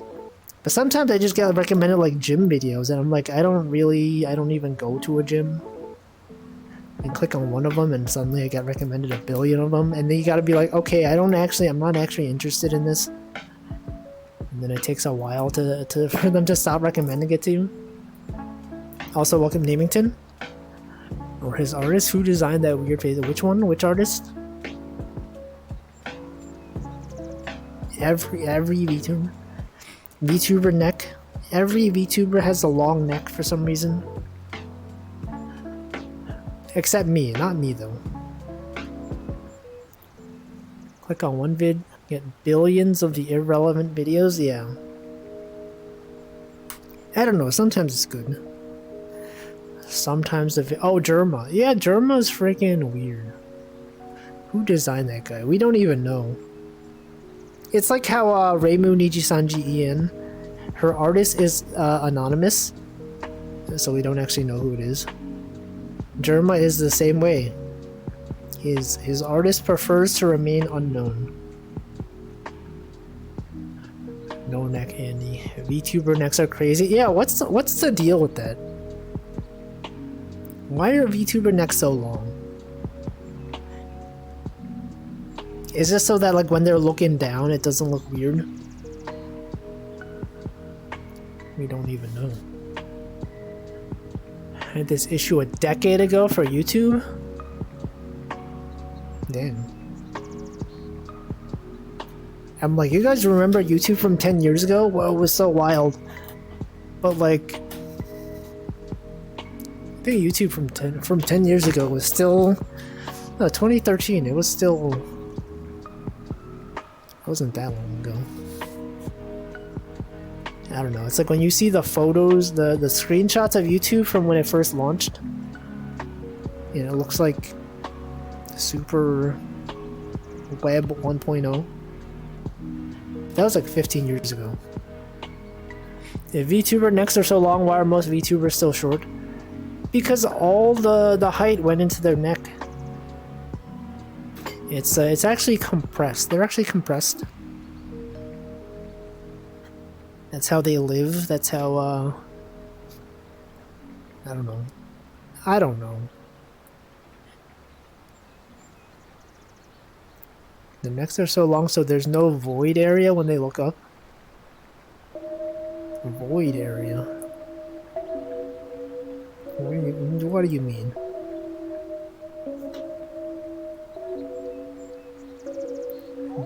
But sometimes I just get recommended like gym videos, and I'm like, I don't even go to a gym. And click on one of them, and suddenly I get recommended a billion of them, and then you gotta be like, okay, I'm not actually interested in this. And then it takes a while for them to stop recommending it to you. Also, welcome Namington. Or his artist who designed that weird face. Which one? Which artist? Every VTuber. VTuber neck. Every VTuber has a long neck for some reason. Except me, not me though. Click on one vid, get billions of the irrelevant videos, yeah. I don't know, sometimes it's good. Sometimes oh, Germa. Yeah, Germa's freaking weird. Who designed that guy? We don't even know. It's like how Reimu Niji Sanji EN, her artist is anonymous, so we don't actually know who it is. Germa is the same way. His artist prefers to remain unknown. No neck Andy. VTuber necks are crazy. Yeah, what's the deal with that? Why are VTuber necks so long? Is it so that like when they're looking down it doesn't look weird? We don't even know. I had this issue a decade ago for YouTube? Damn. I'm like, you guys remember YouTube from 10 years ago? Well, it was so wild. But like, I think YouTube from 10 years ago was still, no, 2013. It was still, it wasn't that long ago. I don't know. It's like when you see the photos, the screenshots of YouTube from when it first launched. You know, it looks like super web 1.0. That was like 15 years ago. If VTuber necks are so long, why are most VTubers still short? Because all the height went into their neck. It's actually compressed. They're actually compressed. That's how they live. That's how, I don't know. I don't know. The necks are so long so there's no void area when they look up. Void area? What do you mean?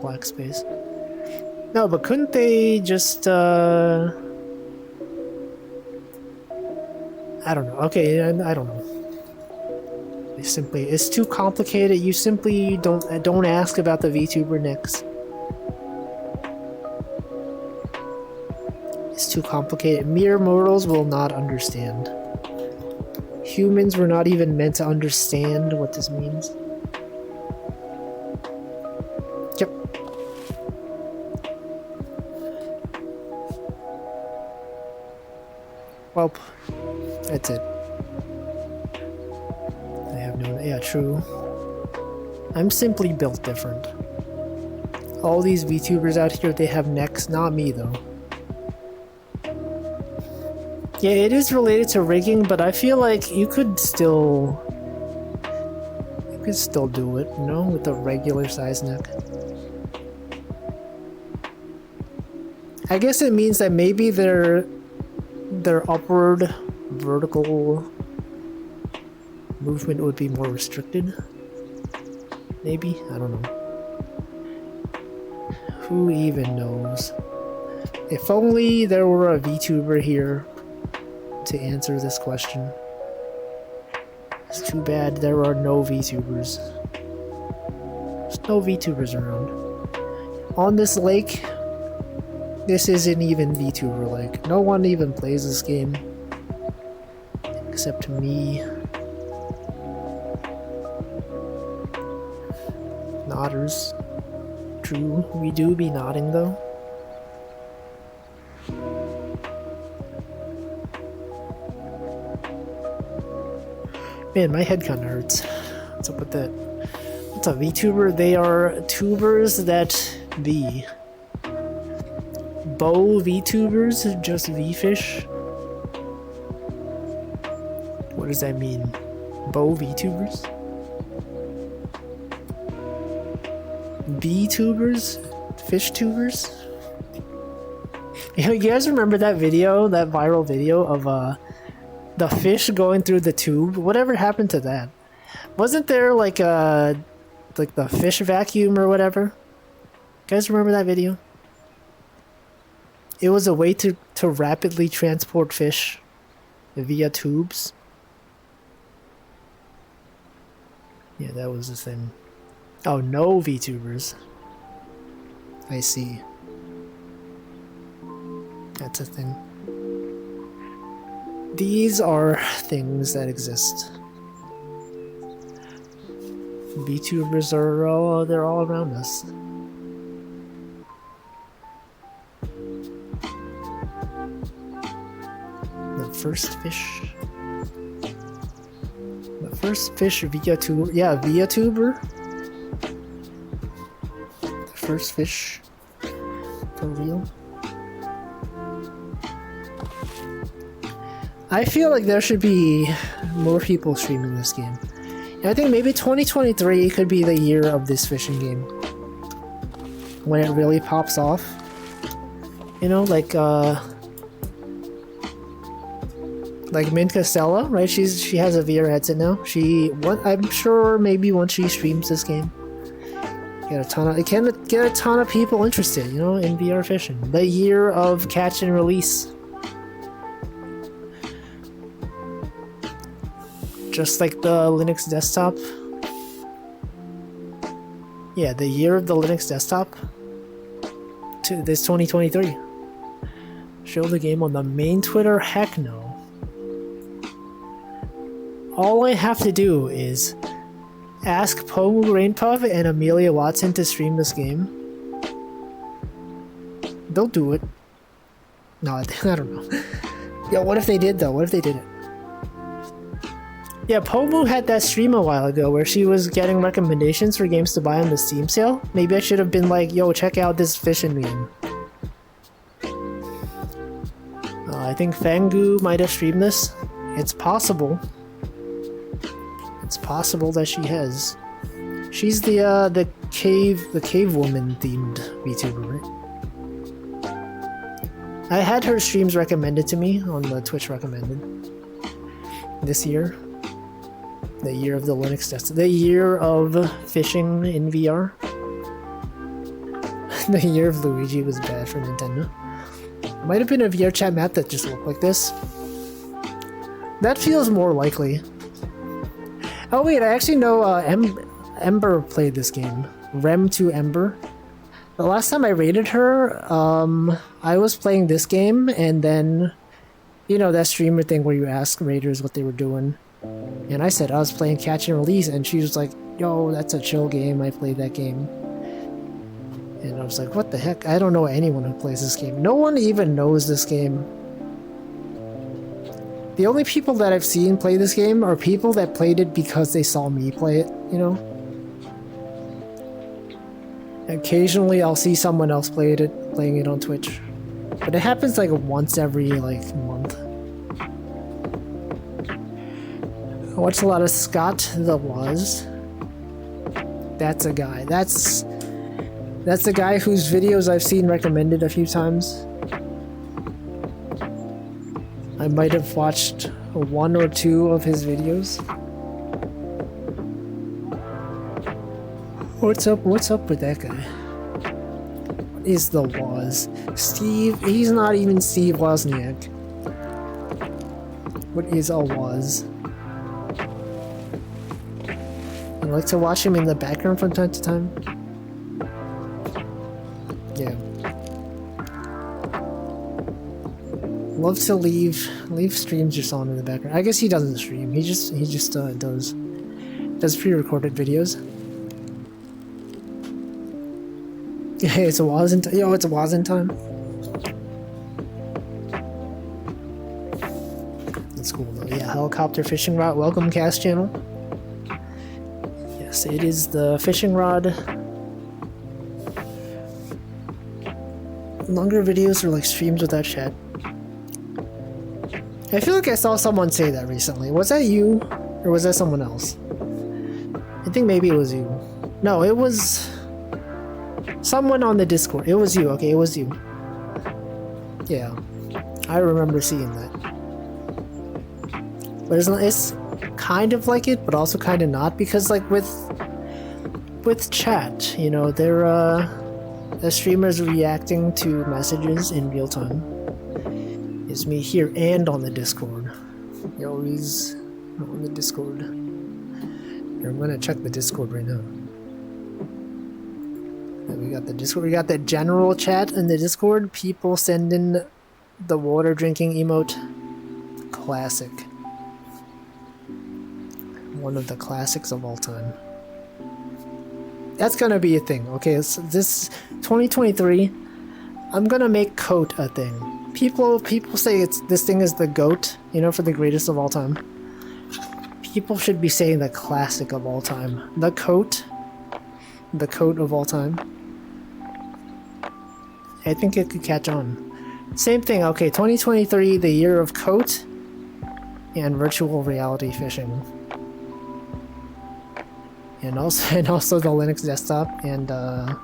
Black space. No, but couldn't they just, I don't know. Okay, I don't know. It's too complicated. You simply don't ask about the VTuber next. It's too complicated. Mere mortals will not understand. Humans were not even meant to understand what this means. Yep. Well, that's it. I have no... Yeah, true. I'm simply built different. All these VTubers out here, they have necks. Not me, though. Yeah, it is related to rigging, but I feel like you could still do it, you know, with a regular size neck. I guess it means that maybe their upward vertical movement would be more restricted. Maybe? I don't know. Who even knows? If only there were a VTuber here to answer this question. It's too bad there are no VTubers. There's no VTubers around. On this lake, this isn't even VTuber lake. No one even plays this game. Except me. Nodders. True, we do be nodding though. Man, my head kinda hurts. What's up with that? What's a VTuber? They are tubers that be. Bow VTubers, just V-fish? What does that mean? Bow VTubers? B-tubers? Fish tubers? You guys remember that video, that viral video of the fish going through the tube? Whatever happened to that? Wasn't there like the fish vacuum or whatever? You guys remember that video? It was a way to rapidly transport fish via tubes. Yeah, that was the thing. Oh, no VTubers. I see. That's a thing. These are things that exist. VTubers are they're all around us. The first fish. The first fish via tuber. Yeah, via tuber. The first fish. For real. I feel like there should be more people streaming this game. And I think maybe 2023 could be the year of this fishing game. When it really pops off. You know, like Mint Costello, right? She has a VR headset now. I'm sure maybe once she streams this game, it can get a ton of people interested, you know, in VR fishing. The year of catch and release. Just like the Linux desktop. Yeah, the year of the Linux desktop. To this 2023. Show the game on the main Twitter? Heck no. All I have to do is ask Pomu Rainpuff and Amelia Watson to stream this game. They'll do it. No, I don't know. Yo, what if they did though? What if they did it? Yeah, Pomu had that stream a while ago where she was getting recommendations for games to buy on the Steam sale. Maybe I should have been like, yo, check out this fishing game. I think Fangu might have streamed this. It's possible. It's possible that she has. She's the cave woman themed VTuber, right? I had her streams recommended to me on the Twitch recommended. This year. The year of the Linux test. The year of fishing in VR. The year of Luigi was bad for Nintendo. Might have been a VR chat map that just looked like this. That feels more likely. Oh wait, I actually know Ember played this game. Rem2 Ember. The last time I raided her, I was playing this game, and then, you know, that streamer thing where you ask raiders what they were doing. And I said I was playing Catch and Release, and she was like, yo, that's a chill game, I played that game. And I was like, what the heck? I don't know anyone who plays this game. No one even knows this game. The only people that I've seen play this game are people that played it because they saw me play it, you know? Occasionally I'll see someone else playing it on Twitch. But it happens like once every like month. I watch a lot of Scott the Woz. That's a guy. That's a guy whose videos I've seen recommended a few times. I might have watched 1 or 2 of his videos. What's up with that guy? What is the Woz? Steve, he's not even Steve Wozniak. What is a Woz? I like to watch him in the background from time to time. Yeah. Love to leave streams just on in the background. I guess he doesn't stream. He just does pre-recorded videos. Hey, it's a Woz in time. Yo, it's a Woz in time. That's cool though. Yeah, helicopter fishing rod. Welcome, cast channel. Yes, it is the fishing rod. Longer videos are like streams without chat. I feel like I saw someone say that recently. Was that you? Or was that someone else? I think maybe it was you. No, it was someone on the Discord. It was you. Okay, it was you. Yeah. I remember seeing that. But it's kind of like it, but also kind of not. Because like with chat, you know, the streamers reacting to messages in real time. Is me here and on the Discord. Yo, he's on the Discord. Here, I'm gonna check the Discord right now. We got the Discord. We got the general chat in the Discord. People send in the water drinking emote. Classic. One of the classics of all time. That's gonna be a thing. Okay, so this 2023. I'm gonna make Coat a thing. People say this thing is the GOAT, you know, for the greatest of all time. People should be saying the classic of all time. The Coat of all time. I think it could catch on. Same thing, okay, 2023, the year of Coat and virtual reality fishing. And also the Linux desktop and the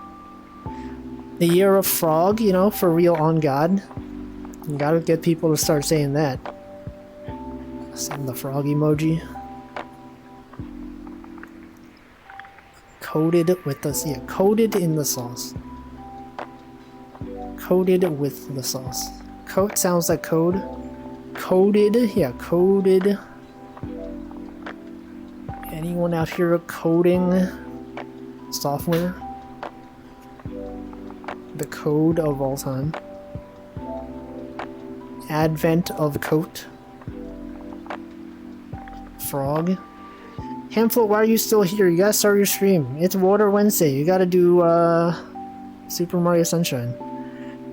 year of Frog, you know, for real on God. You gotta get people to start saying that. Send the frog emoji. Coated with the, yeah, coated in the sauce. Coated with the sauce. Coat sounds like code. Coded, yeah, coded. Anyone out here coding software? The code of all time. Advent of Coat. Frog. Hamfloat, why are you still here? You gotta start your stream. It's Water Wednesday. You gotta do Super Mario Sunshine.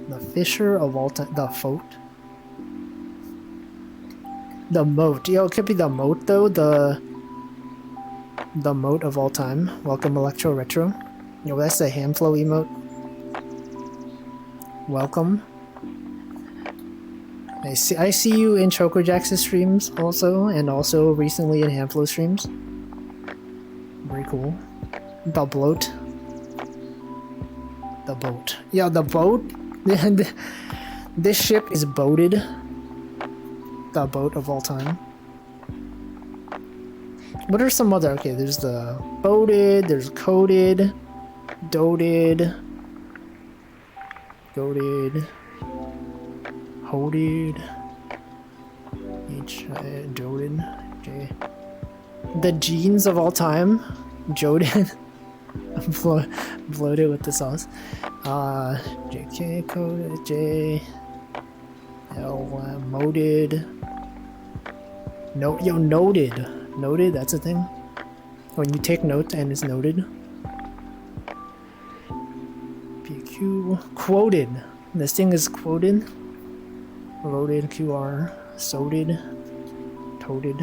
The Fisher of all time. The Foat. The Moat. Yo, it could be the Moat though. The Moat of all time. Welcome Electro Retro. Yo, that's the Hamfloat emote. Welcome. I see you in Chocojax's streams also, and also recently in Hamflow streams. Very cool. The bloat. The boat. Yeah, the boat. This ship is boated. The boat of all time. What are some other? Okay, there's the boated. There's coated, doted, goated. Hoaded. Joden. J. The jeans of all time. Joden. Bloated with the sauce. JK code J. L moded. No, yo, noted. Noted, that's a thing. When you take note and it's noted. PQ. Quoted. This thing is quoted. Loaded, QR. Soded. Toted.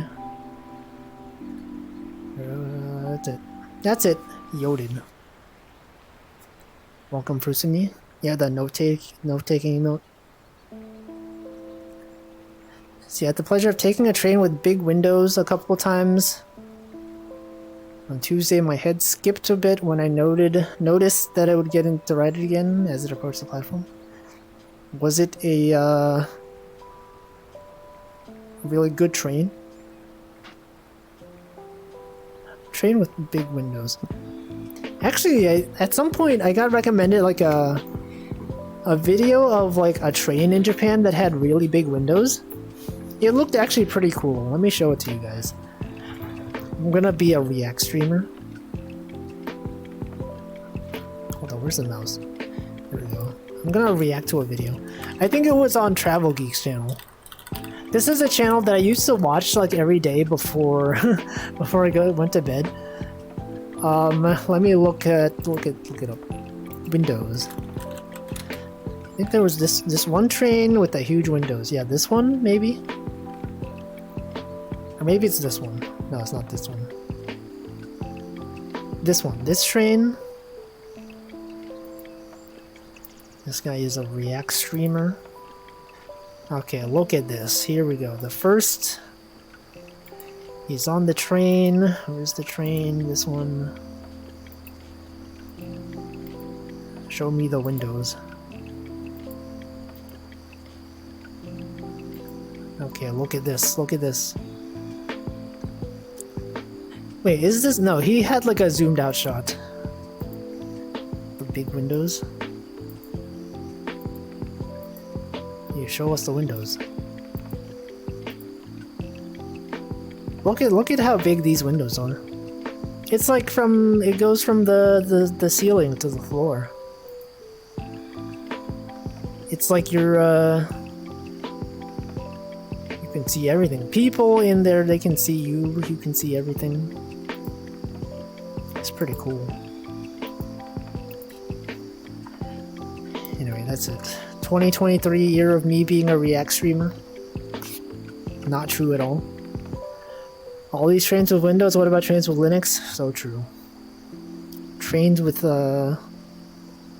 That's it. That's it. Yoded. Welcome, Frusini. Yeah, the note-taking note. See, I had the pleasure of taking a train with big windows a couple times. On Tuesday, my head skipped a bit when I noticed that I would get to ride it again as it approached the platform. Was it a really good train? Train with big windows. Actually, at some point I got recommended like a video of like a train in Japan that had really big windows. It looked actually pretty cool. Let me show it to you guys. I'm gonna be a React streamer. Hold on, where's the mouse? There we go. I'm gonna react to a video. I think it was on Travel Geeks channel. This is a channel that I used to watch like every day before before I went to bed. Let me look it up. Windows. I think there was this one train with the huge windows. Yeah, this one maybe. Or maybe it's this one. No, it's not this one. This one. This train. This guy is a React streamer. Okay, look at this. Here we go. The first. He's on the train. Where's the train? This one. Show me the windows. Okay, look at this. Look at this. Wait, is this? No, he had like a zoomed out shot. The big windows. You show us the windows. Look at how big these windows are. It's like it goes from the ceiling to the floor. It's like you can see everything. People in there, they can see you can see everything. It's pretty cool. Anyway, that's it. 2023 year of me being a React streamer. Not true at all. All these trains with Windows, what about trains with Linux? So true. Trains with the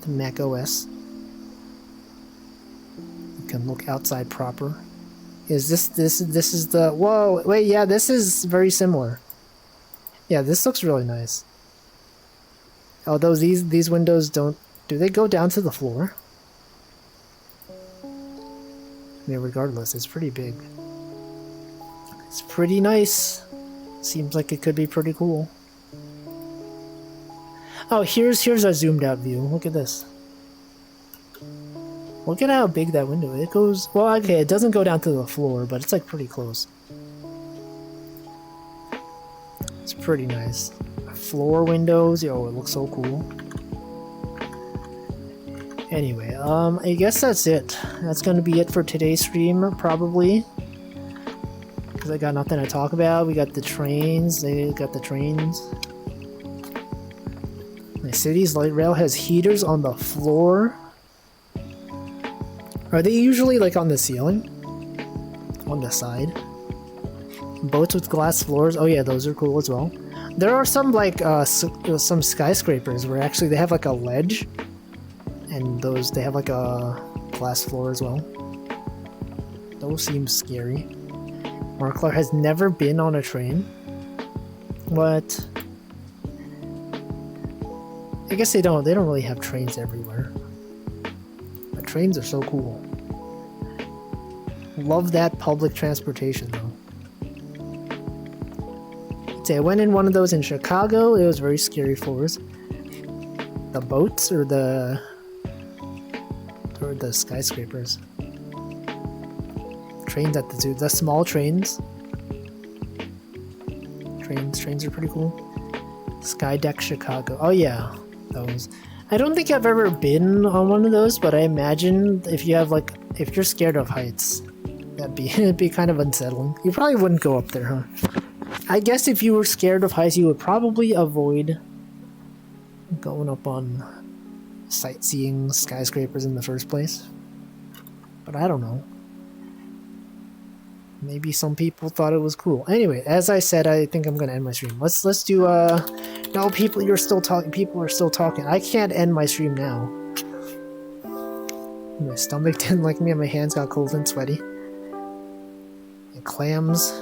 Mac OS. You can look outside proper. Is this is the... Whoa, wait, yeah, this is very similar. Yeah, this looks really nice. Although these windows don't... Do they go down to the floor? I mean, regardless, it's pretty big. It's pretty nice. Seems like it could be pretty cool. Oh, here's a zoomed out view. Look at this. Look at how big that window is. It goes... Well, okay, it doesn't go down to the floor, but it's like pretty close. It's pretty nice. Floor windows. Yo, it looks so cool. Anyway, I guess that's it. That's gonna be it for today's stream, probably. Because I got nothing to talk about. We got the trains. They got the trains. My city's light rail has heaters on the floor. Are they usually like on the ceiling? On the side? Boats with glass floors. Oh yeah, those are cool as well. There are some like some skyscrapers where actually they have like a ledge. And they have like a glass floor as well. Those seem scary. Marklar has never been on a train. What? I guess they don't really have trains everywhere. But trains are so cool. Love that public transportation though. See, I went in one of those in Chicago. It was very scary floors. The boats or the skyscrapers. Trains at the zoo. The small trains. Trains are pretty cool. Skydeck Chicago. Oh yeah, those. I don't think I've ever been on one of those, but I imagine if you have like, if you're scared of heights, it'd be kind of unsettling. You probably wouldn't go up there, huh? I guess if you were scared of heights, you would probably avoid going up on sightseeing skyscrapers in the first place. But I don't know. Maybe some people thought it was cool. Anyway, as I said, I think I'm gonna end my stream. Let's do no, people, you're still talking. People are still talking. I can't end my stream now. My stomach didn't like me and my hands got cold and sweaty. And clams.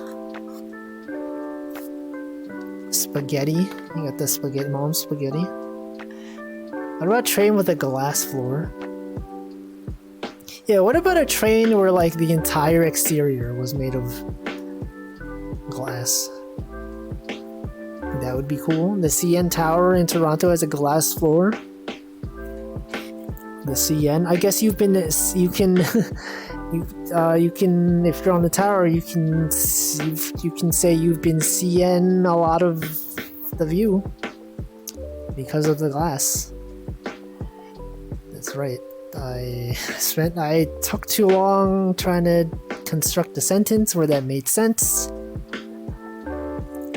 Spaghetti. You got the spaghetti, mom's spaghetti. What about a train with a glass floor? Yeah, what about a train where like the entire exterior was made of glass? That would be cool. The CN Tower in Toronto has a glass floor. The CN. I guess you can if you're on the tower you can say you've been seeing a lot of the view because of the glass. That's right. I took too long trying to construct a sentence where that made sense.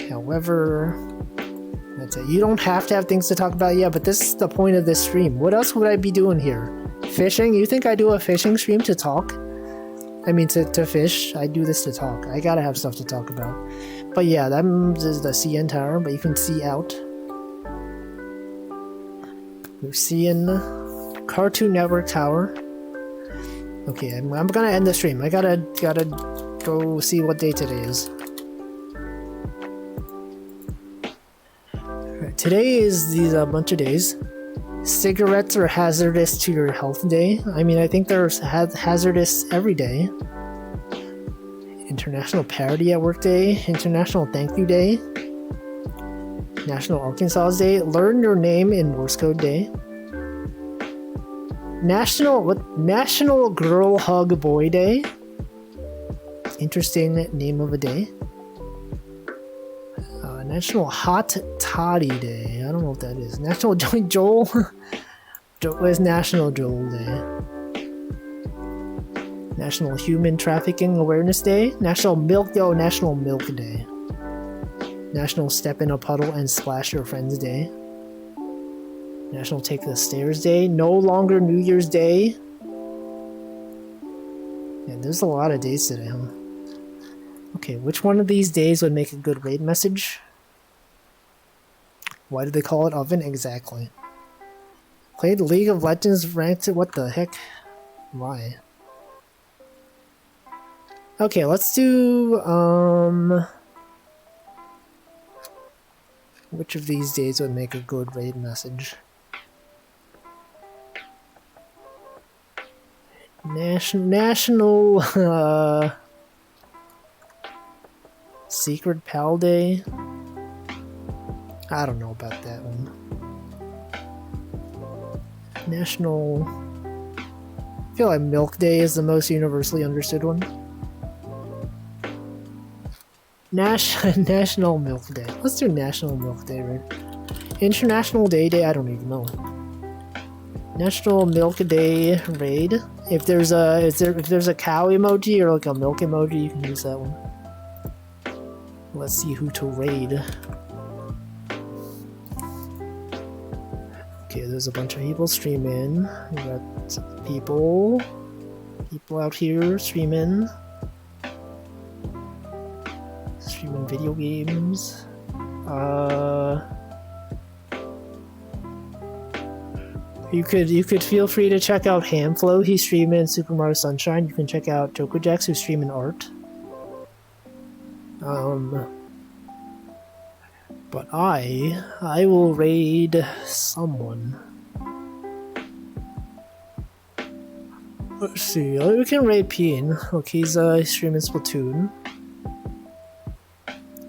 However, that's it. You don't have to have things to talk about, yeah, but this is the point of this stream. What else would I be doing here? Fishing? You think I do a fishing stream to talk? I mean, to fish. I do this to talk. I gotta have stuff to talk about. But yeah, that is the CN Tower, but you can see out. We're seeing Cartoon Network Tower. Okay, I'm gonna end the stream. I gotta go see what day today is. Right, today is these bunch of days. Cigarettes are hazardous to your health day. I mean, I think they're hazardous every day. International Parody at Work Day. International Thank You Day. National Arkansas Day. Learn Your Name in Morse Code Day. National Girl Hug Boy Day. Interesting name of a day. National Hot Toddy Day. I don't know what that is. National Joel. What is National Joel Day? National Human Trafficking Awareness Day. National Milk Day. National Step in a Puddle and Splash Your Friends Day. National Take the Stairs Day. No longer New Year's Day. Yeah, there's a lot of days today, huh? Okay, which one of these days would make a good raid message? Why do they call it oven? Exactly. Played League of Legends ranked. What the heck? Why? Okay, let's do which of these days would make a good raid message? National Secret Pal Day. I don't know about that one. National. I feel like Milk Day is the most universally understood one. National Milk Day. Let's do National Milk Day, right? International Day. I don't even know. National Milk Day raid. If there's a cow emoji or like a milk emoji, you can use that one. Let's see who to raid. Okay, there's a bunch of people streaming. We got people out here streaming video games. You could feel free to check out Hamflow. He's streaming Super Mario Sunshine. You can check out Jokojax, who's streaming art. But I will raid someone. Let's see. We can raid Peen. Look, he's streaming Splatoon.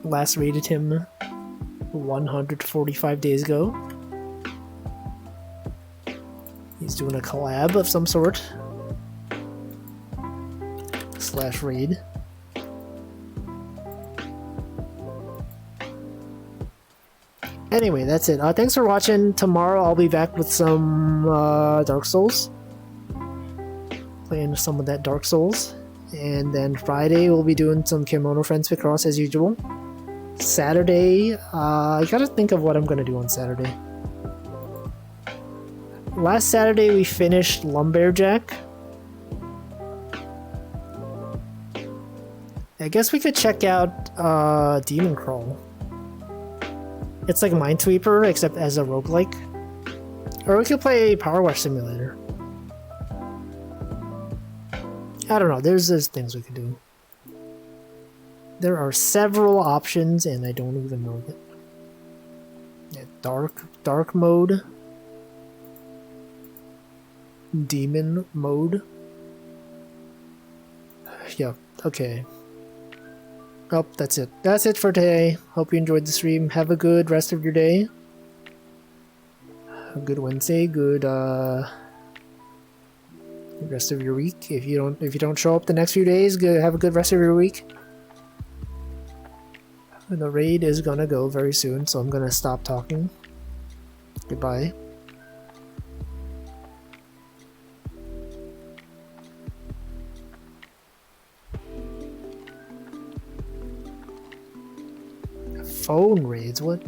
Last raided him 145 days ago. He's doing a collab of some sort. r/raid. Anyway, that's it. Thanks for watching. Tomorrow I'll be back with some Dark Souls. Playing some of that Dark Souls. And then Friday we'll be doing some Kimono Friends Picross as usual. Saturday, I gotta think of what I'm gonna do on Saturday. Last Saturday we finished Lumberjack. I guess we could check out Demon Crawl. It's like Minesweeper, except as a roguelike. Or we could play Power Wash Simulator. I don't know, there's things we could do. There are several options and I don't even know that. Yeah, dark mode. Demon mode. Yeah, okay. Oh, that's it. That's it for today. Hope you enjoyed the stream. Have a good rest of your day. A good Wednesday. Good rest of your week. If you don't show up the next few days, have a good rest of your week. The raid is gonna go very soon, so I'm gonna stop talking. Goodbye. Phone raids? What?